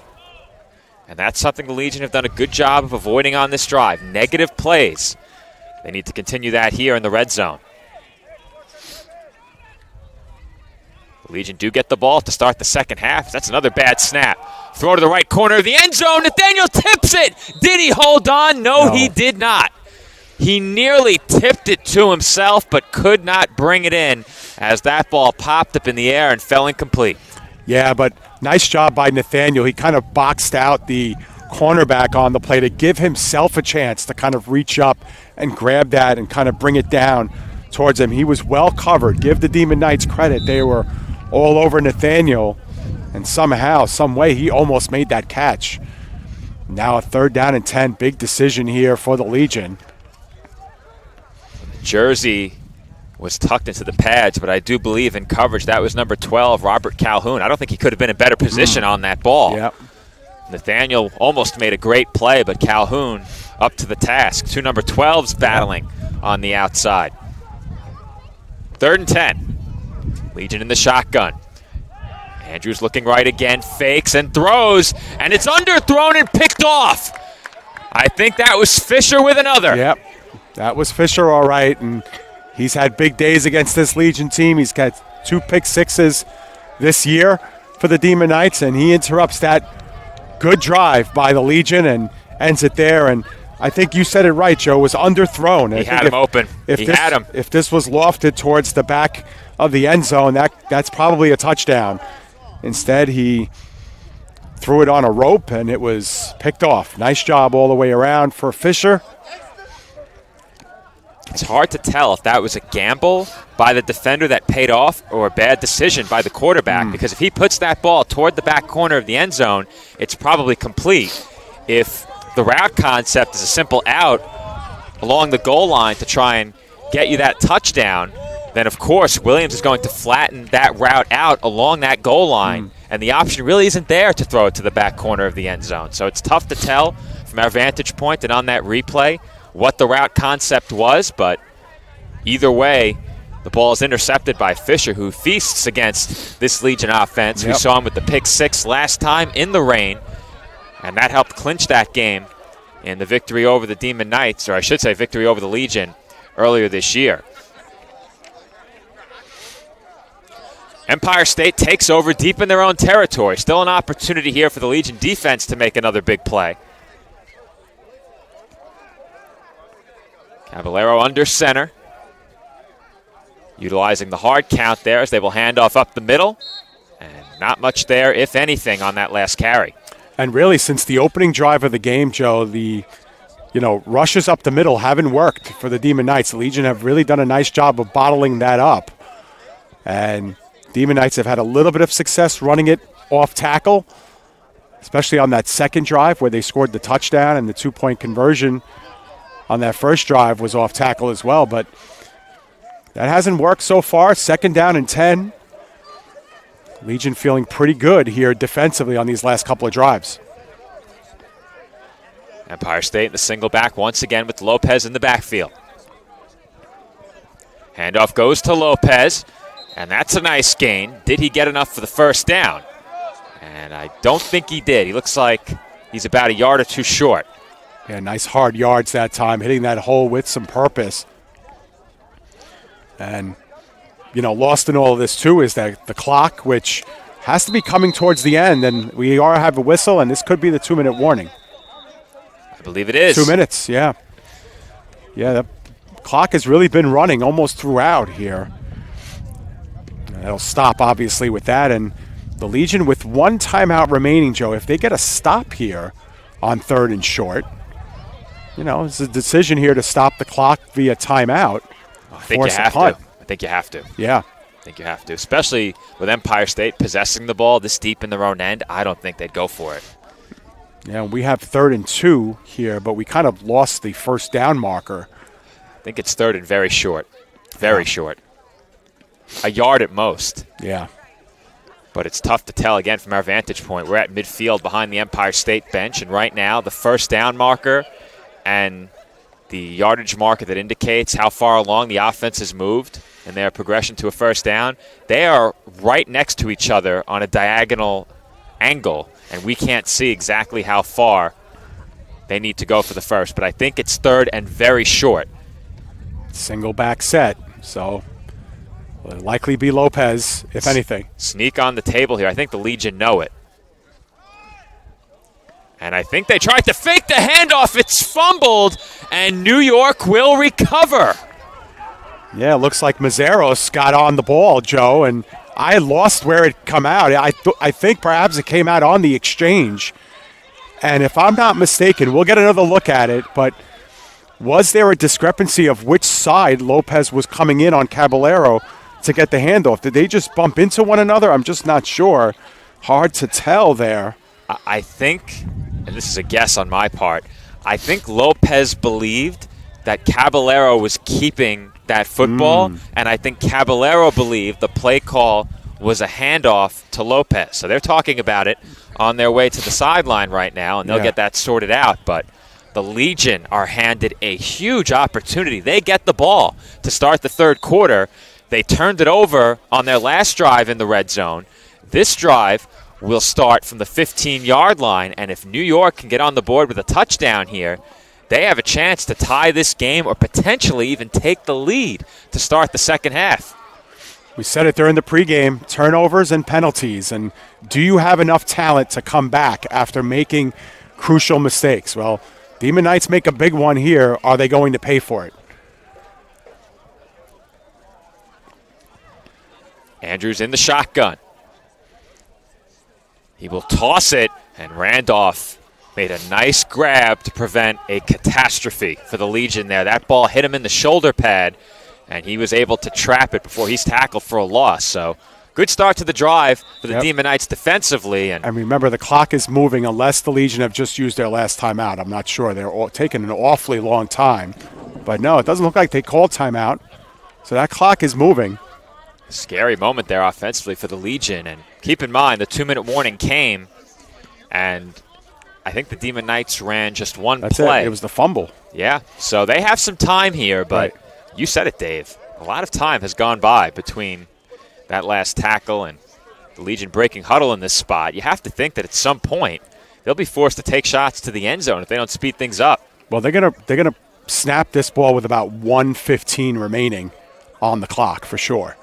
And that's something the Legion have done a good job of avoiding on this drive. Negative plays. They need to continue that here in the red zone. The Legion do get the ball to start the second half. That's another bad snap. Throw to the right corner of the end zone. Nathaniel tips it. Did he hold on? No, he did not. He nearly tipped it to himself, but could not bring it in as that ball popped up in the air and fell incomplete. Yeah, but nice job by Nathaniel. He kind of boxed out the cornerback on the play to give himself a chance to kind of reach up and grab that and kind of bring it down towards him. He was well covered. Give the Demon Knights credit. They were all over Nathaniel, and somehow, some way, he almost made that catch. Now a 3rd down and 10. Big decision here for the Legion. Jersey was tucked into the pads, but I do believe in coverage that was number 12, Robert Calhoun. I don't think he could have been in better position on that ball. Yep. Nathaniel almost made a great play, but Calhoun up to the task. 2 number 12s battling on the outside. 3rd and 10. Legion in the shotgun. Andrews looking right again, fakes and throws, and it's underthrown and picked off. I think that was Fisher with another. Yep, that was Fisher all right, and he's had big days against this Legion team. He's got 2 pick sixes this year for the Demon Knights, and he interrupts that good drive by the Legion and ends it there. And I think you said it right, Joe. It was underthrown. He had him open. He had him. If this was lofted towards the back of the end zone, that's probably a touchdown. Instead, he threw it on a rope, and it was picked off. Nice job all the way around for Fisher. It's hard to tell if that was a gamble by the defender that paid off or a bad decision by the quarterback, because if he puts that ball toward the back corner of the end zone, it's probably complete. If the route concept is a simple out along the goal line to try and get you that touchdown, then of course Williams is going to flatten that route out along that goal line, and the option really isn't there to throw it to the back corner of the end zone. So it's tough to tell from our vantage point and on that replay what the route concept was, but either way, the ball is intercepted by Fisher, who feasts against this Legion offense. Yep. We saw him with the pick 6 last time in the rain, and that helped clinch that game in the victory over the Demon Knights, or I should say victory over the Legion earlier this year. Empire State takes over deep in their own territory. Still an opportunity here for the Legion defense to make another big play. Caballero under center, utilizing the hard count there as they will hand off up the middle, and not much there, if anything, on that last carry. And really, since the opening drive of the game, Joe, the rushes up the middle haven't worked for the Demon Knights. The Legion have really done a nice job of bottling that up, and Demon Knights have had a little bit of success running it off tackle, especially on that second drive where they scored the touchdown, and the 2-point conversion on that first drive was off tackle as well, but that hasn't worked so far. 2nd down and 10. Legion feeling pretty good here defensively on these last couple of drives. Empire State in the single back once again with Lopez in the backfield. Handoff goes to Lopez, and that's a nice gain. Did he get enough for the first down? And I don't think he did. He looks like he's about a yard or two short. Yeah, nice hard yards that time, hitting that hole with some purpose. And, lost in all of this, too, is that the clock, which has to be coming towards the end, and we have a whistle, and this could be the 2-minute warning. I believe it is. 2 minutes, yeah. Yeah, the clock has really been running almost throughout here. It'll stop, obviously, with that, and the Legion with 1 timeout remaining, Joe, if they get a stop here on 3rd and short, it's a decision here to stop the clock via timeout. I think you have to. I think you have to. Yeah. I think you have to, especially with Empire State possessing the ball this deep in their own end. I don't think they'd go for it. Yeah, we have 3rd and 2 here, but we kind of lost the first down marker. I think it's 3rd and very short. Very short. A yard at most. Yeah. But it's tough to tell, again, from our vantage point. We're at midfield behind the Empire State bench, and right now the first down marker and the yardage marker that indicates how far along the offense has moved in their progression to a first down, they are right next to each other on a diagonal angle, and we can't see exactly how far they need to go for the first. But I think it's 3rd and very short. Single back set, so it'll likely be Lopez, if anything. Sneak on the table here. I think the Legion know it. And I think they tried to fake the handoff. It's fumbled, and New York will recover. Yeah, it looks like Mazzaros got on the ball, Joe, and I lost where it come out. I think perhaps it came out on the exchange. And if I'm not mistaken, we'll get another look at it, but was there a discrepancy of which side Lopez was coming in on Caballero to get the handoff? Did they just bump into one another? I'm just not sure. Hard to tell there. I think, and this is a guess on my part, I think Lopez believed that Caballero was keeping that football, and I think Caballero believed the play call was a handoff to Lopez. So they're talking about it on their way to the sideline right now, and they'll get that sorted out. But the Legion are handed a huge opportunity. They get the ball to start the third quarter. They turned it over on their last drive in the red zone. This drive will start from the 15-yard line, and if New York can get on the board with a touchdown here, they have a chance to tie this game or potentially even take the lead to start the second half. We said it during the pregame, turnovers and penalties. And do you have enough talent to come back after making crucial mistakes? Well, Demon Knights make a big one here. Are they going to pay for it? Andrews in the shotgun. He will toss it, and Randolph made a nice grab to prevent a catastrophe for the Legion there. That ball hit him in the shoulder pad, and he was able to trap it before he's tackled for a loss. So good start to the drive for the Demon Knights defensively. And remember, the clock is moving unless the Legion have just used their last timeout. I'm not sure. They're taking an awfully long time. But no, it doesn't look like they called timeout. So that clock is moving. Scary moment there offensively for the Legion. And keep in mind, the 2-minute warning came, and I think the Demon Knights ran just one play. It was the fumble. Yeah, so they have some time here, but you said it, Dave. A lot of time has gone by between that last tackle and the Legion breaking huddle in this spot. You have to think that at some point they'll be forced to take shots to the end zone if they don't speed things up. Well, they're gonna snap this ball with about 1:15 remaining on the clock for sure,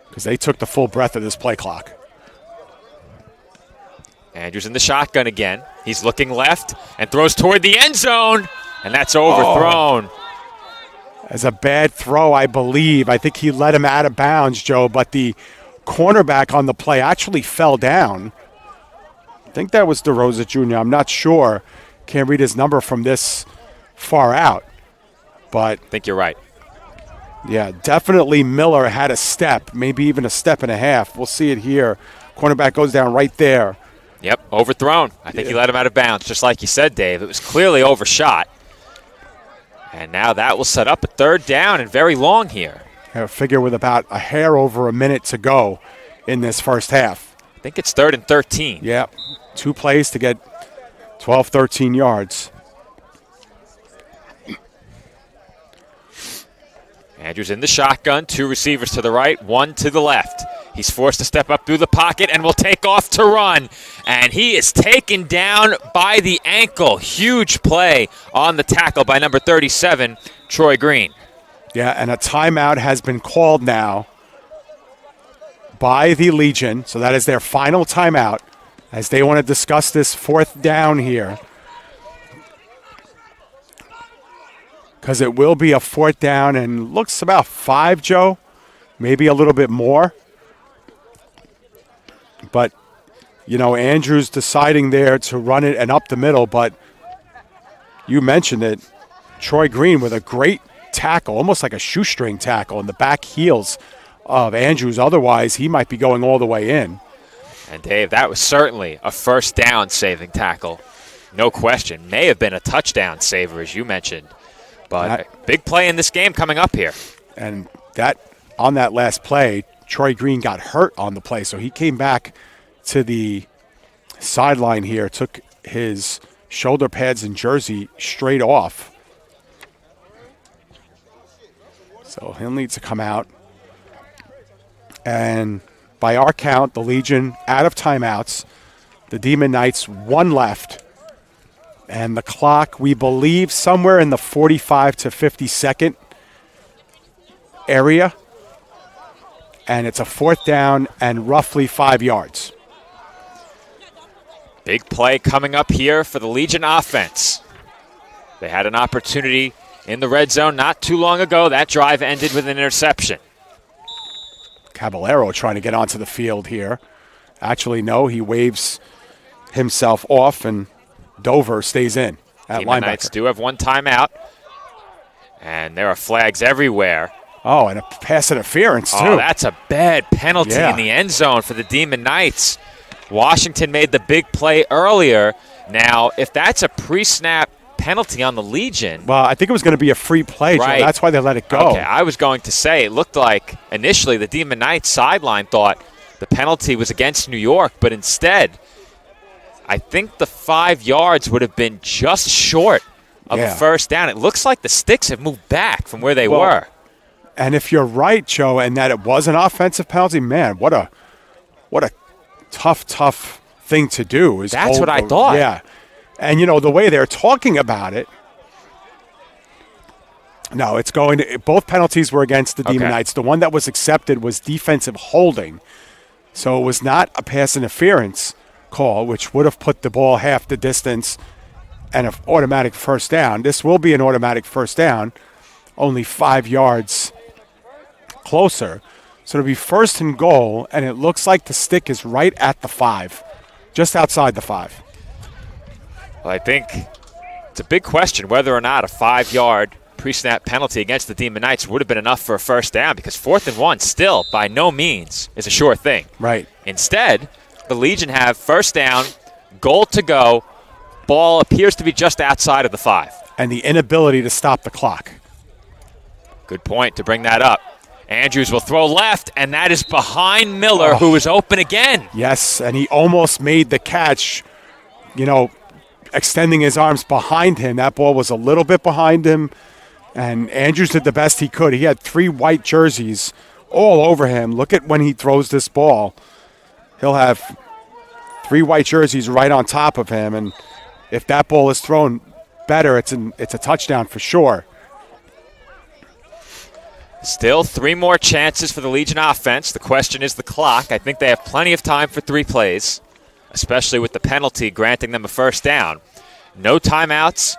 because they took the full breath of this play clock. Andrews in the shotgun again. He's looking left and throws toward the end zone, and that's overthrown. As a bad throw, I believe. I think he let him out of bounds, Joe, but the cornerback on the play actually fell down. I think that was DeRosa Jr. I'm not sure. Can't read his number from this far out. But I think you're right. Yeah, definitely Miller had a step, maybe even a step and a half. We'll see it here. Cornerback goes down right there. Yep, overthrown. I think he let him out of bounds, just like you said, Dave. It was clearly overshot. And now that will set up a third down and very long here. I figure with about a hair over a minute to go in this first half. I think it's 3rd and 13. Yeah, 2 plays to get 12, 13 yards. Andrews in the shotgun, 2 receivers to the right, 1 to the left. He's forced to step up through the pocket and will take off to run. And he is taken down by the ankle. Huge play on the tackle by number 37, Troy Green. Yeah, and a timeout has been called now by the Legion. So that is their final timeout as they want to discuss this 4th down here. Because it will be a 4th down and looks about 5, Joe. Maybe a little bit more. But, Andrews deciding there to run it and up the middle. But you mentioned it. Troy Green with a great tackle, almost like a shoestring tackle in the back heels of Andrews. Otherwise, he might be going all the way in. And, Dave, that was certainly a first down saving tackle. No question. May have been a touchdown saver, as you mentioned. But a big play in this game coming up here. And on that last play, Troy Green got hurt on the play, so he came back to the sideline here, took his shoulder pads and jersey straight off. So he'll need to come out. And by our count, the Legion out of timeouts. The Demon Knights 1 left. And the clock, we believe, somewhere in the 45 to 50-second area. And it's a 4th down and roughly 5 yards. Big play coming up here for the Legion offense. They had an opportunity in the red zone not too long ago. That drive ended with an interception. Caballero trying to get onto the field here. Actually, no, he waves himself off, and Dover stays in at Demon linebacker. Knights do have one timeout, and there are flags everywhere. Oh, and a pass interference, too. Oh, that's a bad penalty Yeah. in the end zone for the Demon Knights. Washington made the big play earlier. Now, if that's a pre-snap penalty on the Legion. Well, I think it was going to be a free play, Joe. Right. That's why they let it go. Okay, I was going to say, it looked like initially the Demon Knights sideline thought the penalty was against New York, but instead, I think the 5 yards would have been just short of a first down. It looks like the sticks have moved back from where they were. And if you're right, Joe, and that it was an offensive penalty, man, what a tough thing to do. That's what I thought. Yeah. And, you know, the way they're talking about it, no, it's going to – both penalties were against the Demon Knights. The one that was accepted was defensive holding. So it was not a pass interference call, which would have put the ball half the distance and an automatic first down. This will be an automatic first down, only 5 yards closer. So it'll be first and goal, and it looks like the stick is right at the 5, just outside the 5. Well, I think it's a big question whether or not a 5-yard pre-snap penalty against the Demon Knights would have been enough for a first down, because 4th and 1 still by no means is a sure thing. Right. Instead, the Legion have first down, goal to go, ball appears to be just outside of the 5. And the inability to stop the clock. Good point to bring that up. Andrews will throw left, and that is behind Miller, who is open again. Yes, and he almost made the catch, you know, extending his arms behind him. That ball was a little bit behind him, and Andrews did the best he could. He had 3 white jerseys all over him. Look at when he throws this ball. He'll have 3 white jerseys right on top of him, and if that ball is thrown better, it's a touchdown for sure. Still 3 more chances for the Legion offense. The question is the clock. I think they have plenty of time for 3 plays, especially with the penalty granting them a first down. No timeouts,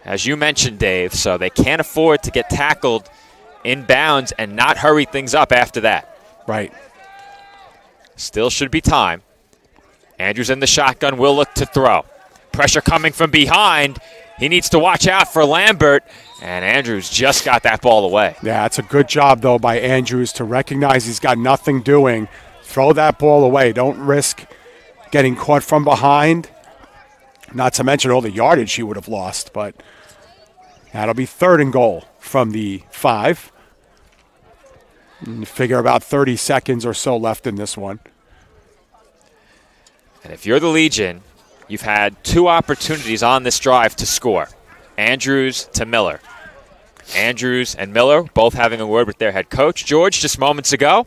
as you mentioned, Dave, so they can't afford to get tackled in bounds and not hurry things up after that. Right. Still should be time. Andrews in the shotgun will look to throw. Pressure coming from behind. He needs to watch out for Lambert, and Andrews just got that ball away. Yeah, it's a good job, though, by Andrews to recognize he's got nothing doing. Throw that ball away. Don't risk getting caught from behind. Not to mention all the yardage he would have lost, but that'll be 3rd and goal from the 5. And figure about 30 seconds or so left in this one. And if you're the Legion, you've had 2 opportunities on this drive to score. Andrews to Miller. Andrews and Miller both having a word with their head coach, George, just moments ago.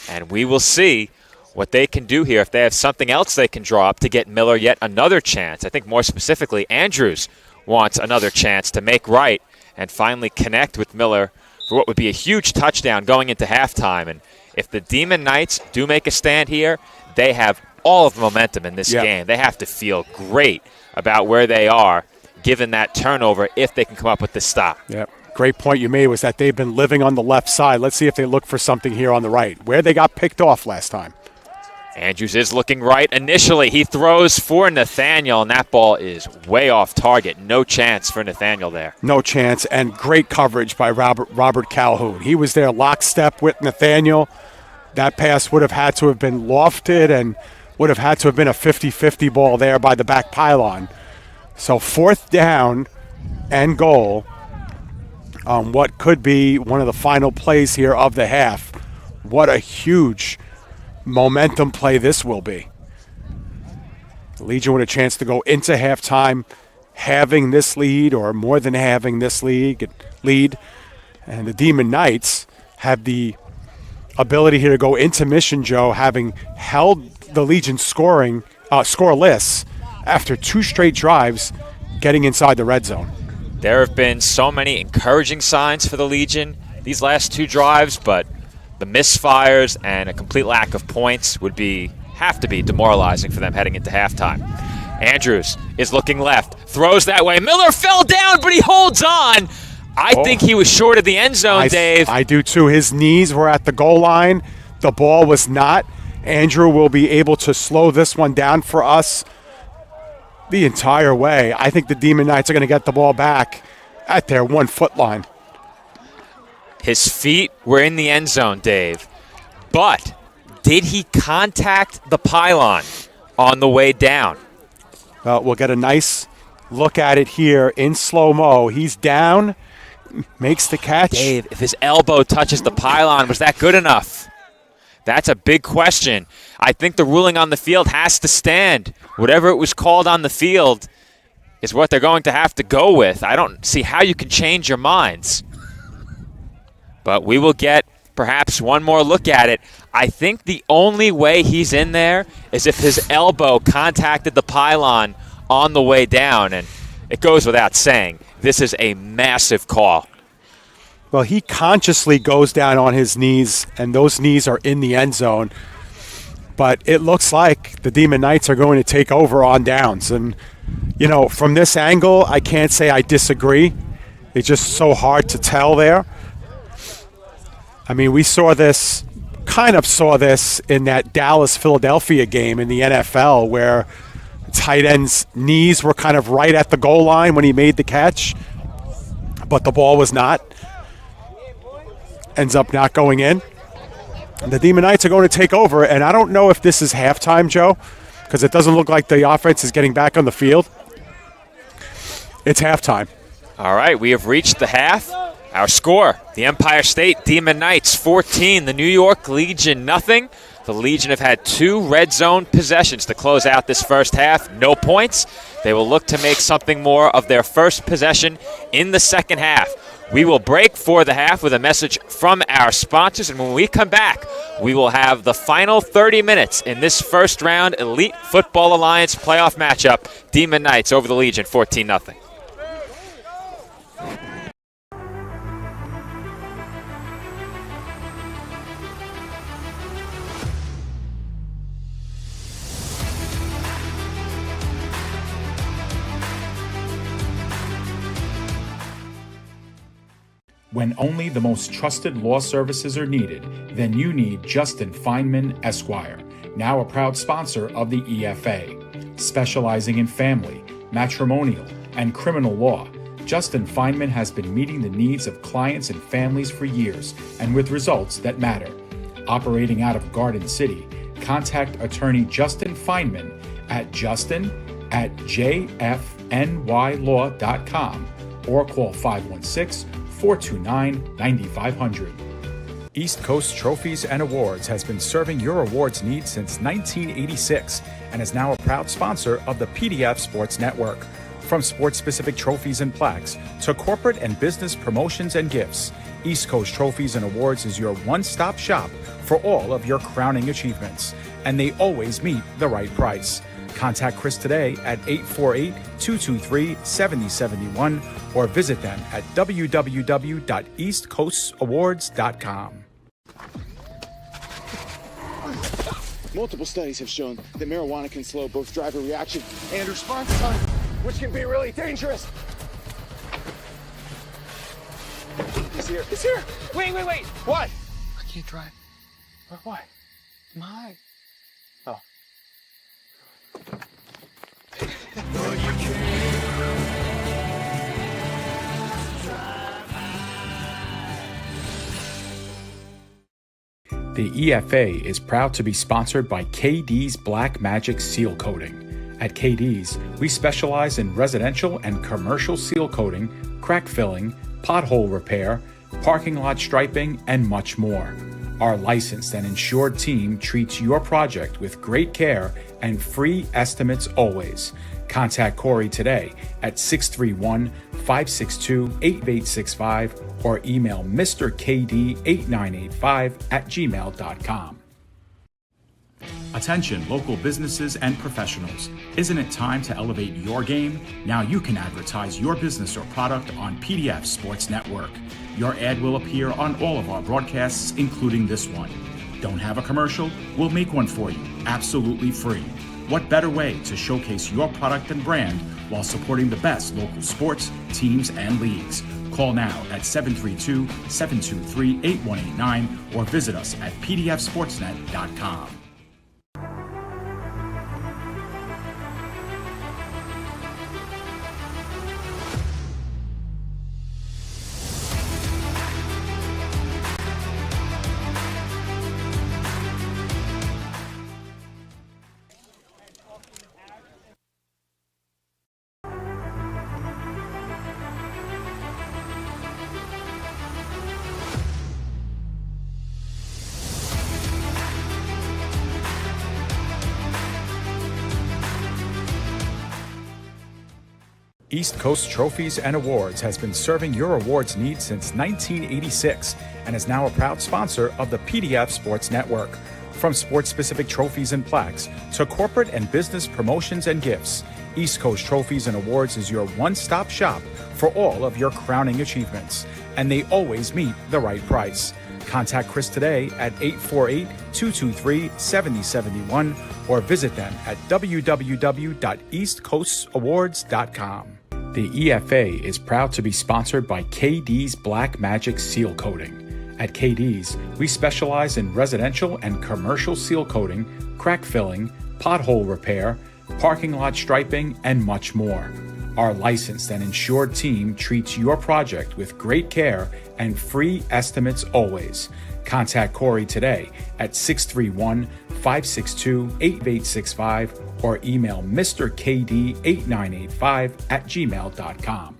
And we will see what they can do here if they have something else they can draw up to get Miller yet another chance. I think more specifically, Andrews wants another chance to make right and finally connect with Miller for what would be a huge touchdown going into halftime. And if the Demon Knights do make a stand here, they have all of the momentum in this game. They have to feel great about where they are given that turnover if they can come up with this stop. Yep. Great point you made was that they've been living on the left side. Let's see if they look for something here on the right, where they got picked off last time. Andrews is looking right initially. He throws for Nathaniel, and that ball is way off target. No chance for Nathaniel there. No chance, and great coverage by Robert Calhoun. He was there lockstep with Nathaniel. That pass would have had to have been lofted and would have had to have been a 50-50 ball there by the back pylon. So 4th down and goal on what could be one of the final plays here of the half. What a huge momentum play this will be. The Legion with a chance to go into halftime having this lead or more than having this lead. And the Demon Knights have the ability here to go into mission, Joe, having held the Legion scoreless after 2 straight drives getting inside the red zone. There have been so many encouraging signs for the Legion these last 2 drives, but the misfires and a complete lack of points would have to be demoralizing for them heading into halftime. Andrews is looking left, throws that way. Miller fell down, but he holds on. I think he was short of the end zone, Dave. I do too. His knees were at the goal line. the ball was not. Andrew will be able to slow this one down for us the entire way. I think the Demon Knights are going to get the ball back at their 1 foot line. His feet were in the end zone, Dave. But did he contact the pylon on the way down? We'll get a nice look at it here in slow-mo. He's down, makes the catch. Dave, if his elbow touches the pylon, was that good enough? That's a big question. I think the ruling on the field has to stand. Whatever it was called on the field is what they're going to have to go with. I don't see how you can change your minds. But we will get perhaps one more look at it. I think the only way he's in there is if his elbow contacted the pylon on the way down. And it goes without saying, this is a massive call. Well, he consciously goes down on his knees, and those knees are in the end zone. But it looks like the Demon Knights are going to take over on downs. And, you know, from this angle, I can't say I disagree. It's just so hard to tell there. I mean, we saw this in that Dallas-Philadelphia game in the NFL where tight end's knees were kind of right at the goal line when he made the catch, but the ball was not. Ends up not going in. The Demon Knights are going to take over, and I don't know if this is halftime, Joe, because it doesn't look like the offense is getting back on the field. It's halftime. All right, we have reached the half. Our score, the Empire State Demon Knights 14, the New York Legion nothing. The Legion have had 2 red zone possessions to close out this first half. No points. They will look to make something more of their first possession in the second half. We will break for the half with a message from our sponsors, and when we come back, we will have the final 30 minutes in this first round Elite Football Alliance playoff matchup. Demon Knights over the Legion 14-0. When only the most trusted law services are needed, then you need Justin Feinman, Esquire, now a proud sponsor of the EFA. Specializing in family, matrimonial, and criminal law, Justin Feinman has been meeting the needs of clients and families for years, and with results that matter. Operating out of Garden City, contact attorney Justin Feinman at justin@jfnylaw.com or call 516-429-9500. East Coast Trophies and Awards has been serving your awards needs since 1986 and is now a proud sponsor of the PDF Sports Network. From sports-specific trophies and plaques to corporate and business promotions and gifts, East Coast Trophies and Awards is your one-stop shop for all of your crowning achievements, and they always meet the right price. Contact Chris today at 848-223-7071 or visit them at www.eastcoastawards.com. Multiple studies have shown that marijuana can slow both driver reaction and response time, which can be really dangerous. He's here. He's here. Wait. What? I can't drive. Why? My. Oh. The EFA is proud to be sponsored by KD's Black Magic Seal Coating. At KD's, we specialize in residential and commercial seal coating, crack filling, pothole repair, parking lot striping, and much more. Our licensed and insured team treats your project with great care and free estimates always. Contact Corey today at 631-562-8865 or email mrkd8985@gmail.com. Attention local businesses and professionals. Isn't it time to elevate your game? Now you can advertise your business or product on PDF Sports Network. Your ad will appear on all of our broadcasts, including this one. Don't have a commercial? We'll make one for you, absolutely free. What better way to showcase your product and brand while supporting the best local sports, teams, and leagues? Call now at 732-723-8189 or visit us at pdfsportsnet.com. East Coast Trophies and Awards has been serving your awards needs since 1986 and is now a proud sponsor of the PDF Sports Network. From sports-specific trophies and plaques to corporate and business promotions and gifts, East Coast Trophies and Awards is your one-stop shop for all of your crowning achievements, and they always meet the right price. Contact Chris today at 848-223-7071 or visit them at www.eastcoastawards.com. The EFA is proud to be sponsored by KD's Black Magic Seal Coating. At KD's, we specialize in residential and commercial seal coating, crack filling, pothole repair, parking lot striping, and much more. Our licensed and insured team treats your project with great care and free estimates always. Contact Corey today at 631-562-8865 or email mrkd8985@gmail.com.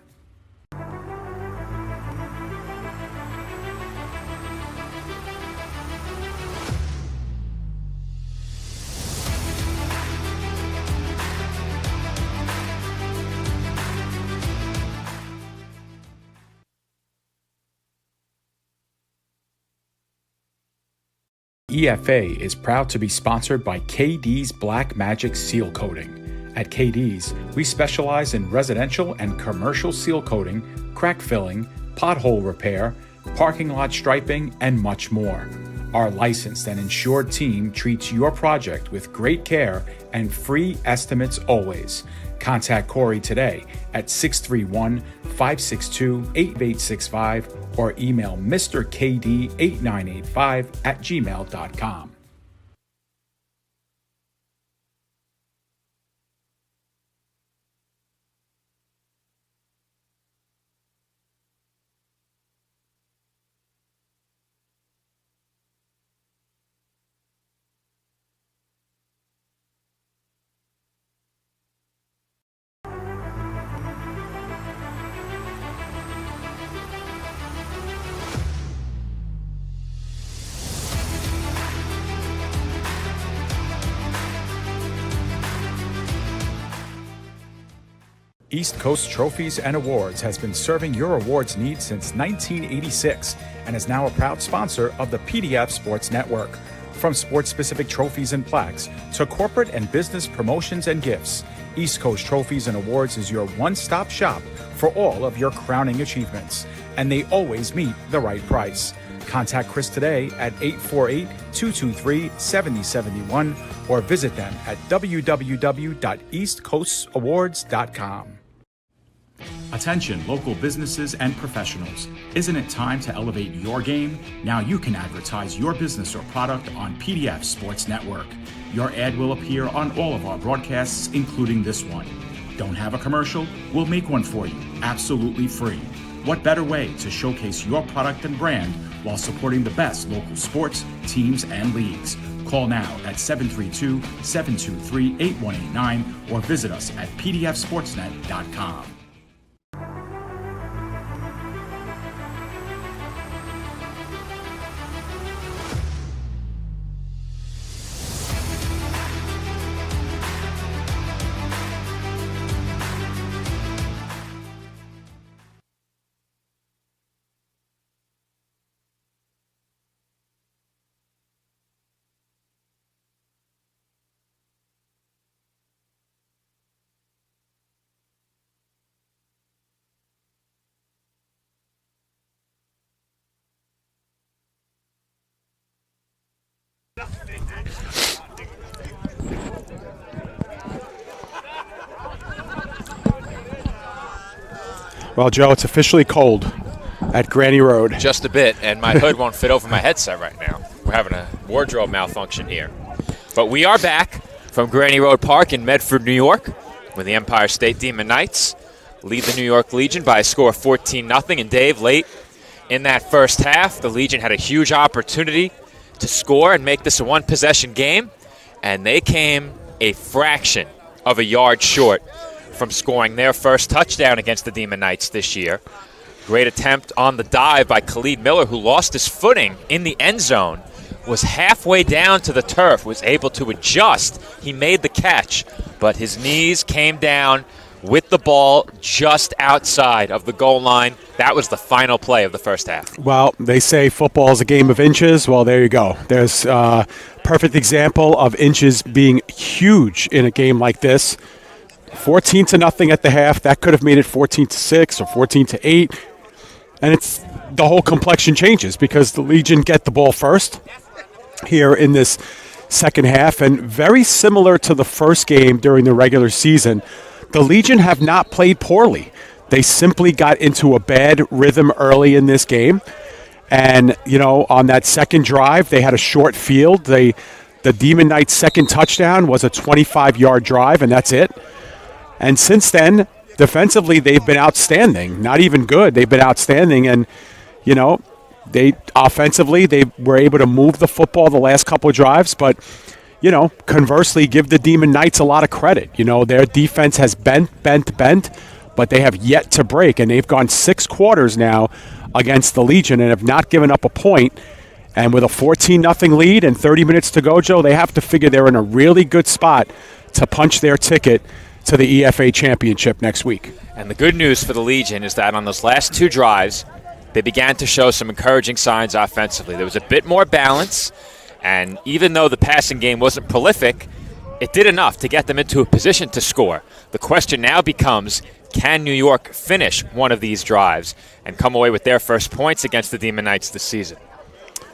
EFA is proud to be sponsored by KD's Black Magic Seal Coating. At KD's, we specialize in residential and commercial seal coating, crack filling, pothole repair, parking lot striping, and much more. Our licensed and insured team treats your project with great care and free estimates always. Contact Corey today at 631-562-8865 or email mrkd8985@gmail.com. East Coast Trophies and Awards has been serving your awards needs since 1986 and is now a proud sponsor of the PDF Sports Network. From sports-specific trophies and plaques to corporate and business promotions and gifts, East Coast Trophies and Awards is your one-stop shop for all of your crowning achievements, and they always meet the right price. Contact Chris today at 848-223-7071 or visit them at www.eastcoastawards.com. Attention local businesses and professionals. Isn't it time to elevate your game? Now you can advertise your business or product on PDF Sports Network. Your ad will appear on all of our broadcasts, including this one. Don't have a commercial? We'll make one for you, absolutely free. What better way to showcase your product and brand while supporting the best local sports, teams, and leagues? Call now at 732-723-8189 or visit us at pdfsportsnet.com. Well, Joe, it's officially cold at Granny Road. Just a bit, and my hood won't fit over my headset right now. We're having a wardrobe malfunction here. But we are back from Granny Road Park in Medford, New York, where the Empire State Demon Knights lead the New York Legion by a score of 14-0. And Dave, late in that first half, the Legion had a huge opportunity to score and make this a one-possession game, and they came a fraction of a yard short from scoring their first touchdown against the Demon Knights this year. Great attempt on the dive by Khalid Miller, who lost his footing in the end zone, was halfway down to the turf, was able to adjust. He made the catch, but his knees came down with the ball just outside of the goal line. That was the final play of the first half. Well, they say football is a game of inches. Well, there you go. There's a perfect example of inches being huge in a game like this. 14-0 at the half. That could have made it 14-6 or 14-8. And it's the whole complexion changes because the Legion get the ball first here in this second half. And very similar to the first game during the regular season, the Legion have not played poorly. They simply got into a bad rhythm early in this game. And, you know, on that second drive, they had a short field. The Demon Knights' second touchdown was a 25-yard drive, and that's it. And since then, defensively, they've been outstanding. Not even good. They've been outstanding. And, you know, offensively, they were able to move the football the last couple of drives. But, you know, conversely, give the Demon Knights a lot of credit. You know, their defense has bent, but they have yet to break. And they've gone 6 quarters now against the Legion and have not given up a point. And with a 14-0 lead and 30 minutes to go, Joe, they have to figure they're in a really good spot to punch their ticket to the EFA championship next week. And the good news for the Legion is that on those last 2 drives, they began to show some encouraging signs offensively. There was a bit more balance, and even though the passing game wasn't prolific, it did enough to get them into a position to score. The question now becomes, can New York finish one of these drives and come away with their first points against the Demon Knights this season?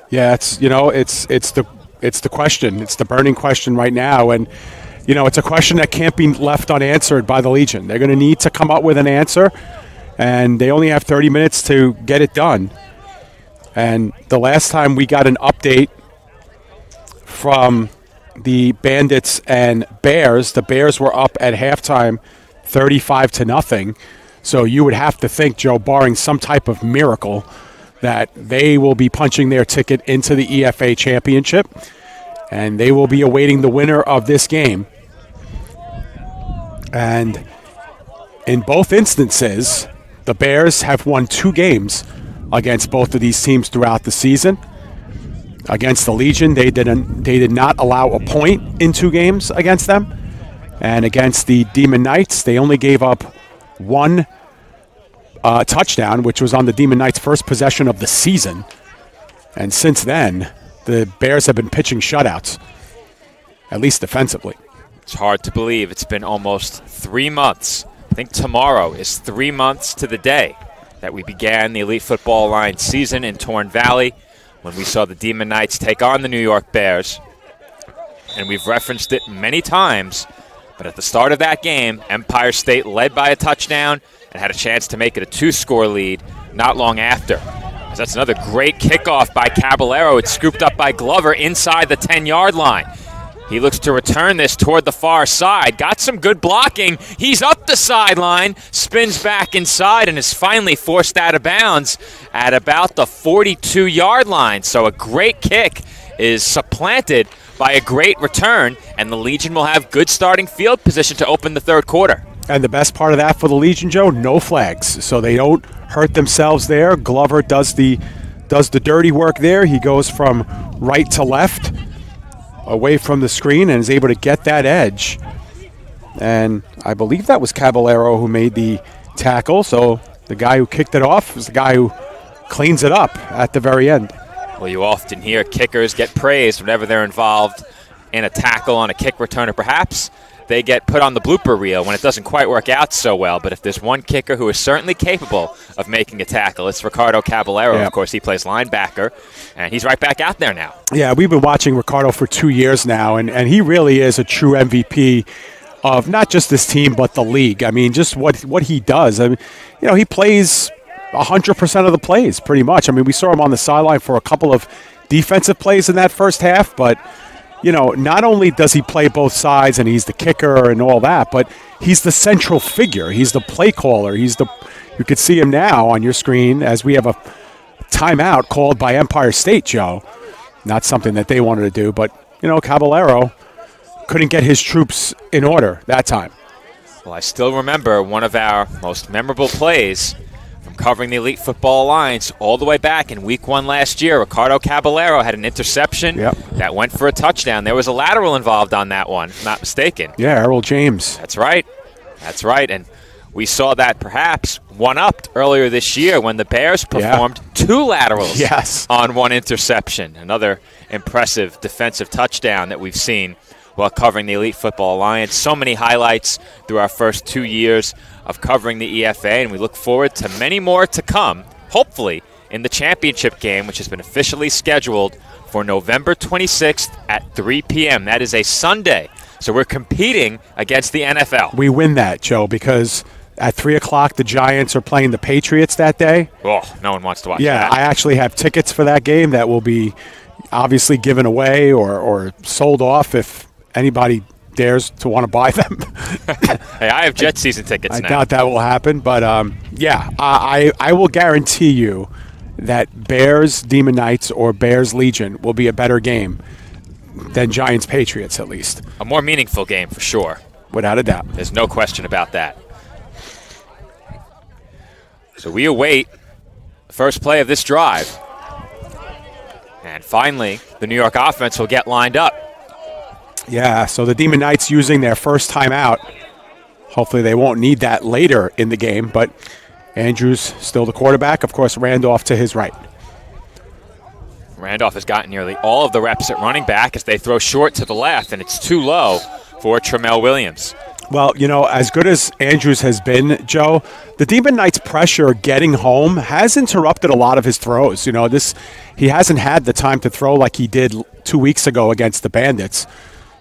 Yeah, it's the question. It's the burning question right now, and you know, it's a question that can't be left unanswered by the Legion. They're going to need to come up with an answer, and they only have 30 minutes to get it done. And the last time we got an update from the Bandits and Bears, the Bears were up at halftime 35-0. So you would have to think, Joe, barring some type of miracle, that they will be punching their ticket into the EFA championship, and they will be awaiting the winner of this game. And in both instances, the Bears have won 2 games against both of these teams throughout the season. Against the Legion, they did not allow a point in 2 games against them. And against the Demon Knights, they only gave up 1 touchdown, which was on the Demon Knights' first possession of the season. And since then, the Bears have been pitching shutouts, at least defensively. It's hard to believe. It's been almost 3 months. I think tomorrow is 3 months to the day that we began the Elite Football Alliance season in Torn Valley when we saw the Demon Knights take on the New York Bears. And we've referenced it many times, but at the start of that game, Empire State led by a touchdown and had a chance to make it a 2-score lead not long after. That's another great kickoff by Caballero. It's scooped up by Glover inside the 10-yard line. He looks to return this toward the far side. Got some good blocking. He's up the sideline, spins back inside, and is finally forced out of bounds at about the 42-yard line. So a great kick is supplanted by a great return, and the Legion will have good starting field position to open the third quarter. And the best part of that for the Legion, Joe, no flags. So they don't hurt themselves there. Glover does the dirty work there. He goes from right to left, away from the screen, and is able to get that edge. And I believe that was Caballero who made the tackle. So the guy who kicked it off is the guy who cleans it up at the very end. Well, you often hear kickers get praised whenever they're involved in a tackle on a kick return, or perhaps they get put on the blooper reel when it doesn't quite work out so well. But if there's one kicker who is certainly capable of making a tackle, it's Ricardo Caballero. Yeah. Of course, he plays linebacker, and he's right back out there now. Yeah, we've been watching Ricardo for 2 years now, and he really is a true MVP of not just this team but the league. I mean, just what he does. I mean, he plays 100% of the plays pretty much. I mean, we saw him on the sideline for a couple of defensive plays in that first half, but not only does he play both sides and he's the kicker and all that, but he's the central figure. He's the play caller. You could see him now on your screen as we have a timeout called by Empire State, Joe. Not something that they wanted to do, but, Caballero couldn't get his troops in order that time. Well, I still remember one of our most memorable plays from covering the Elite Football Alliance all the way back in Week 1 last year. Ricardo Caballero had an interception that went for a touchdown. There was a lateral involved on that one, if not mistaken. Yeah, Errol James. That's right. And we saw that perhaps one-upped earlier this year when the Bears performed 2 laterals on 1 interception. Another impressive defensive touchdown that we've seen while covering the Elite Football Alliance. So many highlights through our first 2 years of covering the EFA, and we look forward to many more to come, hopefully, in the championship game, which has been officially scheduled for November 26th at 3 p.m. That is a Sunday, so we're competing against the NFL. We win that, Joe, because at 3 o'clock the Giants are playing the Patriots that day. Oh, no one wants to watch that. Yeah, I actually have tickets for that game that will be obviously given away or sold off if anybody dares to want to buy them. Hey, I have Jet season tickets now. I doubt that will happen, but I will guarantee you that Bears Demon Knights or Bears Legion will be a better game than Giants Patriots, at least. A more meaningful game for sure. Without a doubt. There's no question about that. So we await the first play of this drive. And finally, the New York offense will get lined up. Yeah, so the Demon Knights using their first timeout. Hopefully they won't need that later in the game, but Andrews still the quarterback. Of course, Randolph to his right. Randolph has gotten nearly all of the reps at running back as they throw short to the left, and it's too low for Tramel Williams. Well, as good as Andrews has been, Joe, the Demon Knights' pressure getting home has interrupted a lot of his throws. He hasn't had the time to throw like he did 2 weeks ago against the Bandits.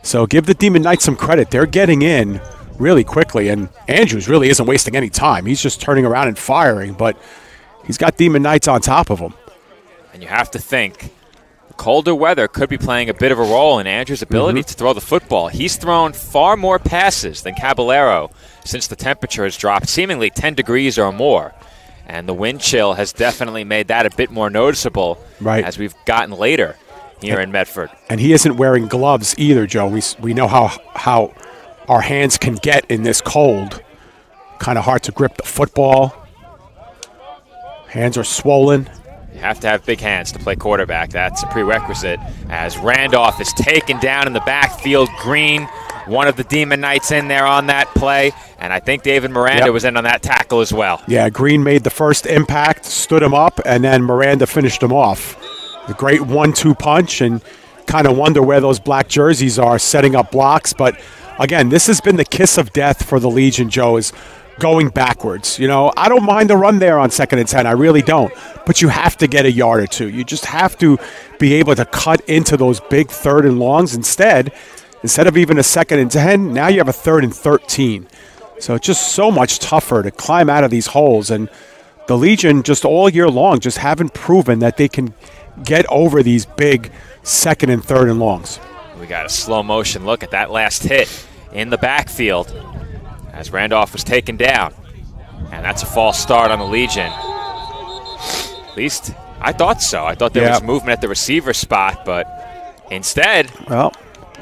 So give the Demon Knights some credit. They're getting in really quickly, and Andrews really isn't wasting any time. He's just turning around and firing, but he's got Demon Knights on top of him. And you have to think the colder weather could be playing a bit of a role in Andrews' ability to throw the football. He's thrown far more passes than Caballero since the temperature has dropped seemingly 10 degrees or more. And the wind chill has definitely made that a bit more noticeable as we've gotten later here in Medford. And he isn't wearing gloves either, Joe. We know how our hands can get in this cold. Kind of hard to grip the football. Hands are swollen. You have to have big hands to play quarterback. That's a prerequisite. As Randolph is taken down in the backfield, Green, one of the Demon Knights in there on that play, and I think David Miranda was in on that tackle as well. Yeah, Green made the first impact, stood him up, and then Miranda finished him off. The great 1-2 punch, and kind of wonder where those black jerseys are setting up blocks. But, again, this has been the kiss of death for the Legion, Joe, is going backwards. I don't mind the run there on 2nd and 10. I really don't. But you have to get a yard or two. You just have to be able to cut into those big 3rd and longs. Instead of even a 2nd and 10, now you have a 3rd and 13. So it's just so much tougher to climb out of these holes. And the Legion just all year long just haven't proven that they can get over these big 2nd and 3rd and longs. We got a slow motion look at that last hit in the backfield as Randolph was taken down. And that's a false start on the Legion. At least I thought so. I thought there was movement at the receiver spot, but instead,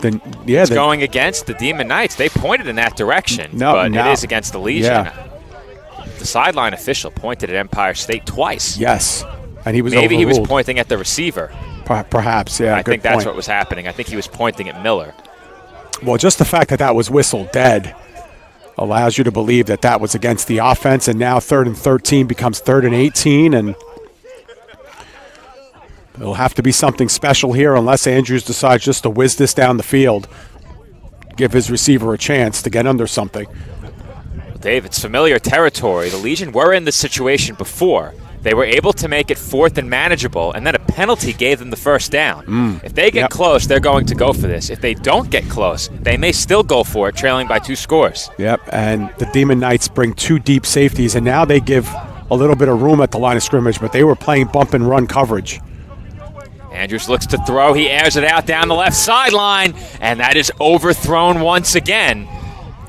it's going against the Demon Knights. They pointed in that direction, but it is against the Legion. Yeah. The sideline official pointed at Empire State twice. Yes, and he was Maybe he was overruled. pointing at the receiver. Perhaps, yeah. I think that's what was happening. I think he was pointing at Miller. Well, just the fact that was whistled dead allows you to believe that was against the offense, and now 3rd and 13 becomes 3rd and 18, and it'll have to be something special here unless Andrews decides just to whiz this down the field, give his receiver a chance to get under something. Dave, it's familiar territory. The Legion were in this situation before. They were able to make it 4th and manageable, and then a penalty gave them the first down. If they get close, they're going to go for this. If they don't get close, they may still go for it, trailing by 2 scores. Yep, and the Demon Knights bring 2 deep safeties, and now they give a little bit of room at the line of scrimmage, but they were playing bump and run coverage. Andrews looks to throw. He airs it out down the left sideline, and that is overthrown once again.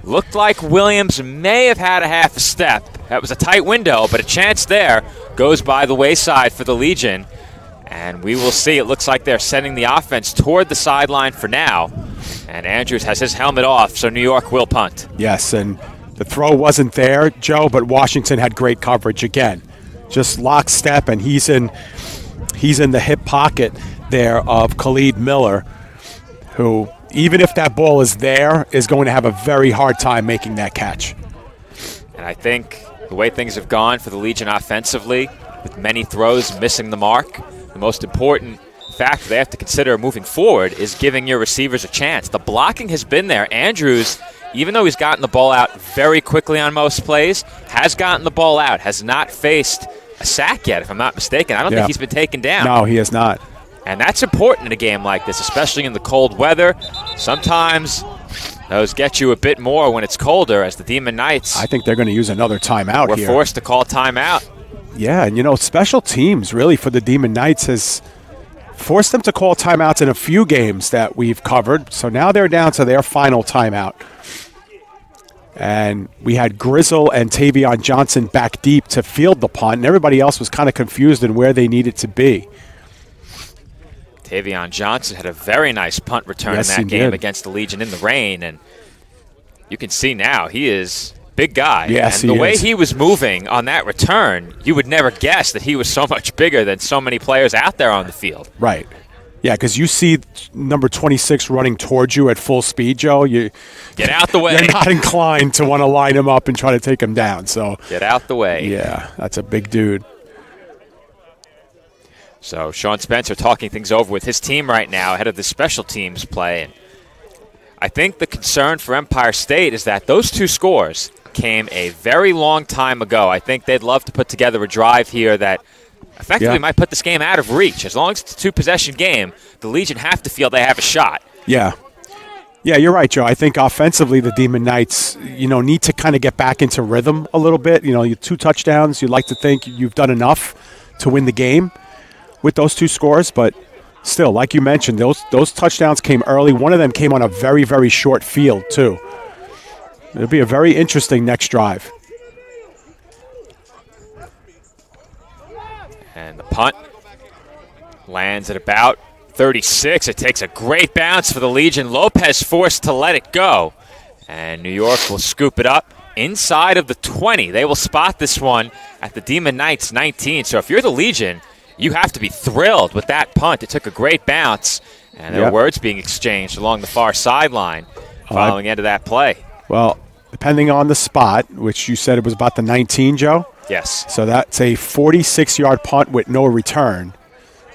Looked like Williams may have had a half a step. That was a tight window, but a chance there. Goes by the wayside for the Legion. And we will see. It looks like they're sending the offense toward the sideline for now. And Andrews has his helmet off, so New York will punt. Yes, and the throw wasn't there, Joe, but Washington had great coverage again. Just lockstep, and he's in the hip pocket there of Khalid Miller, who, even if that ball is there, is going to have a very hard time making that catch. And I think the way things have gone for the Legion offensively, with many throws missing the mark, the most important factor they have to consider moving forward is giving your receivers a chance. The blocking has been there. Andrews, even though he's gotten the ball out very quickly on most plays, has gotten the ball out, has not faced a sack yet, if I'm not mistaken. I don't think he's been taken down. No, he has not. And that's important in a game like this, especially in the cold weather. Sometimes those get you a bit more when it's colder, as the Demon Knights, I think they're going to use another timeout here. We're forced to call timeout. Yeah, and special teams really for the Demon Knights has forced them to call timeouts in a few games that we've covered. So now they're down to their final timeout. And we had Grizzle and Tavion Johnson back deep to field the punt, and everybody else was kind of confused in where they needed to be. Tavion Johnson had a very nice punt return in that game against the Legion in the rain, and you can see now he is a big guy. Yes, and the way he was moving on that return, you would never guess that he was so much bigger than so many players out there on the field. Right. Yeah, because you see number 26 running towards you at full speed, Joe. You get out the way. You're not inclined to want to line him up and try to take him down. So get out the way. Yeah, that's a big dude. So Sean Spencer talking things over with his team right now ahead of the special teams play. And I think the concern for Empire State is that those 2 scores came a very long time ago. I think they'd love to put together a drive here that effectively might put this game out of reach. As long as it's a 2-possession game, the Legion have to feel they have a shot. Yeah. Yeah, you're right, Joe. I think offensively the Demon Knights, need to kind of get back into rhythm a little bit. You 2 touchdowns, you'd like to think you've done enough to win the game with those 2 scores, but still, like you mentioned, those touchdowns came early. One of them came on a very, very short field, too. It'll be a very interesting next drive. And the punt lands at about 36. It takes a great bounce for the Legion. Lopez forced to let it go. And New York will scoop it up inside of the 20. They will spot this one at the Demon Knights 19. So if you're the Legion, you have to be thrilled with that punt. It took a great bounce, and there were words being exchanged along the far sideline following end of that play. Well, depending on the spot, which you said it was about the 19, Joe? Yes. So that's a 46-yard punt with no return,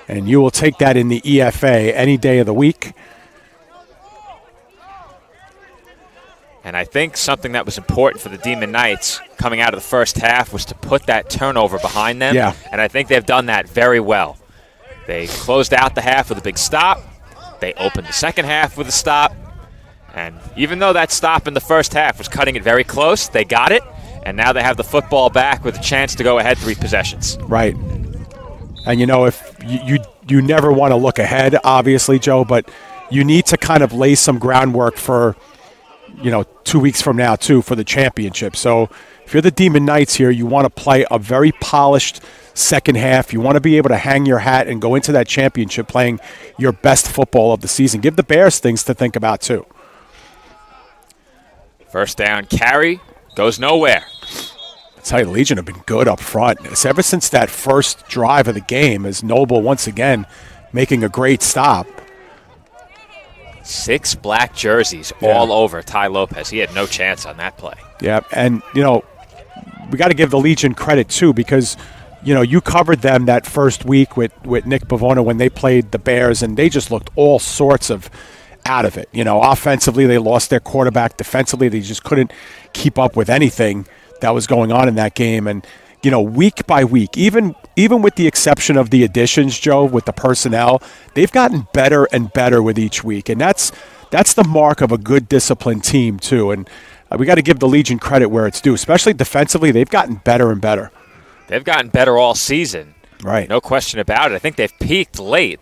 and you will take that in the EFA any day of the week. And I think something that was important for the Demon Knights coming out of the first half was to put that turnover behind them. Yeah. And I think they've done that very well. They closed out the half with a big stop. They opened the second half with a stop. And even though that stop in the first half was cutting it very close, they got it. And now they have the football back with a chance to go ahead 3 possessions. Right. And, if you never want to look ahead, obviously, Joe, but you need to kind of lay some groundwork for – 2 weeks from now, too, for the championship. So if you're the Demon Knights here, you want to play a very polished second half. You want to be able to hang your hat and go into that championship playing your best football of the season. Give the Bears things to think about, too. First down carry goes nowhere. I tell you, the Legion have been good up front. It's ever since that first drive of the game, as Noble once again making a great stop. 6 black jerseys all over Ty Lopez. He had no chance on that play. Yeah, and, we got to give the Legion credit, too, because, you covered them that first week with Nick Pavona when they played the Bears, and they just looked all sorts of out of it. Offensively, they lost their quarterback. Defensively, they just couldn't keep up with anything that was going on in that game. And, week by week, even with the exception of the additions, Joe, with the personnel, they've gotten better and better with each week. And that's the mark of a good disciplined team, too. And we got to give the Legion credit where it's due, especially defensively. They've gotten better and better. They've gotten better all season. Right. No question about it. I think they've peaked late.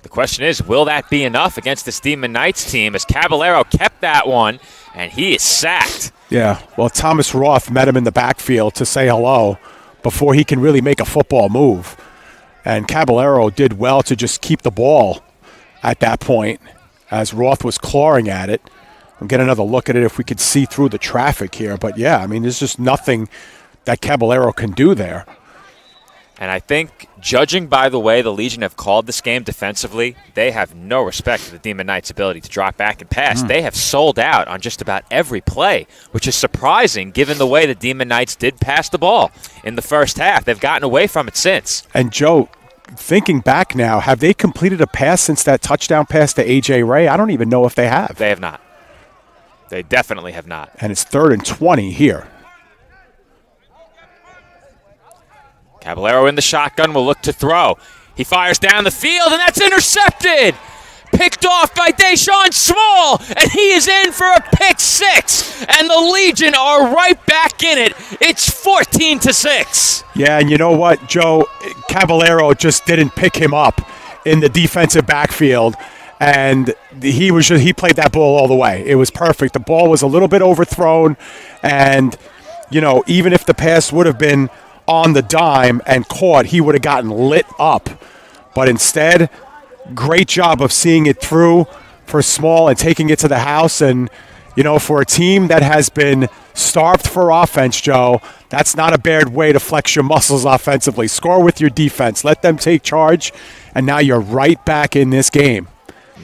The question is, will that be enough against this Demon Knights team as Caballero kept that one, and he is sacked. Yeah, well, Thomas Roth met him in the backfield to say hello before he can really make a football move. And Caballero did well to just keep the ball at that point as Roth was clawing at it. We'll get another look at it if we could see through the traffic here. But, yeah, there's just nothing that Caballero can do there. And I think, judging by the way the Legion have called this game defensively, they have no respect for the Demon Knights' ability to drop back and pass. They have sold out on just about every play, which is surprising given the way the Demon Knights did pass the ball in the first half. They've gotten away from it since. And, Joe, thinking back now, have they completed a pass since that touchdown pass to A.J. Ray? I don't even know if they have. They have not. They definitely have not. And it's 3rd and 20 here. Caballero in the shotgun will look to throw. He fires down the field, and that's intercepted. Picked off by Deshaun Small, and he is in for a pick six. And the Legion are right back in it. It's 14-6. Yeah, and you know what, Joe? Caballero just didn't pick him up in the defensive backfield, and he played that ball all the way. It was perfect. The ball was a little bit overthrown, and even if the pass would have been on the dime and caught, he would have gotten lit up. But instead, great job of seeing it through for Small and taking it to the house. And, for a team that has been starved for offense, Joe, that's not a bad way to flex your muscles offensively. Score with your defense. Let them take charge, and now you're right back in this game.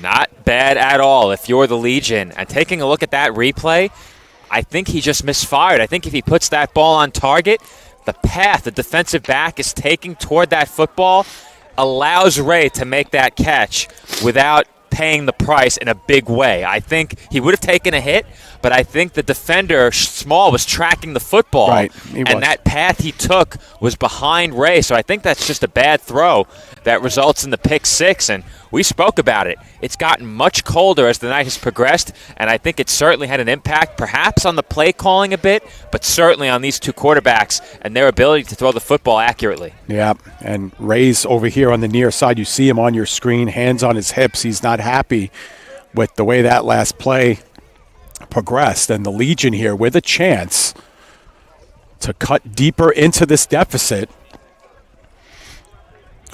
Not bad at all if you're the Legion. And taking a look at that replay, I think he just misfired. I think if he puts that ball on target, the path the defensive back is taking toward that football allows Ray to make that catch without paying the price in a big way. I think he would have taken a hit, but I think the defender, Small, was tracking the football. Right, and that path he took was behind Ray, so I think that's just a bad throw that results in the pick six, and we spoke about it. It's gotten much colder as the night has progressed, and I think it certainly had an impact, perhaps on the play calling a bit, but certainly on these two quarterbacks and their ability to throw the football accurately. Yeah, and Ray's over here on the near side. You see him on your screen, hands on his hips. He's not happy with the way that last play progressed. And the Legion here with a chance to cut deeper into this deficit.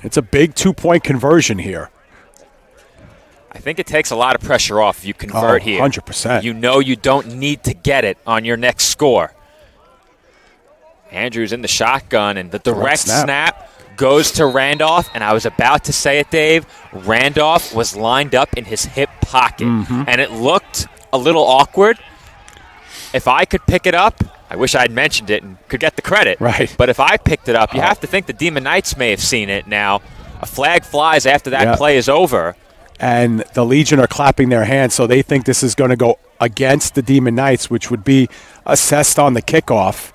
It's a big 2-point conversion here. I think it takes a lot of pressure off if you convert here. 100%. You know you don't need to get it on your next score. Andrews in the shotgun, and the direct snap goes to Randolph, and I was about to say it, Dave. Randolph was lined up in his hip pocket, and it looked a little awkward. If I could pick it up, I wish I'd mentioned it and could get the credit. Right. But if I picked it up, you have to think the Demon Knights may have seen it. Now, a flag flies after that play is over. And the Legion are clapping their hands, so they think this is going to go against the Demon Knights, which would be assessed on the kickoff.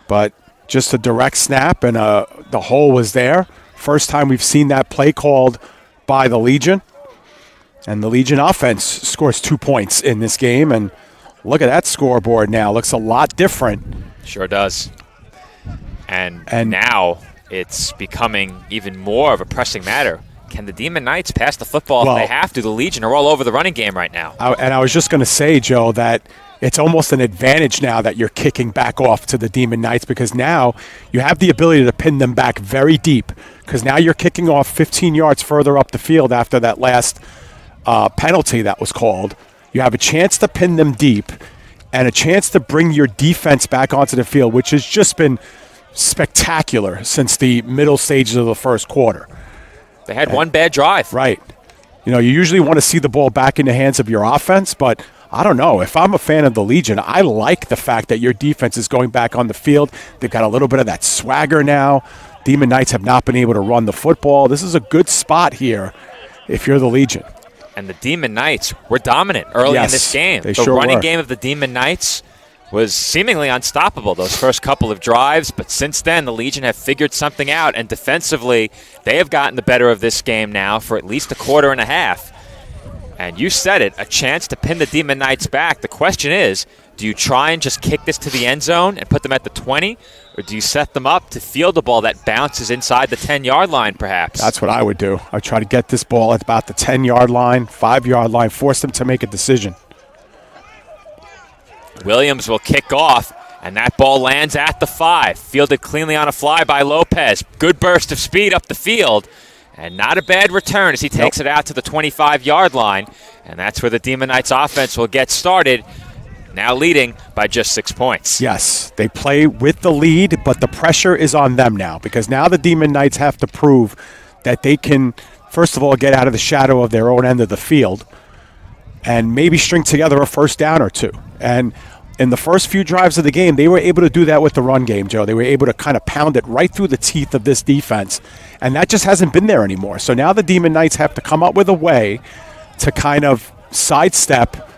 But just a direct snap, and the hole was there. First time we've seen that play called by the Legion. And the Legion offense scores 2 points in this game. And look at that scoreboard now. Looks a lot different. Sure does. And now it's becoming even more of a pressing matter. Can the Demon Knights pass the football if they have to? The Legion are all over the running game right now. And I was just going to say, Joe, that it's almost an advantage now that you're kicking back off to the Demon Knights, because now you have the ability to pin them back very deep, because now you're kicking off 15 yards further up the field after that last penalty that was called. You have a chance to pin them deep and a chance to bring your defense back onto the field, which has just been spectacular since the middle stages of the first quarter. They had one bad drive. Right. You usually want to see the ball back in the hands of your offense, but I don't know. If I'm a fan of the Legion, I like the fact that your defense is going back on the field. They've got a little bit of that swagger now. Demon Knights have not been able to run the football. This is a good spot here if you're the Legion. And the Demon Knights were dominant early in this game. They the sure running were. game of the Demon Knights was seemingly unstoppable those first couple of drives, but since then the Legion have figured something out, and defensively they have gotten the better of this game now for at least a quarter and a half. And you said it, a chance to pin the Demon Knights back. The question is, do you try and just kick this to the end zone and put them at the 20, or do you set them up to field a ball that bounces inside the 10-yard line perhaps? That's what I would do. I'd try to get this ball at about the 10-yard line, 5-yard line, force them to make a decision. Williams will kick off, and that ball lands at the 5. Fielded cleanly on a fly by Lopez. Good burst of speed up the field, and not a bad return as he takes it out to the 25-yard line. And that's where the Demon Knights offense will get started, now leading by just 6 points. Yes, they play with the lead, but the pressure is on them now because now the Demon Knights have to prove that they can, first of all, get out of the shadow of their own end of the field and maybe string together a first down or two. And in the first few drives of the game, they were able to do that with the run game, Joe. They were able to kind of pound it right through the teeth of this defense, and that just hasn't been there anymore. So now the Demon Knights have to come up with a way to kind of sidestep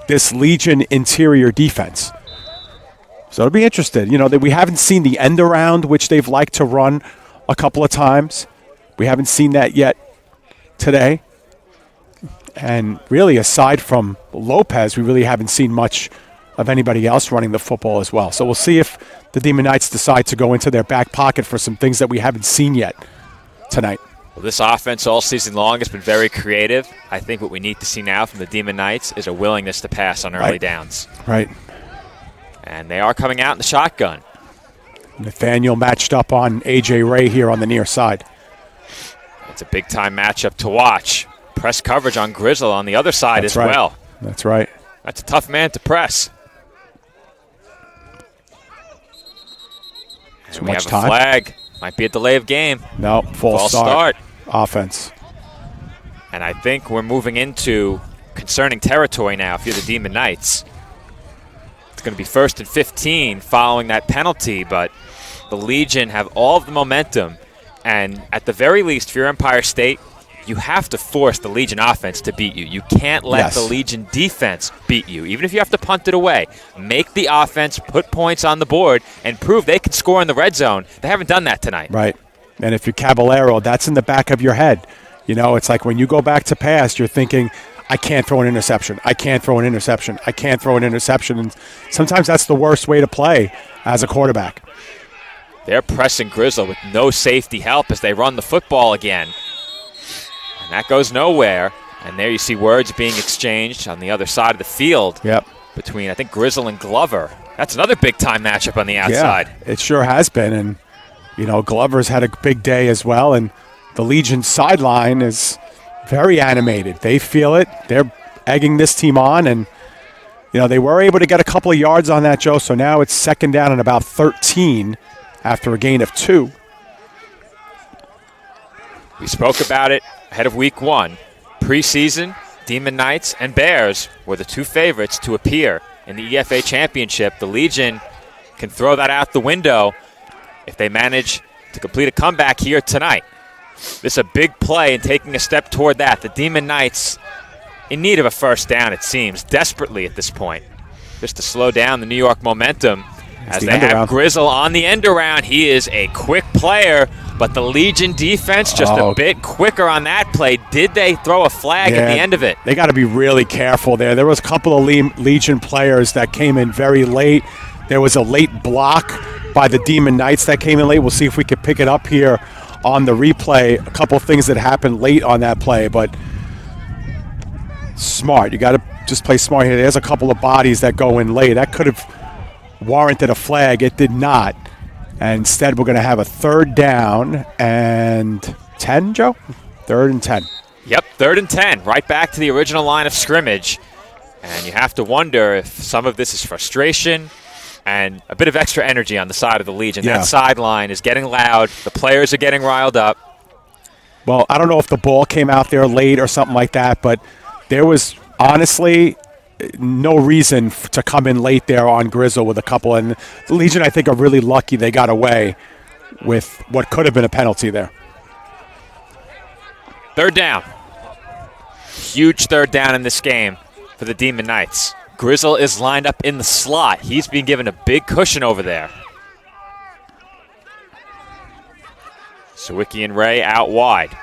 this Legion interior defense. So it'll be interesting. You know, that we haven't seen the end around, which they've liked to run a couple of times. We haven't seen that yet today. And really, aside from Lopez, we really haven't seen much of anybody else running the football as well. So we'll see if the Demon Knights decide to go into their back pocket for some things that we haven't seen yet tonight. Well, this offense all season long has been very creative. I think what we need to see now from the Demon Knights is a willingness to pass on early downs. Right. And they are coming out in the shotgun. Nathaniel matched up on A.J. Ray here on the near side. It's a big-time matchup to watch. Press coverage on Grizzle on the other side as well. That's right. That's a tough man to press. Too And we much have time. a flag. Might be a delay of game. No, false start. Offense. And I think we're moving into concerning territory now if you're the Demon Knights. It's going to be 1st and 15 following that penalty, but the Legion have all of the momentum. And at the very least, for your Empire State, you have to force the Legion offense to beat you. You can't let the Legion defense beat you. Even if you have to punt it away, make the offense put points on the board and prove they can score in the red zone. They haven't done that tonight. Right. And if you're Caballero, that's in the back of your head. You know, it's like when you go back to pass, you're thinking, I can't throw an interception. I can't throw an interception. I can't throw an interception. And sometimes that's the worst way to play as a quarterback. They're pressing Grizzle with no safety help as they run the football again. And that goes nowhere. And there you see words being exchanged on the other side of the field between, I think, Grizzle and Glover. That's another big-time matchup on the outside. Yeah, it sure has been. And, you know, Glover's had a big day as well. And the Legion sideline is very animated. They feel it. They're egging this team on. And, you know, they were able to get a couple of yards on that, Joe. So now it's 2nd down and about 13 after a gain of 2. We spoke about it ahead of week 1. Preseason, Demon Knights and Bears were the 2 favorites to appear in the EFA championship. The Legion can throw that out the window if they manage to complete a comeback here tonight. This is a big play and taking a step toward that. The Demon Knights in need of a first down, it seems, desperately at this point, just to slow down the New York momentum as they have Grizzle on the end around. He is a quick player, but the Legion defense just a bit quicker on that play. Did they throw a flag at the end of it? They got to be really careful there. There was a couple of Legion players that came in very late. There was a late block by the Demon Knights that came in late. We'll see if we can pick it up here on the replay. A couple of things that happened late on that play, but smart. You got to just play smart here. There's a couple of bodies that go in late. That could have warranted a flag. It did not. And instead, we're going to have a 3rd down and 10, Joe? 3rd and 10. Yep, 3rd and 10. Right back to the original line of scrimmage. And you have to wonder if some of this is frustration and a bit of extra energy on the side of the Legion. That sideline is getting loud. The players are getting riled up. Well, I don't know if the ball came out there late or something like that, but there was honestly no reason to come in late there on Grizzle with a couple. And the Legion, I think, are really lucky they got away with what could have been a penalty there. 3rd down. Huge third down in this game for the Demon Knights. Grizzle is lined up in the slot. He's being given a big cushion over there. Sawicki and Ray out wide.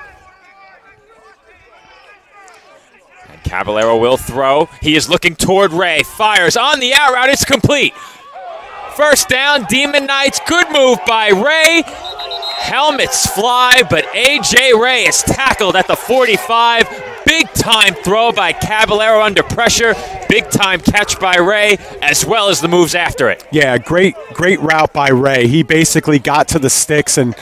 And Caballero will throw. He is looking toward Ray. Fires on the out route. It's complete. First down, Demon Knights. Good move by Ray. Helmets fly, but A.J. Ray is tackled at the 45. Big-time throw by Caballero under pressure. Big-time catch by Ray, as well as the moves after it. Yeah, great route by Ray. He basically got to the sticks and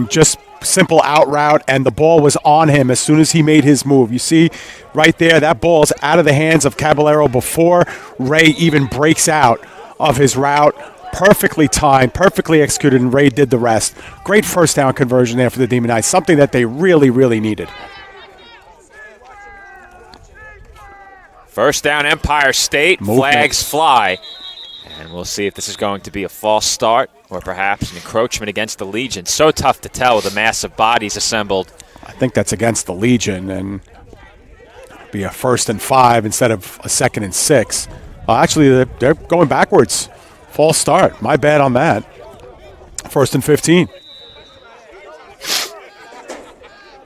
just simple out route, and the ball was on him as soon as he made his move. You see right there, that ball is out of the hands of Caballero before Ray even breaks out of his route. Perfectly timed, perfectly executed, and Ray did the rest. Great first down conversion there for the Demon Knights, something that they really, really needed. First down, Empire State. Flags fly. And we'll see if this is going to be a false start or perhaps an encroachment against the Legion. So tough to tell with the mass of bodies assembled. I think that's against the Legion, and be a 1st and 5 instead of a 2nd and 6. Actually, they're going backwards. False start. My bad on that. 1st and 15.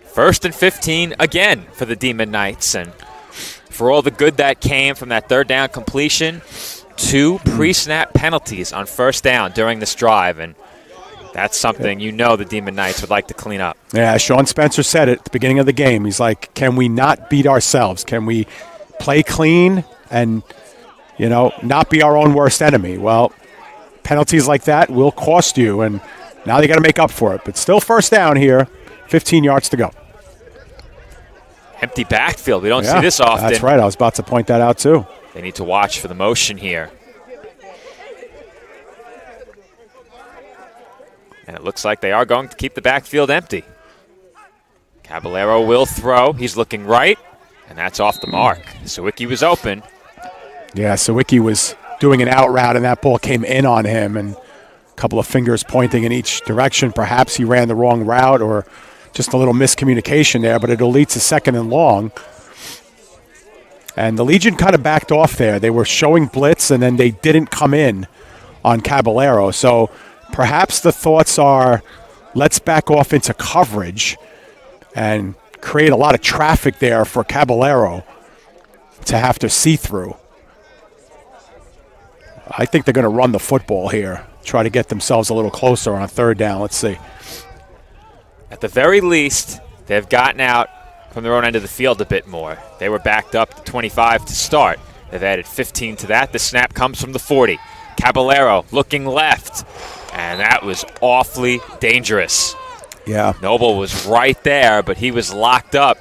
1st and 15 again for the Demon Knights. And for all the good that came from that third down completion, 2 pre-snap penalties on first down during this drive. And that's something you know the Demon Knights would like to clean up. Yeah, Sean Spencer said it at the beginning of the game. He's like, can we not beat ourselves? Can we play clean and, not be our own worst enemy? Well, penalties like that will cost you, and now they got to make up for it. But still first down here, 15 yards to go. Empty backfield. We don't see this often. That's right. I was about to point that out, too. They need to watch for the motion here. And it looks like they are going to keep the backfield empty. Caballero will throw. He's looking right, and that's off the mark. Sawicki was open. Yeah, Sawicki was doing an out route, and that ball came in on him, and a couple of fingers pointing in each direction. Perhaps he ran the wrong route or just a little miscommunication there, but it'll lead to 2nd and long. And the Legion kind of backed off there. They were showing blitz, and then they didn't come in on Caballero. So perhaps the thoughts are, let's back off into coverage and create a lot of traffic there for Caballero to have to see through. I think they're going to run the football here, try to get themselves a little closer on 3rd down. Let's see. At the very least, they've gotten out from their own end of the field a bit more. They were backed up to 25 to start. They've added 15 to that. The snap comes from the 40. Caballero looking left, and that was awfully dangerous. Yeah. Noble was right there, but he was locked up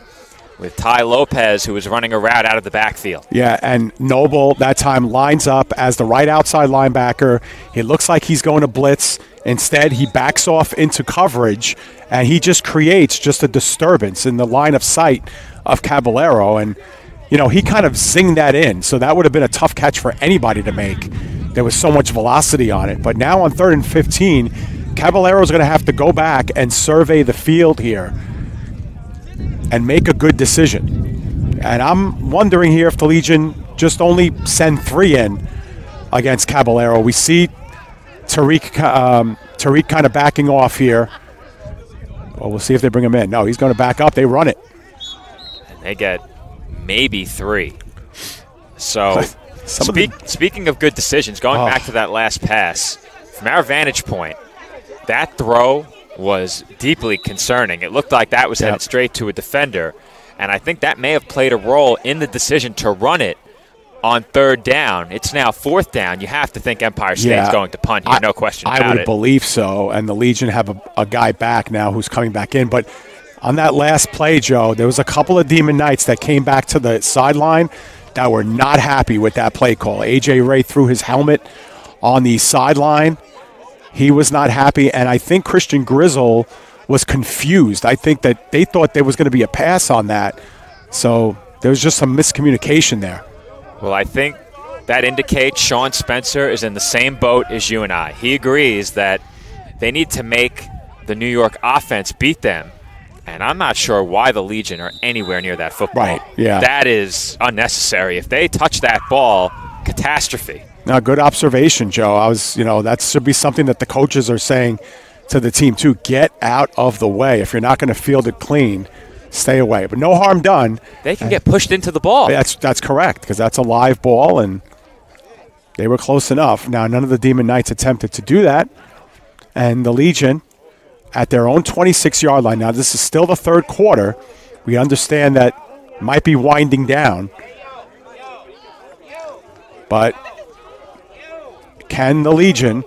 with Ty Lopez, who was running a route out of the backfield. Yeah, and Noble that time lines up as the right outside linebacker. It looks like he's going to blitz. Instead, he backs off into coverage, and he just creates just a disturbance in the line of sight of Caballero. And, he kind of zinged that in, so that would have been a tough catch for anybody to make. There was so much velocity on it. But now on 3rd and 15, Caballero's going to have to go back and survey the field here and make a good decision. And I'm wondering here if the Legion just only send 3 in against Caballero. We see Tariq kind of backing off here. Well, we'll see if they bring him in. No, he's going to back up. They run it. And they get maybe 3. So speaking of good decisions, going back to that last pass, from our vantage point, that throw was deeply concerning. It looked like that was headed straight to a defender, and I think that may have played a role in the decision to run it on 3rd down. It's now 4th down. You have to think Empire State's going to punt here, no question about it. I would believe so, and the Legion have a guy back now who's coming back in. But on that last play, Joe, there was a couple of Demon Knights that came back to the sideline that were not happy with that play call. A.J. Ray threw his helmet on the sideline. He was not happy, and I think Christian Grizzle was confused. I think that they thought there was going to be a pass on that, so there was just some miscommunication there. Well, I think that indicates Sean Spencer is in the same boat as you and I. He agrees that they need to make the New York offense beat them And I'm not sure why the Legion are anywhere near that football. Right, yeah. That is unnecessary. If they touch that ball, catastrophe. Now, good observation, Joe. That should be something that the coaches are saying to the team, too. Get out of the way. If you're not going to field it clean, stay away. But no harm done. They can get pushed into the ball. That's correct, because that's a live ball, and they were close enough. Now, none of the Demon Knights attempted to do that. And the Legion, at their own 26-yard line. Now, this is still the third quarter. We understand that might be winding down. But can the Legion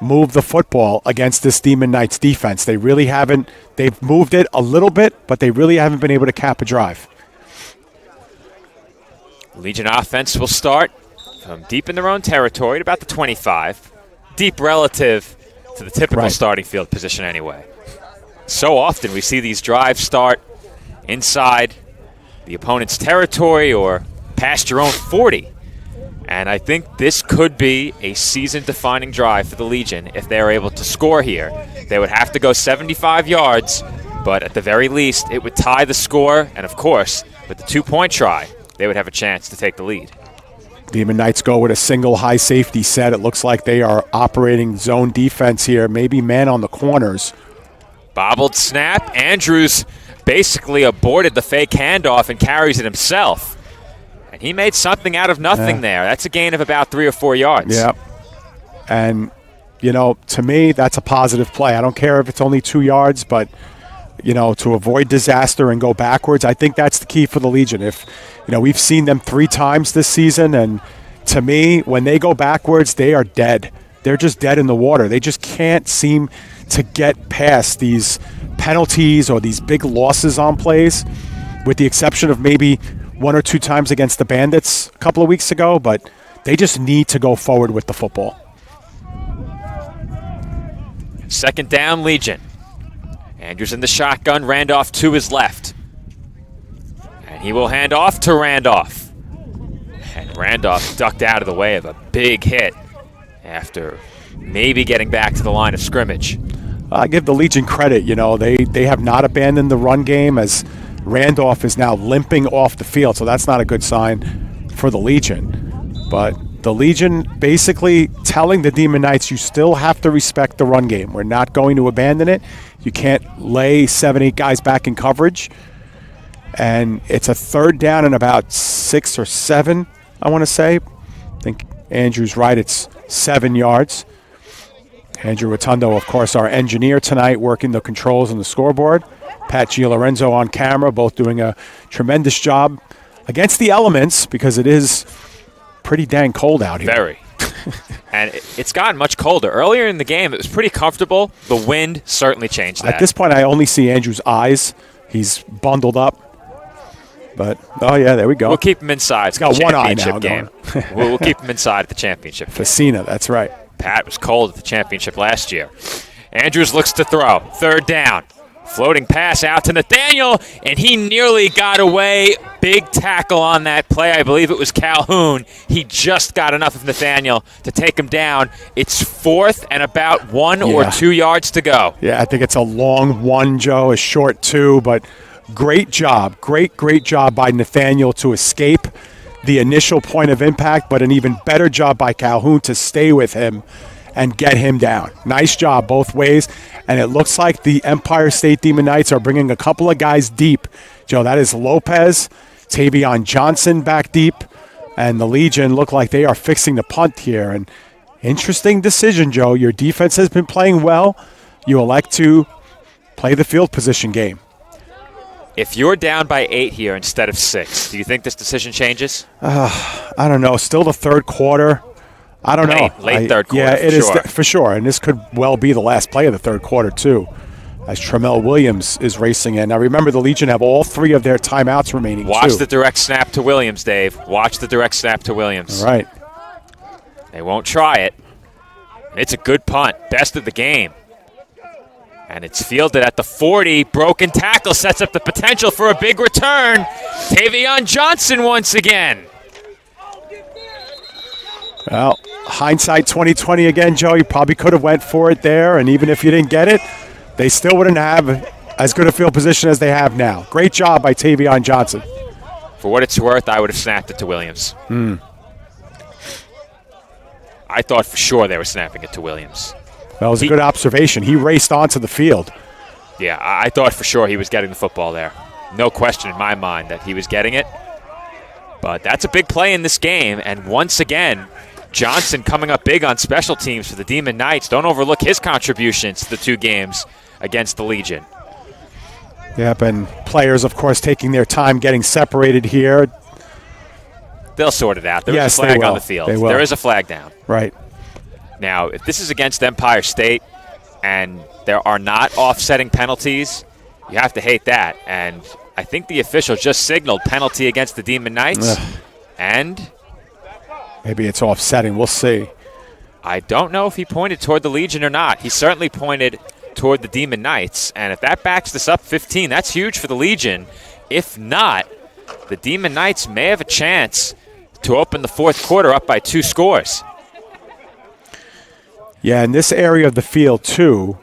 move the football against this Demon Knights defense? They really haven't. They've moved it a little bit, but they really haven't been able to cap a drive. Legion offense will start from deep in their own territory at about the 25. Deep relative to the typical starting field position anyway. So often we see these drives start inside the opponent's territory or past your own 40. And I think this could be a season-defining drive for the Legion if they are able to score here. They would have to go 75 yards, but at the very least it would tie the score. And, of course, with the two-point try, they would have a chance to take the lead. Demon Knights go with a single high safety set. It looks like they are operating zone defense here, maybe man on the corners. Bobbled snap. Andrews basically aborted the fake handoff and carries it himself. And he made something out of nothing there. That's a gain of about 3 or 4 yards. Yep. And, to me, that's a positive play. I don't care if it's only 2 yards, but, to avoid disaster and go backwards, I think that's the key for the Legion. We've seen them 3 times this season, and to me, when they go backwards, they are dead. They're just dead in the water. They just can't seem to get past these penalties or these big losses on plays, with the exception of maybe 1 or 2 times against the Bandits a couple of weeks ago, but they just need to go forward with the football. Second down, Legion. Andrews in the shotgun, Randolph to his left. And he will hand off to Randolph. And Randolph ducked out of the way of a big hit after maybe getting back to the line of scrimmage. I give the Legion credit. They have not abandoned the run game, as Randolph is now limping off the field, so that's not a good sign for the Legion. But the Legion basically telling the Demon Knights, you still have to respect the run game. We're not going to abandon it. You can't lay 7, 8 guys back in coverage. And it's a third down and about 6 or 7, I want to say. I think Andrew's right. It's 7 yards. Andrew Rotundo, of course, our engineer tonight, working the controls and the scoreboard. Pat Gialorenzo on camera, both doing a tremendous job against the elements, because it is pretty dang cold out here. Very. And it's gotten much colder. Earlier in the game, it was pretty comfortable. The wind certainly changed that. At this point, I only see Andrew's eyes. He's bundled up. But, oh, yeah, there we go. We'll keep him inside. He's got one eye now game. We'll keep him inside at the championship game. Facina, that's right. Pat was cold at the championship last year. Andrews looks to throw. Third down. Floating pass out to Nathaniel, and he nearly got away. Big tackle on that play. I believe it was Calhoun. He just got enough of Nathaniel to take him down. It's 4th and about 1 or 2 yards to go. Yeah, I think it's a long 1, Joe, a short 2, but great job. Great job by Nathaniel to escape the initial point of impact, but an even better job by Calhoun to stay with him and get him down. Nice job both ways. And it looks like the Empire State Demon Knights are bringing a couple of guys deep. Joe, that is Lopez, Tavion Johnson back deep, and the Legion look like they are fixing the punt here. And interesting decision, Joe. Your defense has been playing well. You elect to play the field position game. If you're down by 8 here instead of 6, do you think this decision changes? I don't know. Still the third quarter. I don't know. Late third quarter. Yeah, it is for sure. And this could well be the last play of the third quarter, too, as Tremel Williams is racing in. Now, remember, the Legion have all 3 of their timeouts remaining, Watch the direct snap to Williams, Dave. Watch the direct snap to Williams. All right. They won't try it. It's a good punt. Best of the game. And it's fielded at the 40. Broken tackle sets up the potential for a big return. Tavion Johnson once again. Well, hindsight 2020 again, Joe, you probably could have went for it there, and even if you didn't get it, they still wouldn't have as good a field position as they have now. Great job by Tavion Johnson. For what it's worth, I would have snapped it to Williams. I thought for sure they were snapping it to Williams. That was a good observation. He raced onto the field. Yeah, I thought for sure he was getting the football there. No question in my mind that he was getting it. But that's a big play in this game, and once again, Johnson coming up big on special teams for the Demon Knights. Don't overlook his contributions to the 2 games against the Legion. Yep, and players, of course, taking their time getting separated here. They'll sort it out. There Yes, is a flag they on will. the field. They will. There is a flag down. Right. Now, if this is against Empire State and there are not offsetting penalties, you have to hate that. And I think the official just signaled penalty against the Demon Knights. And maybe it's offsetting. We'll see. I don't know if he pointed toward the Legion or not. He certainly pointed toward the Demon Knights. And if that backs this up 15, that's huge for the Legion. If not, the Demon Knights may have a chance to open the 4th quarter up by 2 scores. Yeah, and this area of the field, too,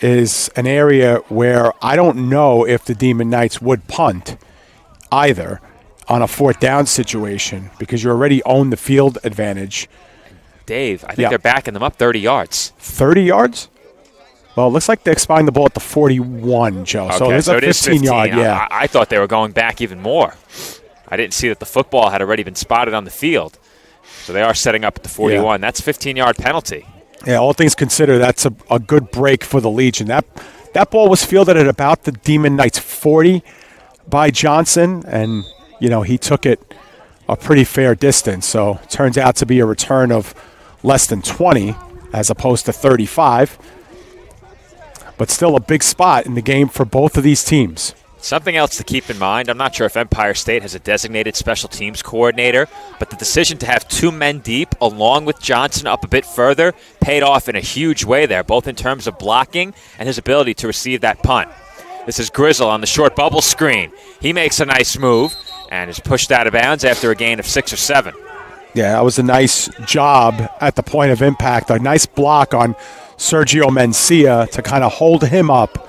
is an area where I don't know if the Demon Knights would punt either on a 4th down situation because you already own the field advantage. Dave, I think they're backing them up 30 yards. 30 yards? Well, it looks like they're spying the ball at the 41, Joe. Okay, so there's a 15-yard, yeah. I thought they were going back even more. I didn't see that the football had already been spotted on the field. So they are setting up at the 41. Yeah. That's a 15-yard penalty. Yeah, all things considered, that's a good break for the Legion. That ball was fielded at about the Demon Knights 40 by Johnson, and, he took it a pretty fair distance. So it turns out to be a return of less than 20 as opposed to 35. But still a big spot in the game for both of these teams. Something else to keep in mind, I'm not sure if Empire State has a designated special teams coordinator, but the decision to have 2 men deep along with Johnson up a bit further paid off in a huge way there, both in terms of blocking and his ability to receive that punt. This is Grizzle on the short bubble screen. He makes a nice move and is pushed out of bounds after a gain of 6 or 7. Yeah, that was a nice job at the point of impact. A nice block on Sergio Mencia to kind of hold him up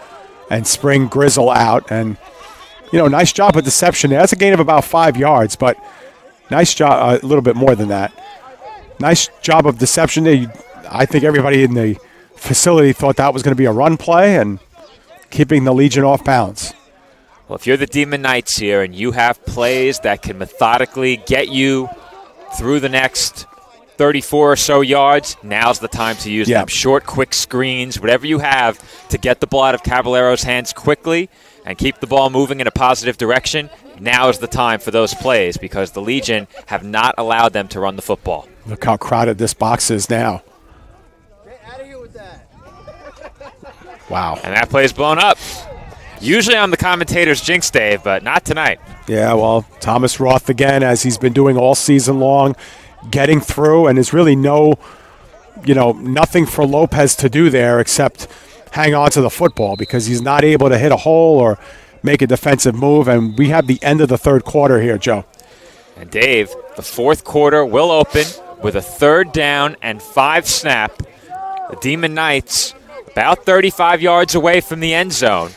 and spring Grizzle out. And, nice job of deception. That's a gain of about 5 yards, but nice job, a little bit more than that. Nice job of deception. I think everybody in the facility thought that was going to be a run play and keeping the Legion off bounds. Well, if you're the Demon Knights here and you have plays that can methodically get you through the next 34 or so yards, now's the time to use them. Short, quick screens, whatever you have to get the ball out of Caballero's hands quickly and keep the ball moving in a positive direction. Now is the time for those plays because the Legion have not allowed them to run the football. Look how crowded this box is now. Wow. And that play's blown up. Usually I'm the commentator's jinx, Dave, but not tonight. Yeah, well, Thomas Roth again, as he's been doing all season long, getting through, and there's really nothing for Lopez to do there except hang on to the football because he's not able to hit a hole or make a defensive move, and we have the end of the 3rd quarter here, Joe. And Dave, the 4th quarter will open with a 3rd down and 5 snap. The Demon Knights about 35 yards away from the end zone,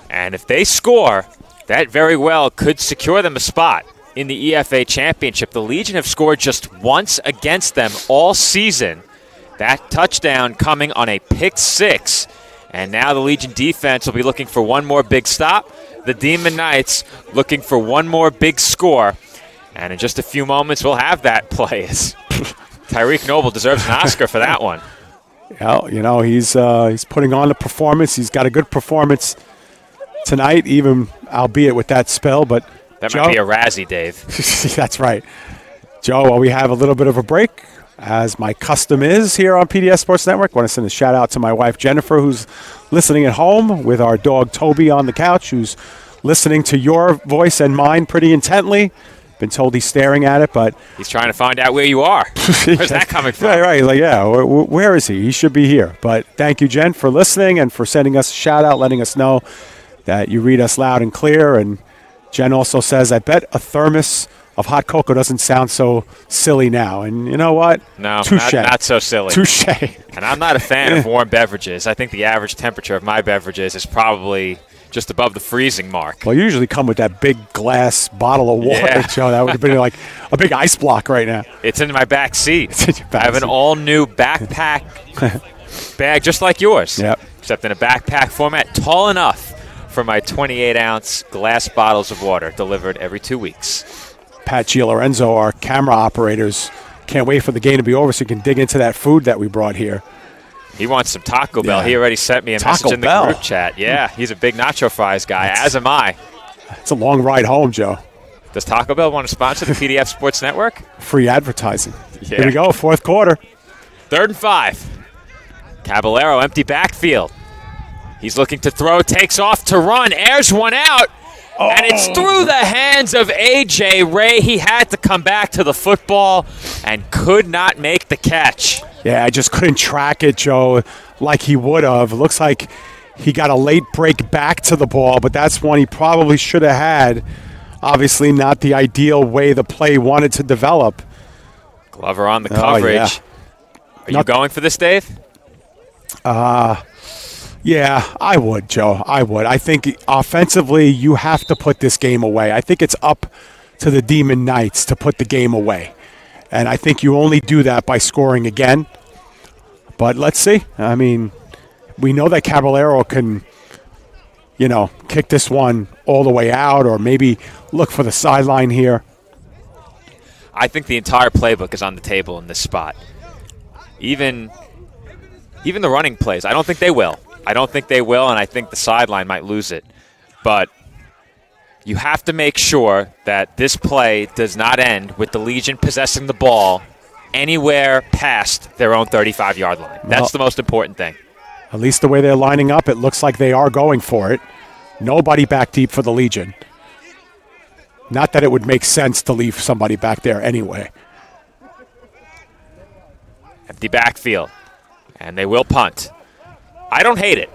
and if they score, that very well could secure them a spot in the EFA championship. The Legion have scored just once against them all season. That touchdown coming on a pick 6. And now the Legion defense will be looking for one more big stop. The Demon Knights looking for one more big score. And in just a few moments, we'll have that play. Tyreek Noble deserves an Oscar for that one. Yeah, he's putting on a performance. He's got a good performance tonight, even albeit with that spell. But that Joe, might be a Razzie, Dave. That's right. Joe, while we have a little bit of a break, as my custom is here on PDS Sports Network, I want to send a shout out to my wife, Jennifer, who's listening at home with our dog, Toby, on the couch, who's listening to your voice and mine pretty intently. Been told he's staring at it, but he's trying to find out where you are. Where's that coming from? Right. He's like, where is he? He should be here. But thank you, Jen, for listening and for sending us a shout out, letting us know that you read us loud and clear. And Jen also says, I bet a thermos of hot cocoa doesn't sound so silly now. And you know what? No, touche. Not so silly. Touche. And I'm not a fan of warm beverages. I think the average temperature of my beverages is probably just above the freezing mark. Well, you usually come with that big glass bottle of water, Yeah. Joe. That would have been like a big ice block right now. It's in my back seat. It's in your back I have an seat. all-new backpack bag just like yours. Yep. Except in a backpack format, tall enough for my 28-ounce glass bottles of water delivered every 2 weeks. Pat Gialorenzo, our camera operators, can't wait for the game to be over so you can dig into that food that we brought here. He wants some Taco Bell. Yeah. He already sent me a Taco message in the Bell. group chat. Yeah, he's a big nacho fries guy, as am I. It's a long ride home, Joe. Does Taco Bell want to sponsor the PDF Sports Network? Free advertising. Yeah. Here we go, fourth quarter. 3rd and 5. Caballero, empty backfield. He's looking to throw, takes off to run, airs one out, and it's through the hands of A.J. Ray. He had to come back to the football and could not make the catch. Yeah, I just couldn't track it, Joe, like he would have. It looks like he got a late break back to the ball, but that's one he probably should have had. Obviously not the ideal way the play wanted to develop. Glover on the Oh, coverage. yeah. Are you going for this, Dave? Yeah, I would, Joe. I would. I think offensively, you have to put this game away. I think it's up to the Demon Knights to put the game away. And I think you only do that by scoring again. But let's see. I mean, we know that Caballero can, kick this one all the way out or maybe look for the sideline here. I think the entire playbook is on the table in this spot. Even the running plays, I don't think they will. And I think the sideline might lose it. But you have to make sure that this play does not end with the Legion possessing the ball anywhere past their own 35-yard line. That's the most important thing. At least the way they're lining up, it looks like they are going for it. Nobody back deep for the Legion. Not that it would make sense to leave somebody back there anyway. Empty backfield. And they will punt. I don't hate it.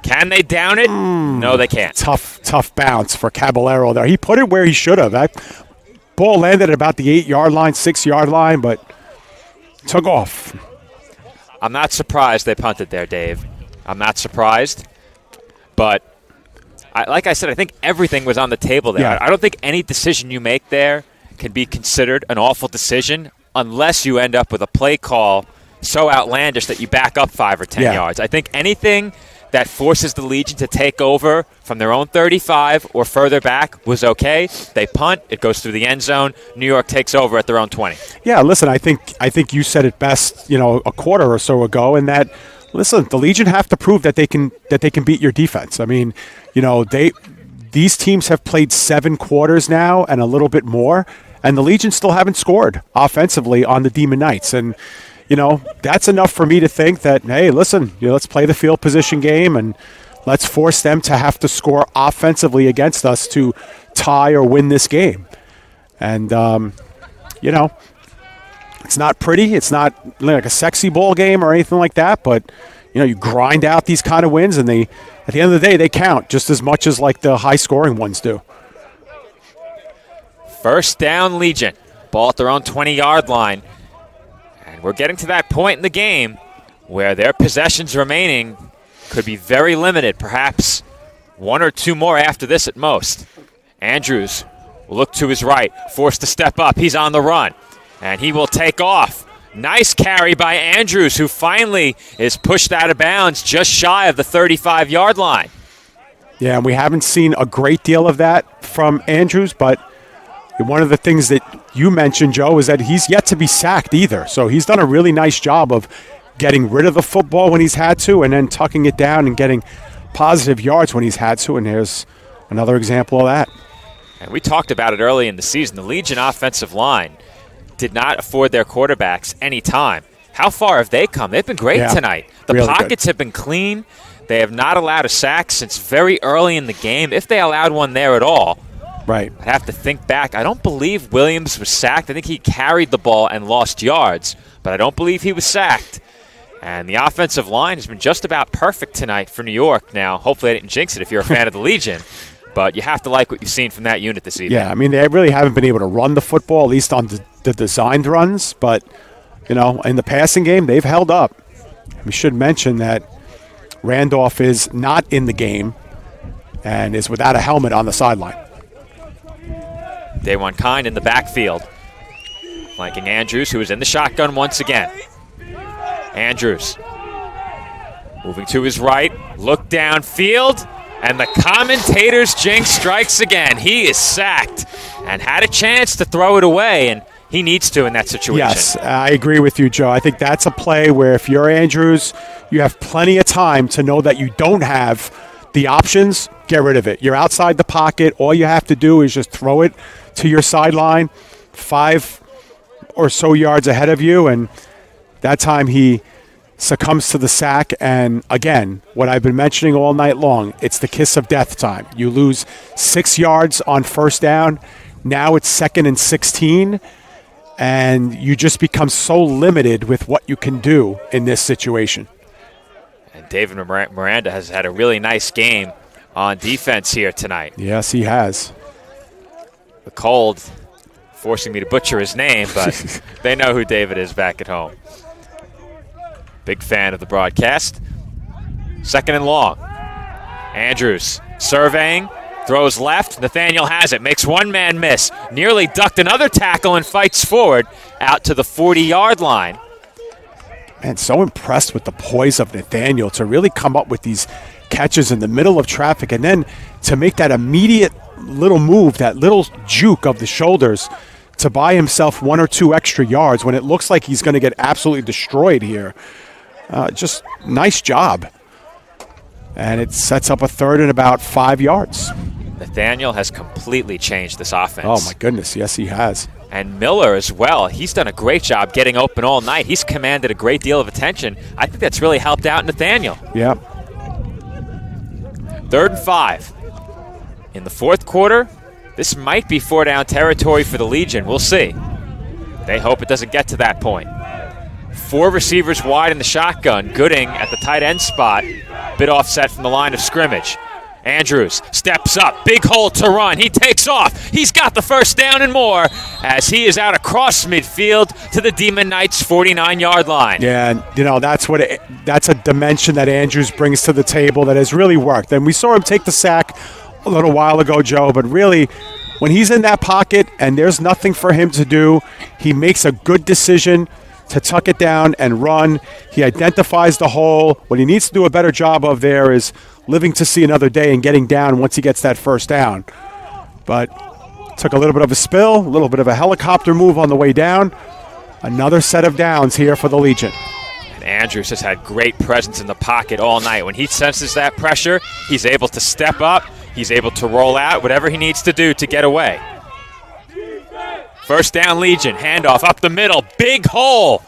Can they down it? No, they can't. Tough bounce for Caballero there. He put it where he should have. That ball landed at about the 8-yard line, 6-yard line, but took off. I'm not surprised they punted there, Dave. I'm not surprised. But like I said, I think everything was on the table there. Yeah. I don't think any decision you make there can be considered an awful decision unless you end up with a play call so outlandish that you back up 5 or 10 yards. I think anything that forces the Legion to take over from their own 35 or further back was okay. They punt, it goes through the end zone. New York takes over at their own 20. Yeah, listen, I think you said it best, a quarter or so ago, in that, listen, the Legion have to prove that they can beat your defense. I mean, these teams have played 7 quarters now and a little bit more, and the Legion still haven't scored offensively on the Demon Knights. And that's enough for me to think that, hey, listen, let's play the field position game and let's force them to have to score offensively against us to tie or win this game. And, it's not pretty. It's not like a sexy ball game or anything like that, but, you grind out these kind of wins, and at the end of the day, they count just as much as like the high-scoring ones do. First down, Legion. Ball at their own 20-yard line. And we're getting to that point in the game where their possessions remaining could be very limited, perhaps 1 or 2 more after this at most. Andrews will look to his right, forced to step up. He's on the run, and he will take off. Nice carry by Andrews, who finally is pushed out of bounds just shy of the 35-yard line. Yeah, and we haven't seen a great deal of that from Andrews, but one of the things that you mentioned, Joe, is that he's yet to be sacked either. So he's done a really nice job of getting rid of the football when he's had to and then tucking it down and getting positive yards when he's had to. And here's another example of that. And we talked about it early in the season. The Legion offensive line did not afford their quarterbacks any time. How far have they come? They've been great tonight. The really pockets have been clean. They have not allowed a sack since very early in the game, if they allowed one there at all. Right. I'd have to think back. I don't believe Williams was sacked. I think he carried the ball and lost yards, but I don't believe he was sacked. And the offensive line has been just about perfect tonight for New York. Now, hopefully I didn't jinx it if you're a fan of the Legion. But you have to like what you've seen from that unit this evening. Yeah, I mean, they really haven't been able to run the football, at least on the designed runs. But, in the passing game, they've held up. We should mention that Randolph is not in the game and is without a helmet on the sideline. Daewon Kind in the backfield, flanking Andrews, who is in the shotgun once again. Andrews moving to his right, look downfield, and the commentator's jinx strikes again. He is sacked and had a chance to throw it away, and he needs to in that situation. Yes, I agree with you, Joe. I think that's a play where if you're Andrews, you have plenty of time to know that you don't have the options. Get rid of it. You're outside the pocket. All you have to do is just throw it to your sideline, 5 or so yards ahead of you, and that time he succumbs to the sack. And again, what I've been mentioning all night long, it's the kiss of death time. You lose 6 yards on first down. Now it's 2nd and 16, and you just become so limited with what you can do in this situation. And David Miranda has had a really nice game on defense here tonight. Yes, he has. The cold forcing me to butcher his name, but they know who David is back at home. Big fan of the broadcast. 2nd and long. Andrews surveying, throws left. Nathaniel has it, makes one man miss, nearly ducked another tackle and fights forward out to the 40-yard line. Man, so impressed with the poise of Nathaniel to really come up with these catches in the middle of traffic and then to make that immediate little move, that little juke of the shoulders to buy himself 1 or 2 extra yards when it looks like he's going to get absolutely destroyed here. Just nice job. And it sets up a 3rd and about 5 yards. Nathaniel has completely changed this offense. Oh, my goodness. Yes, he has. And Miller as well. He's done a great job getting open all night. He's commanded a great deal of attention. I think that's really helped out Nathaniel. Yeah. 3rd and 5. In the 4th quarter, this might be 4-down territory for the Legion. We'll see. They hope it doesn't get to that point. 4 receivers wide in the shotgun. Gooding at the tight end spot. Bit offset from the line of scrimmage. Andrews steps up. Big hole to run. He takes off. He's got the first down and more as he is out across midfield to the Demon Knights' 49-yard line. Yeah, and that's a dimension that Andrews brings to the table that has really worked. And we saw him take the sack a little while ago, Joe, but really when he's in that pocket and there's nothing for him to do, he makes a good decision to tuck it down and run. He identifies the hole. What he needs to do a better job of there is living to see another day and getting down once he gets that first down. But took a little bit of a spill, a little bit of a helicopter move on the way down. Another set of downs here for the Legion. And Andrews has had great presence in the pocket all night. When he senses that pressure, he's able to step up. He's able to roll out whatever he needs to do to get away. First down Legion, handoff up the middle, big hole,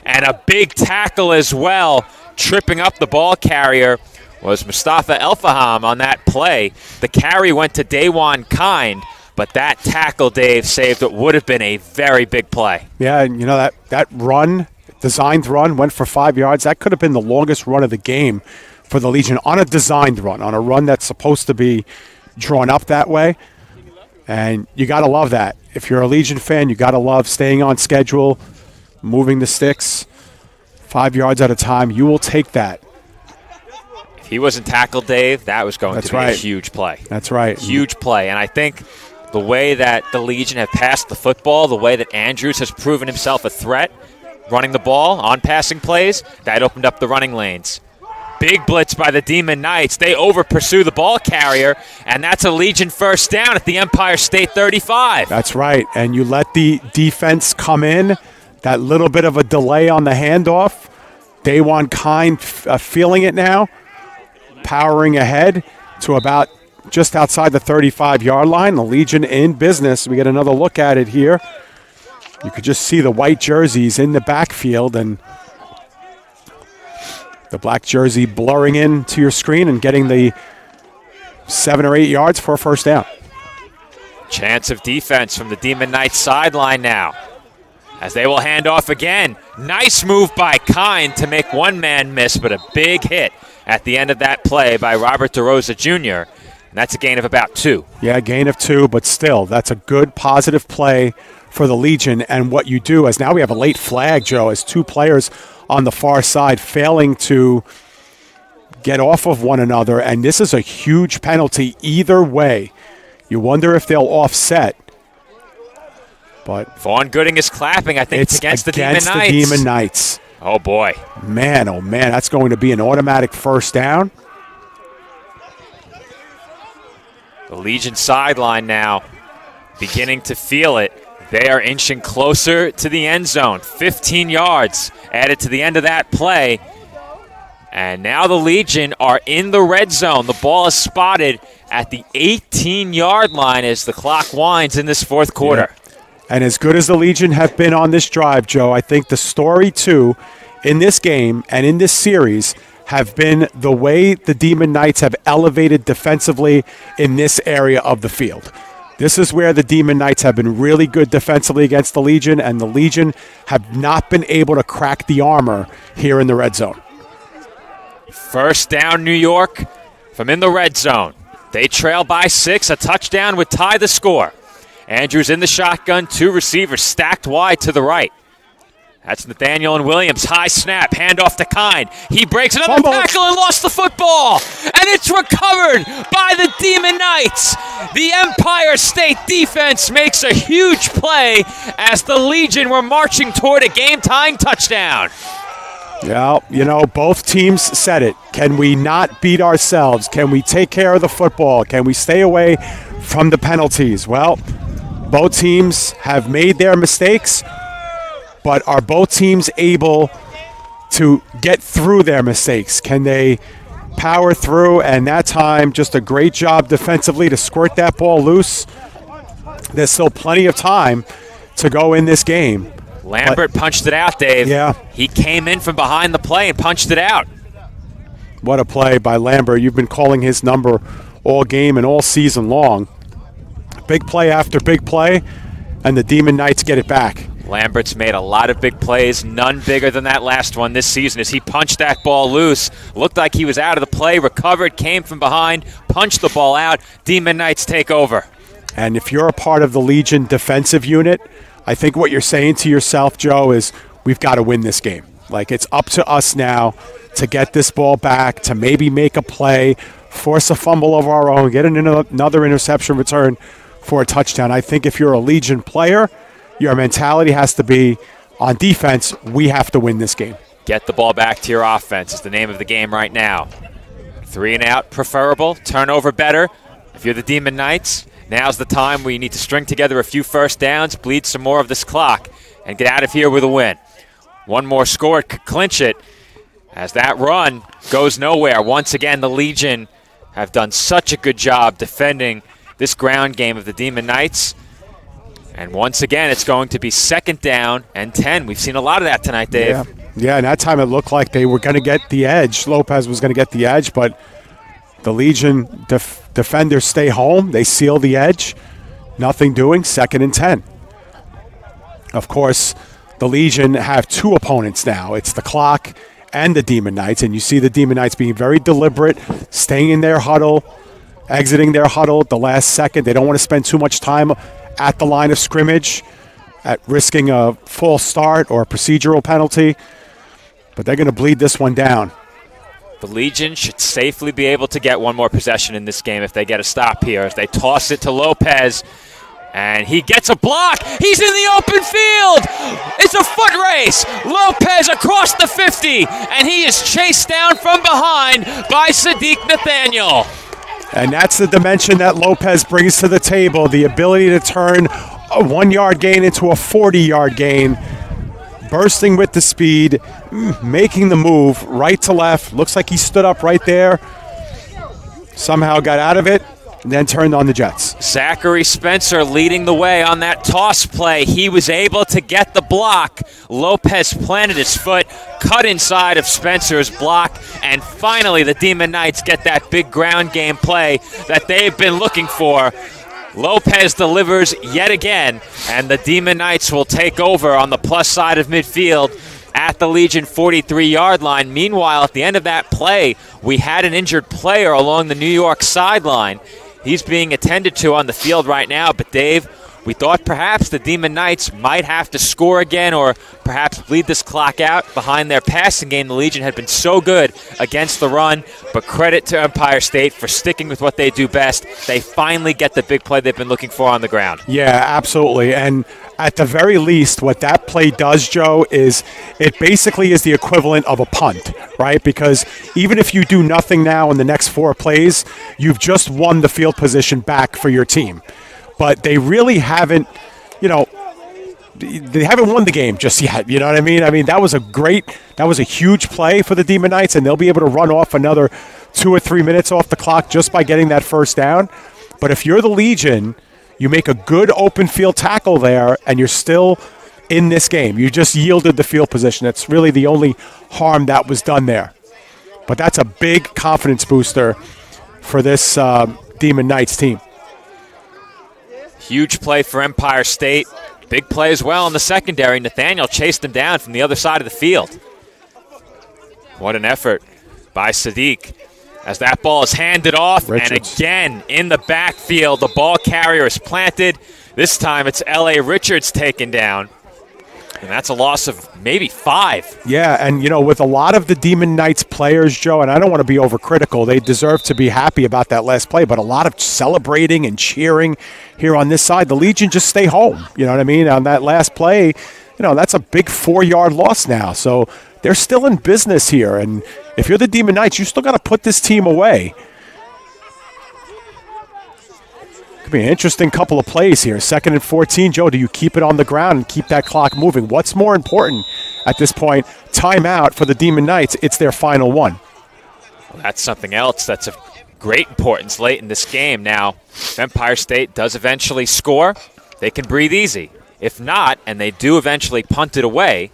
and a big tackle as well. Tripping up the ball carrier was Mustafa El-Faham on that play. The carry went to Daewon Kind, but that tackle, Dave, saved what would have been a very big play. Yeah, and that run, designed run, went for 5 yards. That could have been the longest run of the game for the Legion on a designed run, on a run that's supposed to be drawn up that way. And you got to love that. If you're a Legion fan, you got to love staying on schedule, moving the sticks 5 yards at a time. You will take that. If he wasn't tackled, Dave, that was going to be a huge play. That's right. Huge play. And I think the way that the Legion have passed the football, the way that Andrews has proven himself a threat, running the ball on passing plays, that opened up the running lanes. Big blitz by the Demon Knights. They over-pursue the ball carrier, and that's a Legion first down at the Empire State 35. That's right, and you let the defense come in. That little bit of a delay on the handoff. Daewon Kind feeling it now, powering ahead to about just outside the 35-yard line. The Legion in business. We get another look at it here. You could just see the white jerseys in the backfield, and the black jersey blurring into your screen and getting the 7 or 8 yards for a first down. Chance of defense from the Demon Knights sideline now, as they will hand off again. Nice move by Kind to make one man miss, but a big hit at the end of that play by Robert DeRosa Jr. And that's a gain of about 2. Yeah, gain of 2, but still, that's a good positive play for the Legion. And what you do is now we have a late flag, Joe, as 2 players on the far side failing to get off of one another. And this is a huge penalty either way. You wonder if they'll offset. But Vaughn Gooding is clapping. I think it's against the Demon Knights. Oh, boy. Man, oh, man, that's going to be an automatic first down. The Legion sideline now beginning to feel it. They are inching closer to the end zone. 15 yards added to the end of that play. And now the Legion are in the red zone. The ball is spotted at the 18-yard line as the clock winds in this fourth quarter. Yeah. And as good as the Legion have been on this drive, Joe, I think the story, too, in this game and in this series have been the way the Demon Knights have elevated defensively in this area of the field. This is where the Demon Knights have been really good defensively against the Legion, and the Legion have not been able to crack the armor here in the red zone. First down, New York, from in the red zone. They trail by 6. A touchdown would tie the score. Andrews in the shotgun, 2 receivers stacked wide to the right. That's Nathaniel and Williams. High snap, handoff to Kind. He breaks another tackle and lost the football. And it's recovered by the Demon Knights. The Empire State defense makes a huge play as the Legion were marching toward a game-tying touchdown. Yeah, you know, both teams said it. Can we not beat ourselves? Can we take care of the football? Can we stay away from the penalties? Well, both teams have made their mistakes, but are both teams able to get through their mistakes? Can they power through? And that time, just a great job defensively to squirt that ball loose. There's still plenty of time to go in this game. Lambert punched it out, Dave. Yeah. He came in from behind the play and punched it out. What a play by Lambert. You've been calling his number all game and all season long. Big play after big play, and the Demon Knights get it back. Lambert's made a lot of big plays, none bigger than that last one this season as he punched that ball loose. Looked like he was out of the play, recovered, came from behind, punched the ball out. Demon Knights take over. And if you're a part of the Legion defensive unit, I think what you're saying to yourself, Joe, is we've got to win this game. Like, it's up to us now to get this ball back, to maybe make a play, force a fumble of our own, get another interception return for a touchdown. I think if you're a Legion player, your mentality has to be, on defense, we have to win this game. Get the ball back to your offense is the name of the game right now. 3 and out preferable, turnover better. If you're the Demon Knights, now's the time where you need to string together a few first downs, bleed some more of this clock, and get out of here with a win. One more score could clinch it as that run goes nowhere. Once again, the Legion have done such a good job defending this ground game of the Demon Knights. And once again, it's going to be 2nd down and 10. We've seen a lot of that tonight, Dave. Yeah, and that time it looked like they were going to get the edge. Lopez was going to get the edge, but the Legion defenders stay home. They seal the edge. Nothing doing. 2nd and 10. Of course, the Legion have 2 opponents now. It's the clock and the Demon Knights, and you see the Demon Knights being very deliberate, staying in their huddle, exiting their huddle at the last second. They don't want to spend too much time at the line of scrimmage, at risking a false start or a procedural penalty, but they're going to bleed this one down. The Legion should safely be able to get one more possession in this game if they get a stop here. As they toss it to Lopez, and he gets a block. He's in the open field. It's a foot race. Lopez across the 50, and he is chased down from behind by Sadiq Nathaniel. And that's the dimension that Lopez brings to the table, the ability to turn a 1-yard gain into a 40-yard gain, bursting with the speed, making the move right to left. Looks like he stood up right there, somehow got out of it, and then turned on the Jets. Zachary Spencer leading the way on that toss play. He was able to get the block. Lopez planted his foot, cut inside of Spencer's block, and finally the Demon Knights get that big ground game play that they've been looking for. Lopez delivers yet again, and the Demon Knights will take over on the plus side of midfield at the Legion 43-yard line. Meanwhile, at the end of that play, we had an injured player along the New York sideline. He's being attended to on the field right now, but Dave, we thought perhaps the Demon Knights might have to score again or perhaps bleed this clock out behind their passing game. The Legion had been so good against the run, but credit to Empire State for sticking with what they do best. They finally get the big play they've been looking for on the ground. Yeah, absolutely. And at the very least, what that play does, Joe, is it basically is the equivalent of a punt, right? Because even if you do nothing now in the next 4 plays, you've just won the field position back for your team. But they really haven't, they haven't won the game just yet. You know what I mean? I mean, that was a huge play for the Demon Knights, and they'll be able to run off another 2 or 3 minutes off the clock just by getting that first down. But if you're the Legion, you make a good open field tackle there, and you're still in this game. You just yielded the field position. That's really the only harm that was done there. But that's a big confidence booster for this Demon Knights team. Huge play for Empire State. Big play as well in the secondary. Nathaniel chased him down from the other side of the field. What an effort by Sadiq as that ball is handed off. Richards. And again, in the backfield, the ball carrier is planted. This time it's L.A. Richards taken down. And that's a loss of maybe 5. Yeah, and, with a lot of the Demon Knights players, Joe, and I don't want to be overcritical, they deserve to be happy about that last play, but a lot of celebrating and cheering here on this side. The Legion just stay home, you know what I mean? On that last play, that's a big 4-yard loss now. So they're still in business here, and if you're the Demon Knights, you still got to put this team away. Could be an interesting couple of plays here. 2nd and 14, Joe, do you keep it on the ground and keep that clock moving? What's more important at this point? Timeout for the Demon Knights. It's their final one. Well, that's something else that's of great importance late in this game. Now, if Empire State does eventually score, they can breathe easy. If not, and they do eventually punt it away,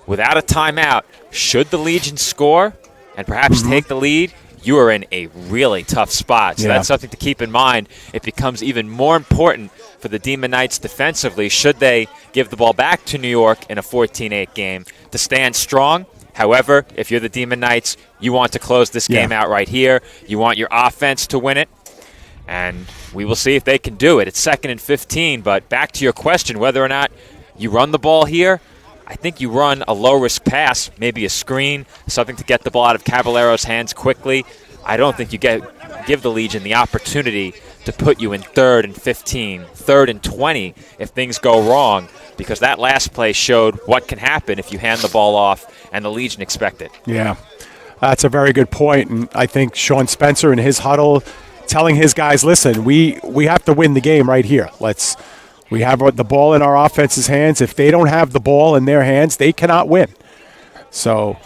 without a timeout, should the Legion score and perhaps take the lead, you are in a really tough spot. So that's something to keep in mind. It becomes even more important for the Demon Knights defensively, should they give the ball back to New York in a 14-8 game, to stand strong. However, if you're the Demon Knights, you want to close this game out right here. You want your offense to win it. And we will see if they can do it. It's 2nd and 15, but back to your question, whether or not you run the ball here, I think you run a low-risk pass, maybe a screen, something to get the ball out of Caballero's hands quickly. I don't think you give the Legion the opportunity to put you in 3rd and 15, 3rd and 20 if things go wrong, because that last play showed what can happen if you hand the ball off and the Legion expect it. Yeah, that's a very good point, and I think Sean Spencer in his huddle telling his guys, listen, we have to win the game right here. We have the ball in our offense's hands. If they don't have the ball in their hands, they cannot win. So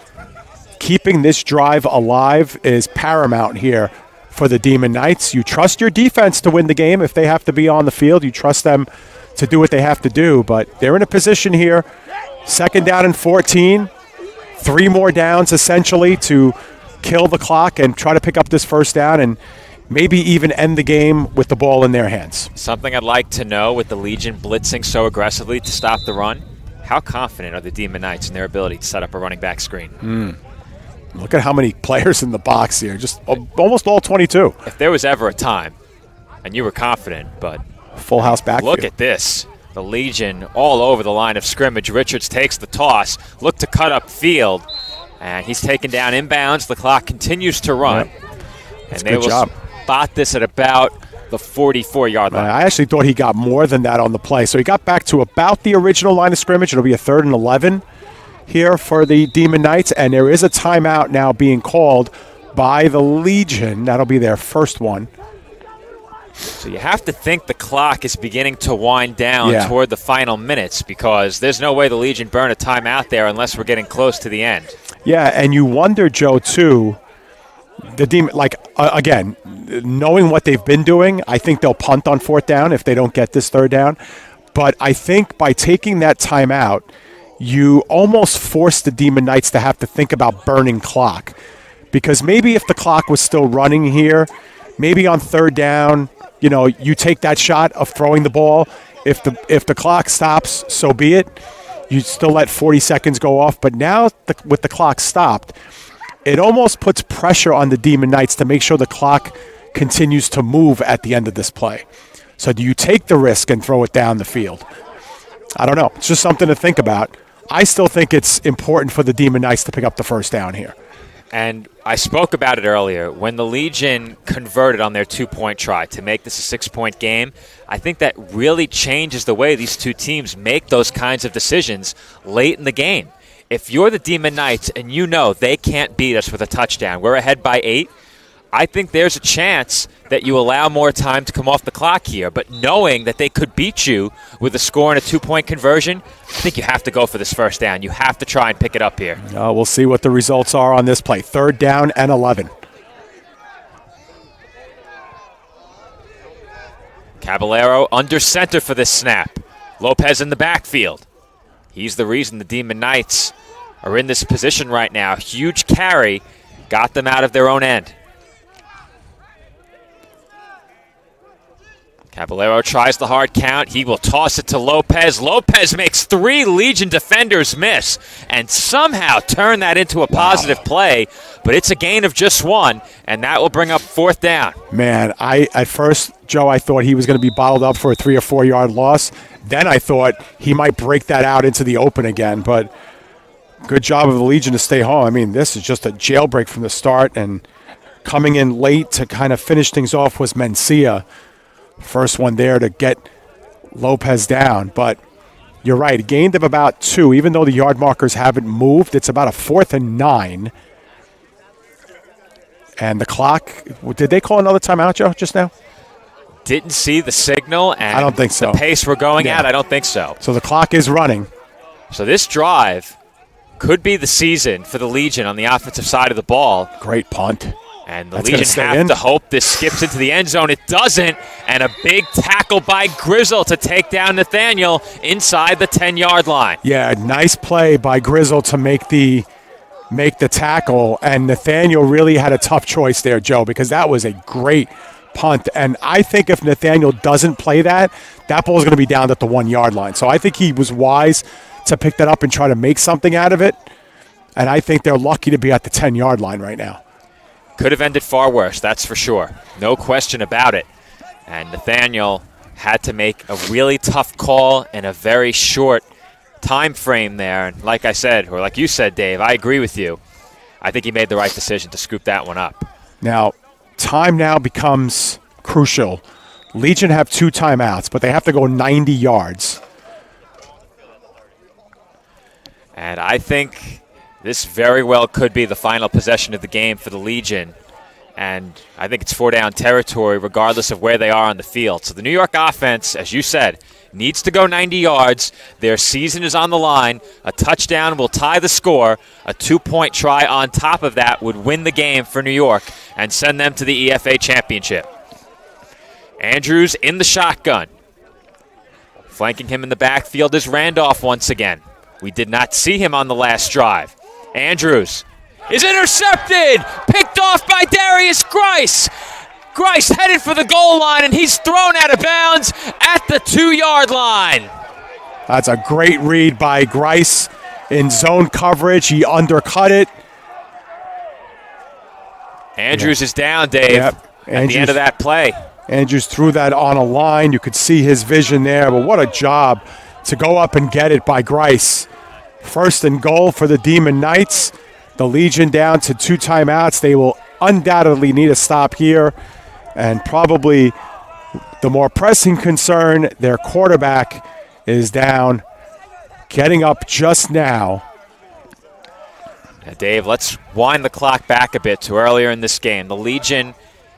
keeping this drive alive is paramount here for the Demon Knights. You trust your defense to win the game. If they have to be on the field, you trust them to do what they have to do. But they're in a position here, 2nd down and 14, 3 more downs essentially to kill the clock and try to pick up this first down and maybe even end the game with the ball in their hands. Something I'd like to know, with the Legion blitzing so aggressively to stop the run, how confident are the Demon Knights in their ability to set up a running back screen? Look at how many players in the box here, just almost all 22. If there was ever a time, and you were confident, but full house backfield. Look at this. The Legion all over the line of scrimmage. Richards takes the toss, look to cut up field, and he's taken down inbounds. The clock continues to run. That's and they will spot this at about the 44-yard line. I actually thought he got more than that on the play. So he got back to about the original line of scrimmage. It'll be a 3rd and 11 here for the Demon Knights, and there is a timeout now being called by the Legion. That'll be their first one. So you have to think the clock is beginning to wind down toward the final minutes, because there's no way the Legion burn a timeout there unless we're getting close to the end. Yeah, and you wonder, Joe, too, the Demon, again, knowing what they've been doing, I think they'll punt on 4th down if they don't get this 3rd down. But I think by taking that timeout, you almost force the Demon Knights to have to think about burning clock. Because maybe if the clock was still running here, maybe on 3rd down, you take that shot of throwing the ball. If the clock stops, so be it. You still let 40 seconds go off. But now with the clock stopped, it almost puts pressure on the Demon Knights to make sure the clock continues to move at the end of this play. So do you take the risk and throw it down the field? I don't know. It's just something to think about. I still think it's important for the Demon Knights to pick up the first down here. And I spoke about it earlier. When the Legion converted on their 2-point try to make this a 6-point game, I think that really changes the way these two teams make those kinds of decisions late in the game. If you're the Demon Knights and you know they can't beat us with a touchdown, we're ahead by 8, I think there's a chance that you allow more time to come off the clock here. But knowing that they could beat you with a score and a 2-point conversion, I think you have to go for this first down. You have to try and pick it up here. We'll see what the results are on this play. 3rd down and 11. Caballero under center for this snap. Lopez in the backfield. He's the reason the Demon Knights are in this position right now. Huge carry. Got them out of their own end. Caballero tries the hard count. He will toss it to Lopez. Lopez makes 3 Legion defenders miss and somehow turn that into a positive play, but it's a gain of just 1, and that will bring up 4th down. Man, at first, Joe, I thought he was going to be bottled up for a 3 or 4 yard loss. Then I thought he might break that out into the open again, but good job of the Legion to stay home. I mean, this is just a jailbreak from the start, and coming in late to kind of finish things off was Mencia. First one there to get Lopez down. But you're right, gained of about 2. Even though the yard markers haven't moved, it's about a 4th and 9. And the clock, did they call another timeout, Joe, just now? Didn't see the signal, and I don't think so. The pace we're going at, I don't think so. So the clock is running. So this drive could be the season for the Legion on the offensive side of the ball. Great punt. And the Legion have to hope this skips into the end zone. It doesn't. And a big tackle by Grizzle to take down Nathaniel inside the 10-yard line. Yeah, nice play by Grizzle to make the tackle. And Nathaniel really had a tough choice there, Joe, because that was a great punt. And I think if Nathaniel doesn't play that ball is going to be down at the 1-yard line. So I think he was wise to pick that up and try to make something out of it. And I think they're lucky to be at the 10-yard line right now. Could have ended far worse, that's for sure. No question about it. And Nathaniel had to make a really tough call in a very short time frame there. And like I said, or like you said, Dave, I agree with you. I think he made the right decision to scoop that one up. Now, time now becomes crucial. Legion have 2 timeouts, but they have to go 90 yards. And I think this very well could be the final possession of the game for the Legion. And I think it's 4-down territory regardless of where they are on the field. So the New York offense, as you said, needs to go 90 yards. Their season is on the line. A touchdown will tie the score. A 2-point try on top of that would win the game for New York and send them to the EFA championship. Andrews in the shotgun. Flanking him in the backfield is Randolph once again. We did not see him on the last drive. Andrews is intercepted, picked off by Darius Grice. Grice headed for the goal line, and he's thrown out of bounds at the 2-yard line. That's a great read by Grice in zone coverage. He undercut it. Andrews is down, Dave, at the end of that play. Andrews threw that on a line. You could see his vision there, but what a job to go up and get it by Grice. 1st and goal for the Demon Knights. The Legion down to 2 timeouts. They will undoubtedly need a stop here. And probably the more pressing concern, their quarterback is down, getting up just now. Now, Dave, let's wind the clock back a bit to earlier in this game. The Legion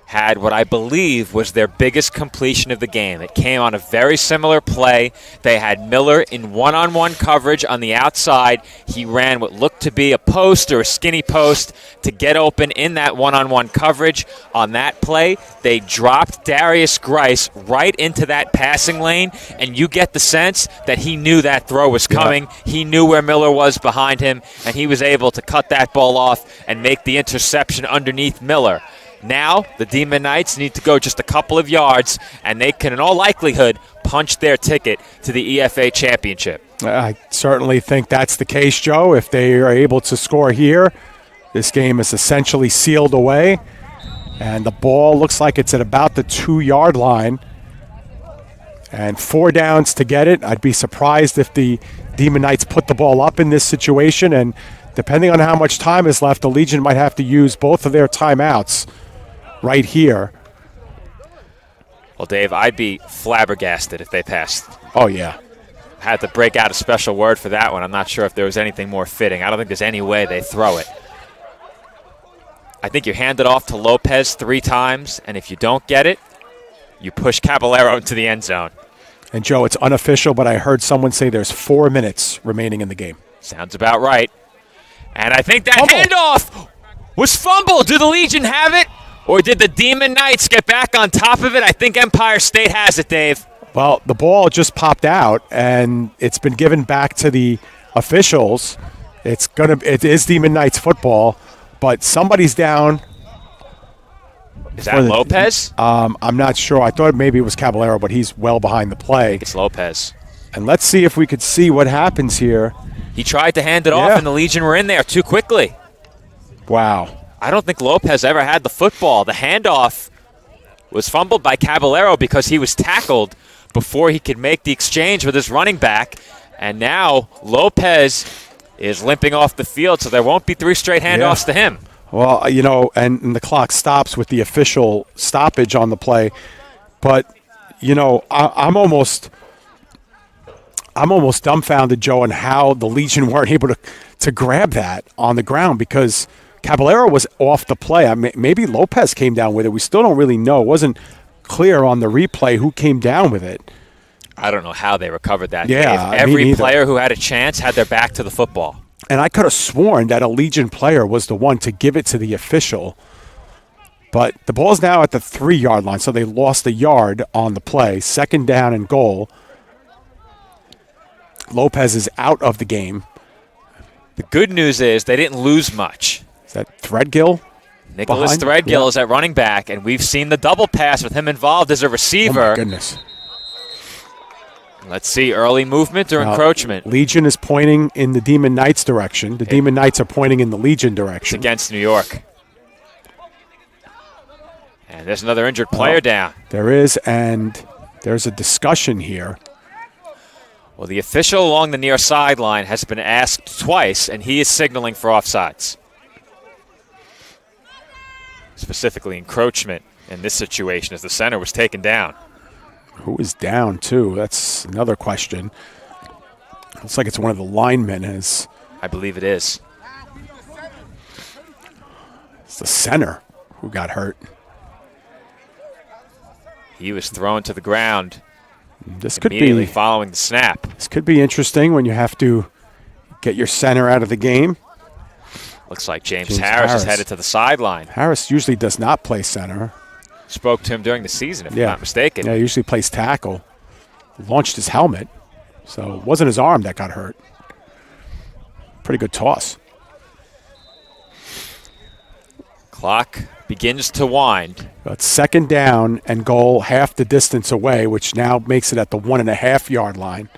had what I believe was their biggest completion of the game. It came on a very similar play. They had Miller in one-on-one coverage on the outside. He ran what looked to be a post or a skinny post to get open in that one-on-one coverage. On that play, they dropped Darius Grice right into that passing lane, and you get the sense that he knew that throw was coming. Yeah. He knew where Miller was behind him, and he was able to cut that ball off and make the interception underneath Miller. Now, the Demon Knights need to go just a couple of yards, and they can, in all likelihood, punch their ticket to the EFA championship. I certainly think that's the case, Joe. If they are able to score here, this game is essentially sealed away. And the ball looks like it's at about the 2-yard line. And 4 downs to get it. I'd be surprised if the Demon Knights put the ball up in this situation. And depending on how much time is left, the Legion might have to use both of their timeouts right here. Well, Dave, I'd be flabbergasted if they passed. Oh, yeah. Had to break out a special word for that one. I'm not sure if there was anything more fitting. I don't think there's any way they throw it. I think you hand it off to Lopez 3 times, and if you don't get it, you push Caballero into the end zone. And, Joe, it's unofficial, but I heard someone say there's 4 minutes remaining in the game. Sounds about right. And I think that handoff was fumbled. Did the Legion have it, or did the Demon Knights get back on top of it? I think Empire State has it, Dave. Well, the ball just popped out, and it's been given back to the officials. It is Demon Knights football, but somebody's down. Is that Lopez? I'm not sure. I thought maybe it was Caballero, but he's well behind the play. It's Lopez. And let's see if we could see what happens here. He tried to hand it off, and the Legion were in there too quickly. Wow. I don't think Lopez ever had the football. The handoff was fumbled by Caballero because he was tackled before he could make the exchange with his running back. And now Lopez is limping off the field, so there won't be 3 straight handoffs to him. Well, and the clock stops with the official stoppage on the play. But, I'm almost dumbfounded, Joe, on how the Legion weren't able to grab that on the ground because Caballero was off the play. I mean, maybe Lopez came down with it. We still don't really know. It wasn't clear on the replay who came down with it. I don't know how they recovered that. Yeah, Dave. Every player who had a chance had their back to the football. And I could have sworn that a Legion player was the one to give it to the official. But the ball's now at the 3-yard line, so they lost a yard on the play. 2nd down and goal. Lopez is out of the game. The good news is they didn't lose much. Is that Threadgill? Nicholas Threadgill is at running back, and we've seen the double pass with him involved as a receiver. Oh, my goodness. Let's see, early movement or encroachment. Legion is pointing in the Demon Knights direction. The Demon Knights are pointing in the Legion direction. It's against New York. And there's another injured player down. There is, and there's a discussion here. Well, the official along the near sideline has been asked twice, and he is signaling for offsides. Specifically encroachment in this situation as the center was taken down. Who is down, too? That's another question. Looks like it's one of the linemen. I believe it is. It's the center who got hurt. He was thrown to the ground This could immediately be following the snap. This could be interesting when you have to get your center out of the game. Looks like James Harris is headed to the sideline. Harris usually does not play center. Spoke to him during the season, if I'm not mistaken. Yeah, he usually plays tackle. Launched his helmet, so it wasn't his arm that got hurt. Pretty good toss. Clock begins to wind. But 2nd down and goal, half the distance away, which now makes it at the 1.5-yard line.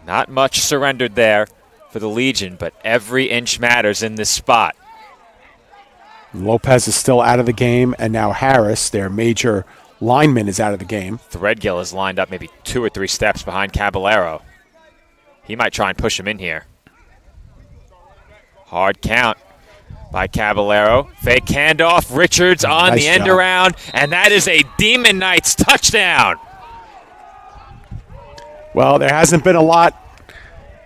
Not much surrendered there for the Legion, but every inch matters in this spot. Lopez is still out of the game, and now Harris, their major lineman, is out of the game. Threadgill is lined up maybe 2 or 3 steps behind Caballero. He might try and push him in here. Hard count by Caballero. Fake handoff. Richards on Nice the end job. around, and that is a Demon Knights touchdown. Well, there hasn't been a lot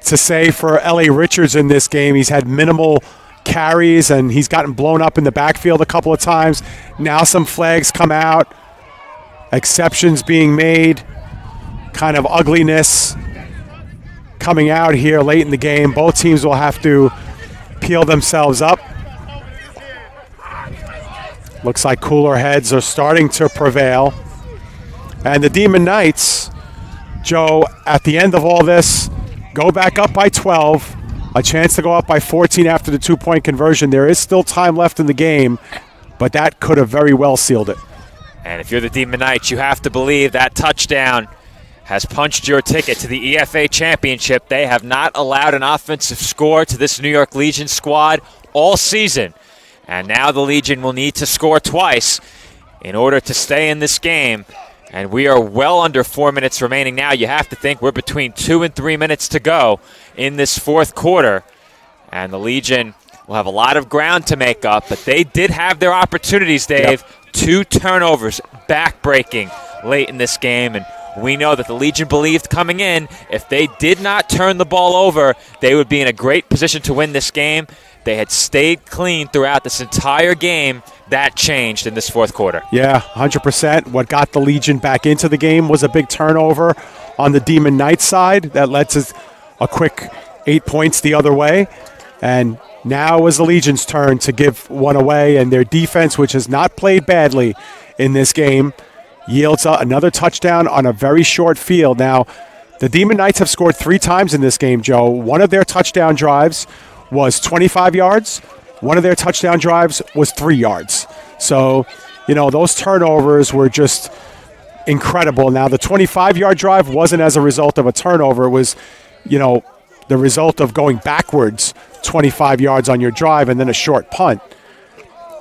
to say for L.A. Richards in this game. He's had minimal carries, and he's gotten blown up in the backfield a couple of times. Now some flags come out. Exceptions being made. Kind of ugliness coming out here late in the game. Both teams will have to peel themselves up. Looks like cooler heads are starting to prevail. And the Demon Knights, Joe, at the end of all this, go back up by 12. A chance to go up by 14 after the 2-point conversion. There is still time left in the game, but that could have very well sealed it. And if you're the Demon Knights, you have to believe that touchdown has punched your ticket to the EFA championship. They have not allowed an offensive score to this New York Legion squad all season. And now the Legion will need to score twice in order to stay in this game. And we are well under 4 minutes remaining now. You have to think we're between 2 and 3 minutes to go in this fourth quarter. And the Legion will have a lot of ground to make up, but they did have their opportunities, Dave. Yep. 2 turnovers, back-breaking late in this game. And we know that the Legion believed coming in, if they did not turn the ball over, they would be in a great position to win this game. They had stayed clean throughout this entire game. That changed in this fourth quarter. Yeah, 100%. What got the Legion back into the game was a big turnover on the Demon Knights side. That led to a quick 8 points the other way. And now it was the Legion's turn to give one away, and their defense, which has not played badly in this game, yields another touchdown on a very short field. Now, the Demon Knights have scored 3 times in this game, Joe. One of their touchdown drives was 25 yards. One of their touchdown drives was 3 yards. So, those turnovers were just incredible. Now, the 25-yard drive wasn't as a result of a turnover. It was, the result of going backwards 25 yards on your drive and then a short punt.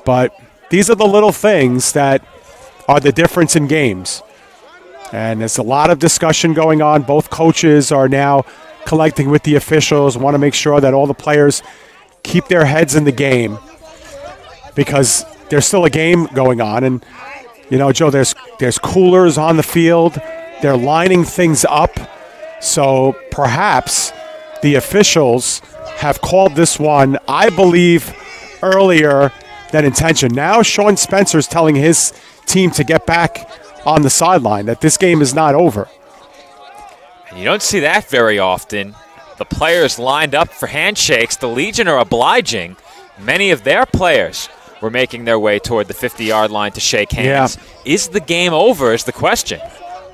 But these are the little things that are the difference in games. And there's a lot of discussion going on. Both coaches are now collecting with the officials, want to make sure that all the players keep their heads in the game because there's still a game going on. And, Joe, there's coolers on the field. They're lining things up. So perhaps the officials have called this one, I believe, earlier than intention. Now Sean Spencer's telling his team to get back on the sideline, that this game is not over. And you don't see that very often. The players lined up for handshakes. The Legion are obliging. Many of their players were making their way toward the 50-yard line to shake hands. Yeah. Is the game over is the question.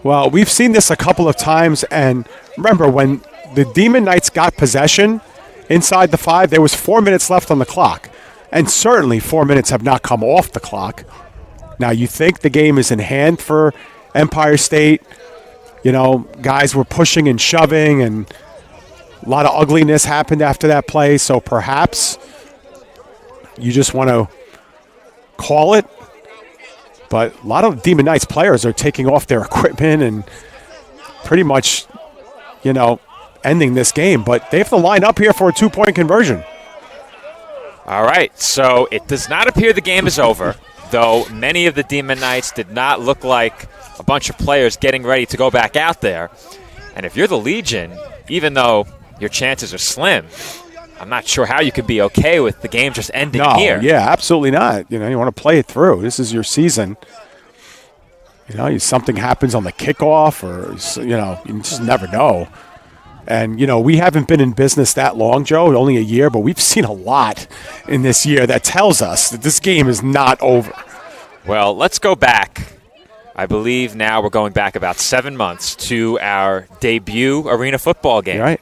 Well, we've seen this a couple of times, and remember when the Demon Knights got possession inside the 5, there was 4 minutes left on the clock. And certainly 4 minutes have not come off the clock. Now, you think the game is in hand for Empire State. Guys were pushing and shoving, and a lot of ugliness happened after that play. So perhaps you just want to call it. But a lot of Demon Knights players are taking off their equipment and pretty much, ending this game. But they have to line up here for a 2-point conversion. All right, so it does not appear the game is over, though many of the Demon Knights did not look like a bunch of players getting ready to go back out there. And if you're the Legion, even though your chances are slim, I'm not sure how you could be okay with the game just ending here. Yeah, absolutely not. You want to play it through. This is your season. Something happens on the kickoff or, you just never know. And, we haven't been in business that long, Joe, only a year, but we've seen a lot in this year that tells us that this game is not over. Well, let's go back. I believe now we're going back about 7 months to our debut arena football game. You're right.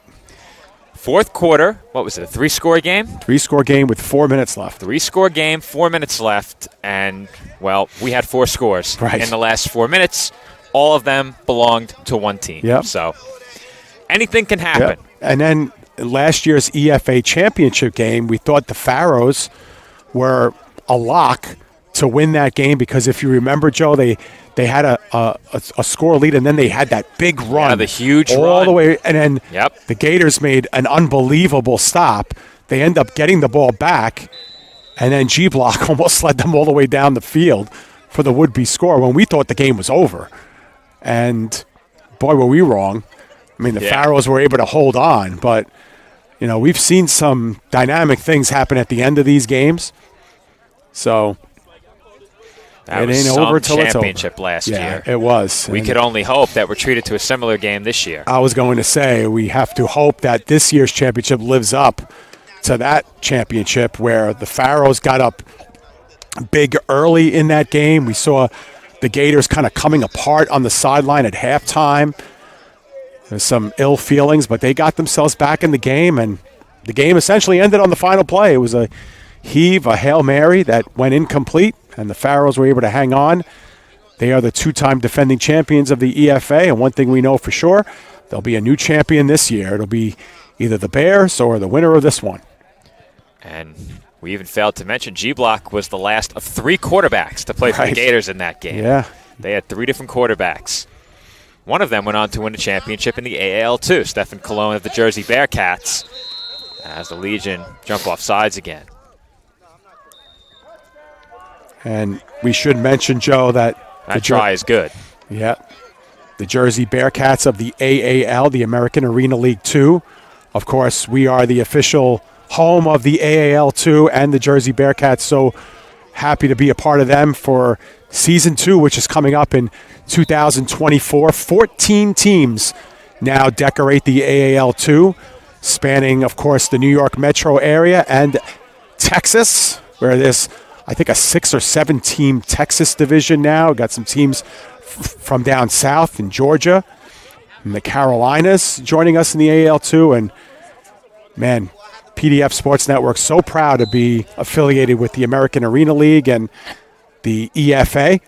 Fourth quarter, what was it, a 3-score game? 3-score game with 4 minutes left. 3-score game, 4 minutes left, and, well, we had 4 scores in the last 4 minutes. All of them belonged to one team. Yep. So anything can happen. Yep. And then last year's EFA championship game, we thought the Pharaohs were a lock to win that game because if you remember, Joe, they had a score lead and then they had that big run. Yeah, the huge all run. All the way. And then the Gators made an unbelievable stop. They end up getting the ball back, and then G-Block almost led them all the way down the field for the would-be score when we thought the game was over. And, boy, were we wrong. I mean, the Pharaohs were able to hold on, but, we've seen some dynamic things happen at the end of these games. So That it ain't over till it's over. Championship last year. It was. We could only hope that we're treated to a similar game this year. I was going to say we have to hope that this year's championship lives up to that championship where the Pharaohs got up big early in that game. We saw the Gators kind of coming apart on the sideline at halftime. There's some ill feelings, but they got themselves back in the game, and the game essentially ended on the final play. It was a Hail Mary that went incomplete, and the Pharaohs were able to hang on. They are the 2-time defending champions of the EFA, and one thing we know for sure, there'll be a new champion this year. It'll be either the Bears or the winner of this one. And We even failed to mention G-Block was the last of 3 quarterbacks to play for the Gators in that game. Yeah. They had 3 different quarterbacks. One of them went on to win a championship in the AAL2, Stephen Colon of the Jersey Bearcats, as the Legion jump off sides again. And we should mention, Joe, that that try is good. Yeah. The Jersey Bearcats of the AAL, the American Arena League 2. Of course, we are the official home of the AAL2 and the Jersey Bearcats, so happy to be a part of them for Season 2, which is coming up in 2024. 14 teams now decorate the AAL2, spanning, of course, the New York metro area and Texas, where there's, I think, a 6 or 7 team Texas division now. Got some teams from down south in Georgia and the Carolinas joining us in the AAL2. And, man, PDF Sports Network so proud to be affiliated with the American Arena League and the EFA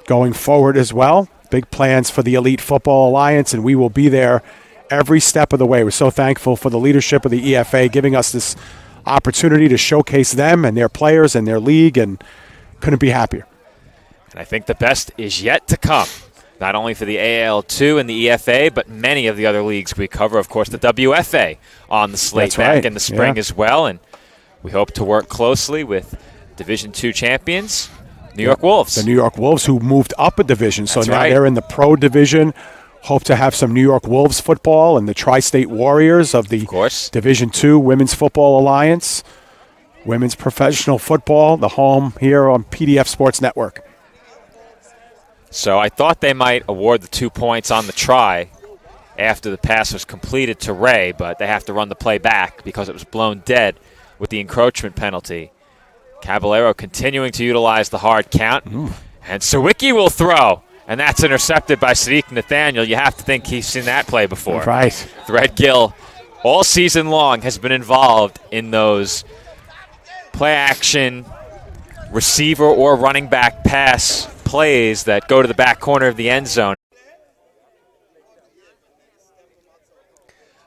going forward as well. Big plans for the Elite Football Alliance, and we will be there every step of the way. We're so thankful for the leadership of the EFA giving us this opportunity to showcase them and their players and their league, and couldn't be happier. And I think the best is yet to come, not only for the AAL2 and the EFA, but many of the other leagues we cover. Of course, the WFA on the slate back in the spring as well, and we hope to work closely with Division II champions, New York Wolves. The New York Wolves, who moved up a division, so now they're in the pro division. Hope to have some New York Wolves football and the Tri-State Warriors of the Division II Women's Football Alliance, women's professional football, the home here on PDF Sports Network. So I thought they might award the 2 points on the try after the pass was completed to Ray, but they have to run the play back because it was blown dead with the encroachment penalty. Caballero continuing to utilize the hard count. And Sawicki will throw. And that's intercepted by Sadiq Nathaniel. You have to think he's seen that play before. Right. Threadgill, all season long, has been involved in those play-action receiver or running back pass plays that go to the back corner of the end zone.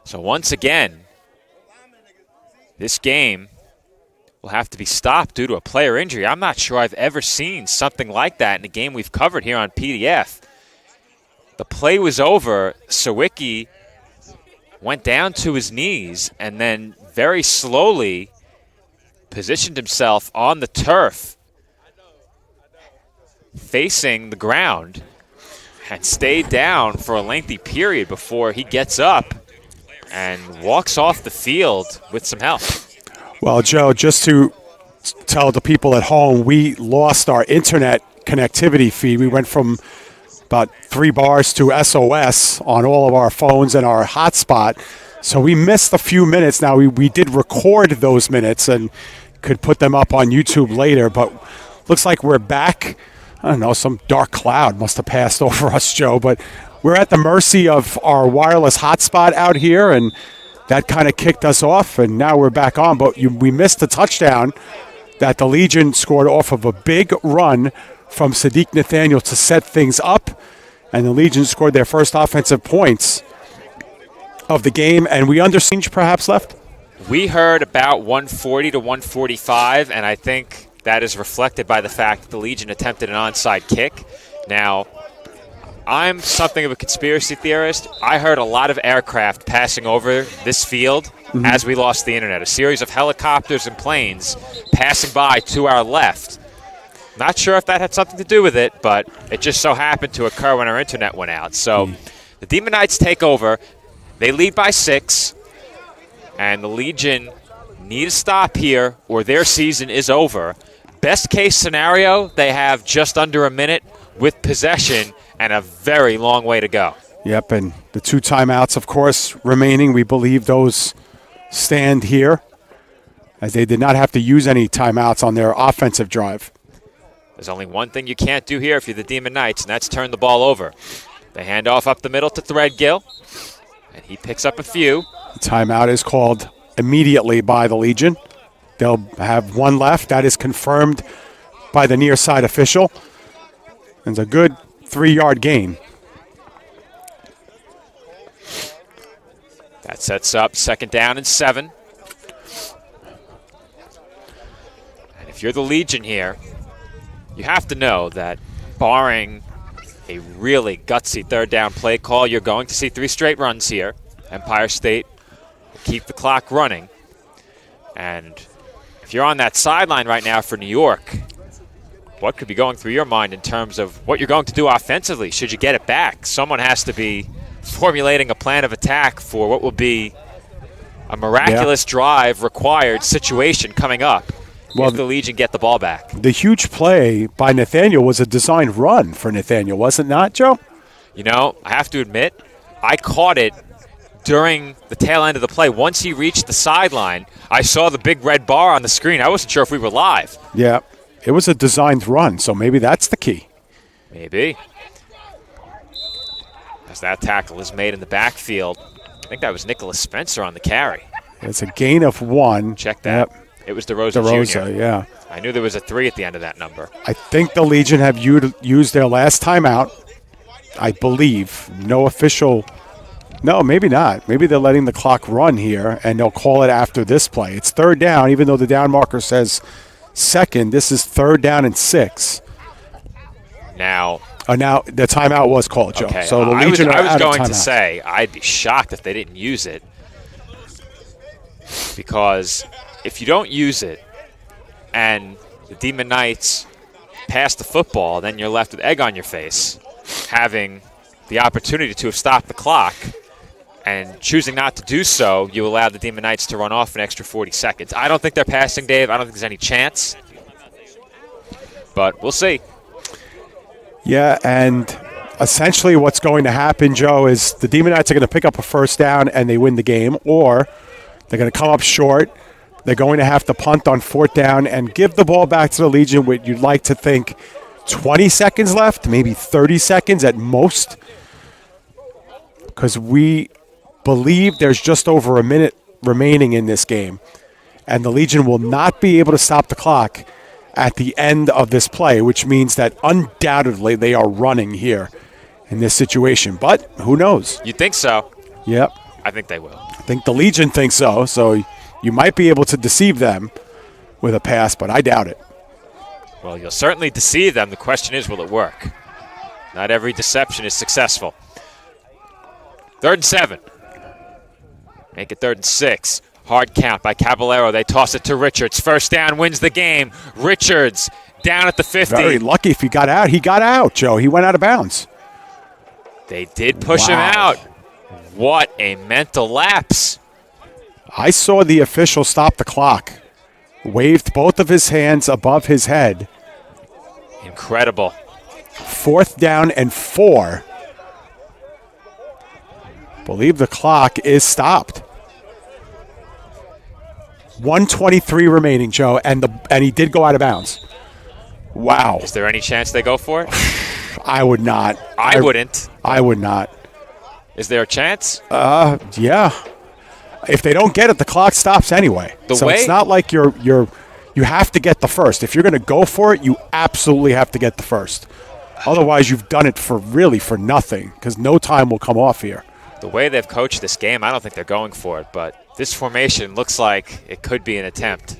So once again, this game will have to be stopped due to a player injury. I'm not sure I've ever seen something like that in a game we've covered here on PDF. The play was over. Sawicki went down to his knees and then very slowly positioned himself on the turf facing the ground and stayed down for a lengthy period before he gets up and walks off the field with some help. Well, Joe, just to tell the people at home, we lost our internet connectivity feed. We went from about 3 bars to SOS on all of our phones and our hotspot. So we missed a few minutes. Now, we did record those minutes and could put them up on YouTube later, but looks like we're back. I don't know, some dark cloud must have passed over us, Joe, but we're at the mercy of our wireless hotspot out here, and that kind of kicked us off, and now we're back on. But we missed a touchdown that the Legion scored off of a big run from Sadiq Nathaniel to set things up, and the Legion scored their first offensive points of the game. And we under siege perhaps left? We heard about 140 to 145, and I think that is reflected by the fact that the Legion attempted an onside kick. Now, I'm something of a conspiracy theorist. I heard a lot of aircraft passing over this field as we lost the internet. A series of helicopters and planes passing by to our left. Not sure if that had something to do with it, but it just so happened to occur when our internet went out. So the Demon Knights take over. They lead by 6, and the Legion need a stop here or their season is over. Best case scenario, they have just under a minute with possession and a very long way to go. Yep, and the 2 timeouts, of course, remaining. We believe those stand here, as they did not have to use any timeouts on their offensive drive. There's only one thing you can't do here if you're the Demon Knights, and that's turn the ball over. They hand off up the middle to Threadgill, and he picks up a few. The timeout is called immediately by the Legion. They'll have 1 left. That is confirmed by the near side official. It's a good 3-yard gain. That sets up 2nd down and 7. if you're the Legion here, you have to know that barring a really gutsy third down play call, you're going to see 3 straight runs here. Empire State will keep the clock running. And if you're on that sideline right now for New York, what could be going through your mind in terms of what you're going to do offensively should you get it back? Someone has to be formulating a plan of attack for what will be a miraculous drive required situation coming up if the Legion get the ball back. The huge play by Nathaniel was a designed run for Nathaniel, was it not, Joe? You know, I have to admit, I caught it during the tail end of the play. Once he reached the sideline, I saw the big red bar on the screen. I wasn't sure if we were live. Yeah, it was a designed run, so maybe that's the key. Maybe. As that tackle is made in the backfield, I think that was Nicholas Spencer on the carry. It's a gain of 1. Check that. Yep. It was DeRosa Jr. Yeah. I knew there was a 3 at the end of that number. I think the Legion have used their last timeout, I believe. No official. No, maybe not. Maybe they're letting the clock run here, and they'll call it after this play. It's third down, even though the down marker says second. This is 3rd down and 6. Now the timeout was called, Joe. Okay. So the Legion I was going to timeout. say, I'd be shocked if they didn't use it. Because if you don't use it and the Demon Knights pass the football, then you're left with egg on your face, having the opportunity to have stopped the clock. And choosing not to do so, you allow the Demon Knights to run off an extra 40 seconds. I don't think they're passing, Dave. I don't think there's any chance. But we'll see. Yeah, and essentially what's going to happen, Joe, is the Demon Knights are going to pick up a first down and they win the game, or they're going to come up short. They're going to have to punt on 4th down and give the ball back to the Legion with, you'd like to think, 20 seconds left, maybe 30 seconds at most, because we believe there's just over a minute remaining in this game, and the Legion will not be able to stop the clock at the end of this play, which means that undoubtedly they are running here in this situation. But who knows? You think so? Yep. I think they will. I think the Legion thinks so, so you might be able to deceive them with a pass, but I doubt it. Well, you'll certainly deceive them. The question is, will it work? Not every deception is successful. 3rd and 7. Make it 3rd and 6. Hard count by Caballero. They toss it to Richards. First down, wins the game. Richards down at the 50. Very lucky if he got out. He got out, Joe. He went out of bounds. They did push him out. What a mental lapse. I saw the official stop the clock. Waved both of his hands above his head. Incredible. 4th down and 4. Believe the clock is stopped. 1:23 remaining, Joe, and he did go out of bounds. Wow. Is there any chance they go for it? I would not. I wouldn't. I would not. Is there a chance? Yeah. If they don't get it, the clock stops anyway. It's not like you have to get the first. If you're going to go for it, you absolutely have to get the first. Otherwise, you've done it for nothing, because no time will come off here. The way they've coached this game, I don't think they're going for it, but this formation looks like it could be an attempt.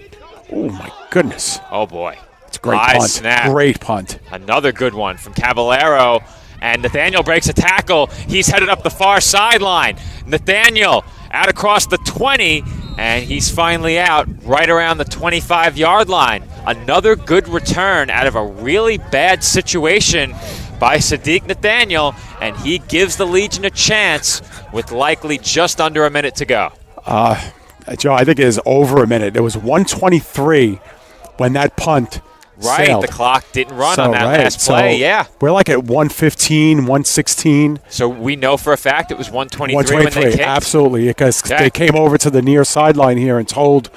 Oh, my goodness. Oh, boy. It's a great punt. Snap. Great punt. Another good one from Caballero, and Nathaniel breaks a tackle. He's headed up the far sideline. Nathaniel out across the 20, and he's finally out right around the 25-yard line. Another good return out of a really bad situation by Sadiq Nathaniel, and he gives the Legion a chance with likely just under a minute to go. Joe, I think it is over a minute. It was 1:23 when that punt sailed. The clock didn't run on that last play, yeah. We're like at 1:15, 1:16. So we know for a fact it was 1:23 when they kicked? Absolutely, because they came over to the near sideline here and told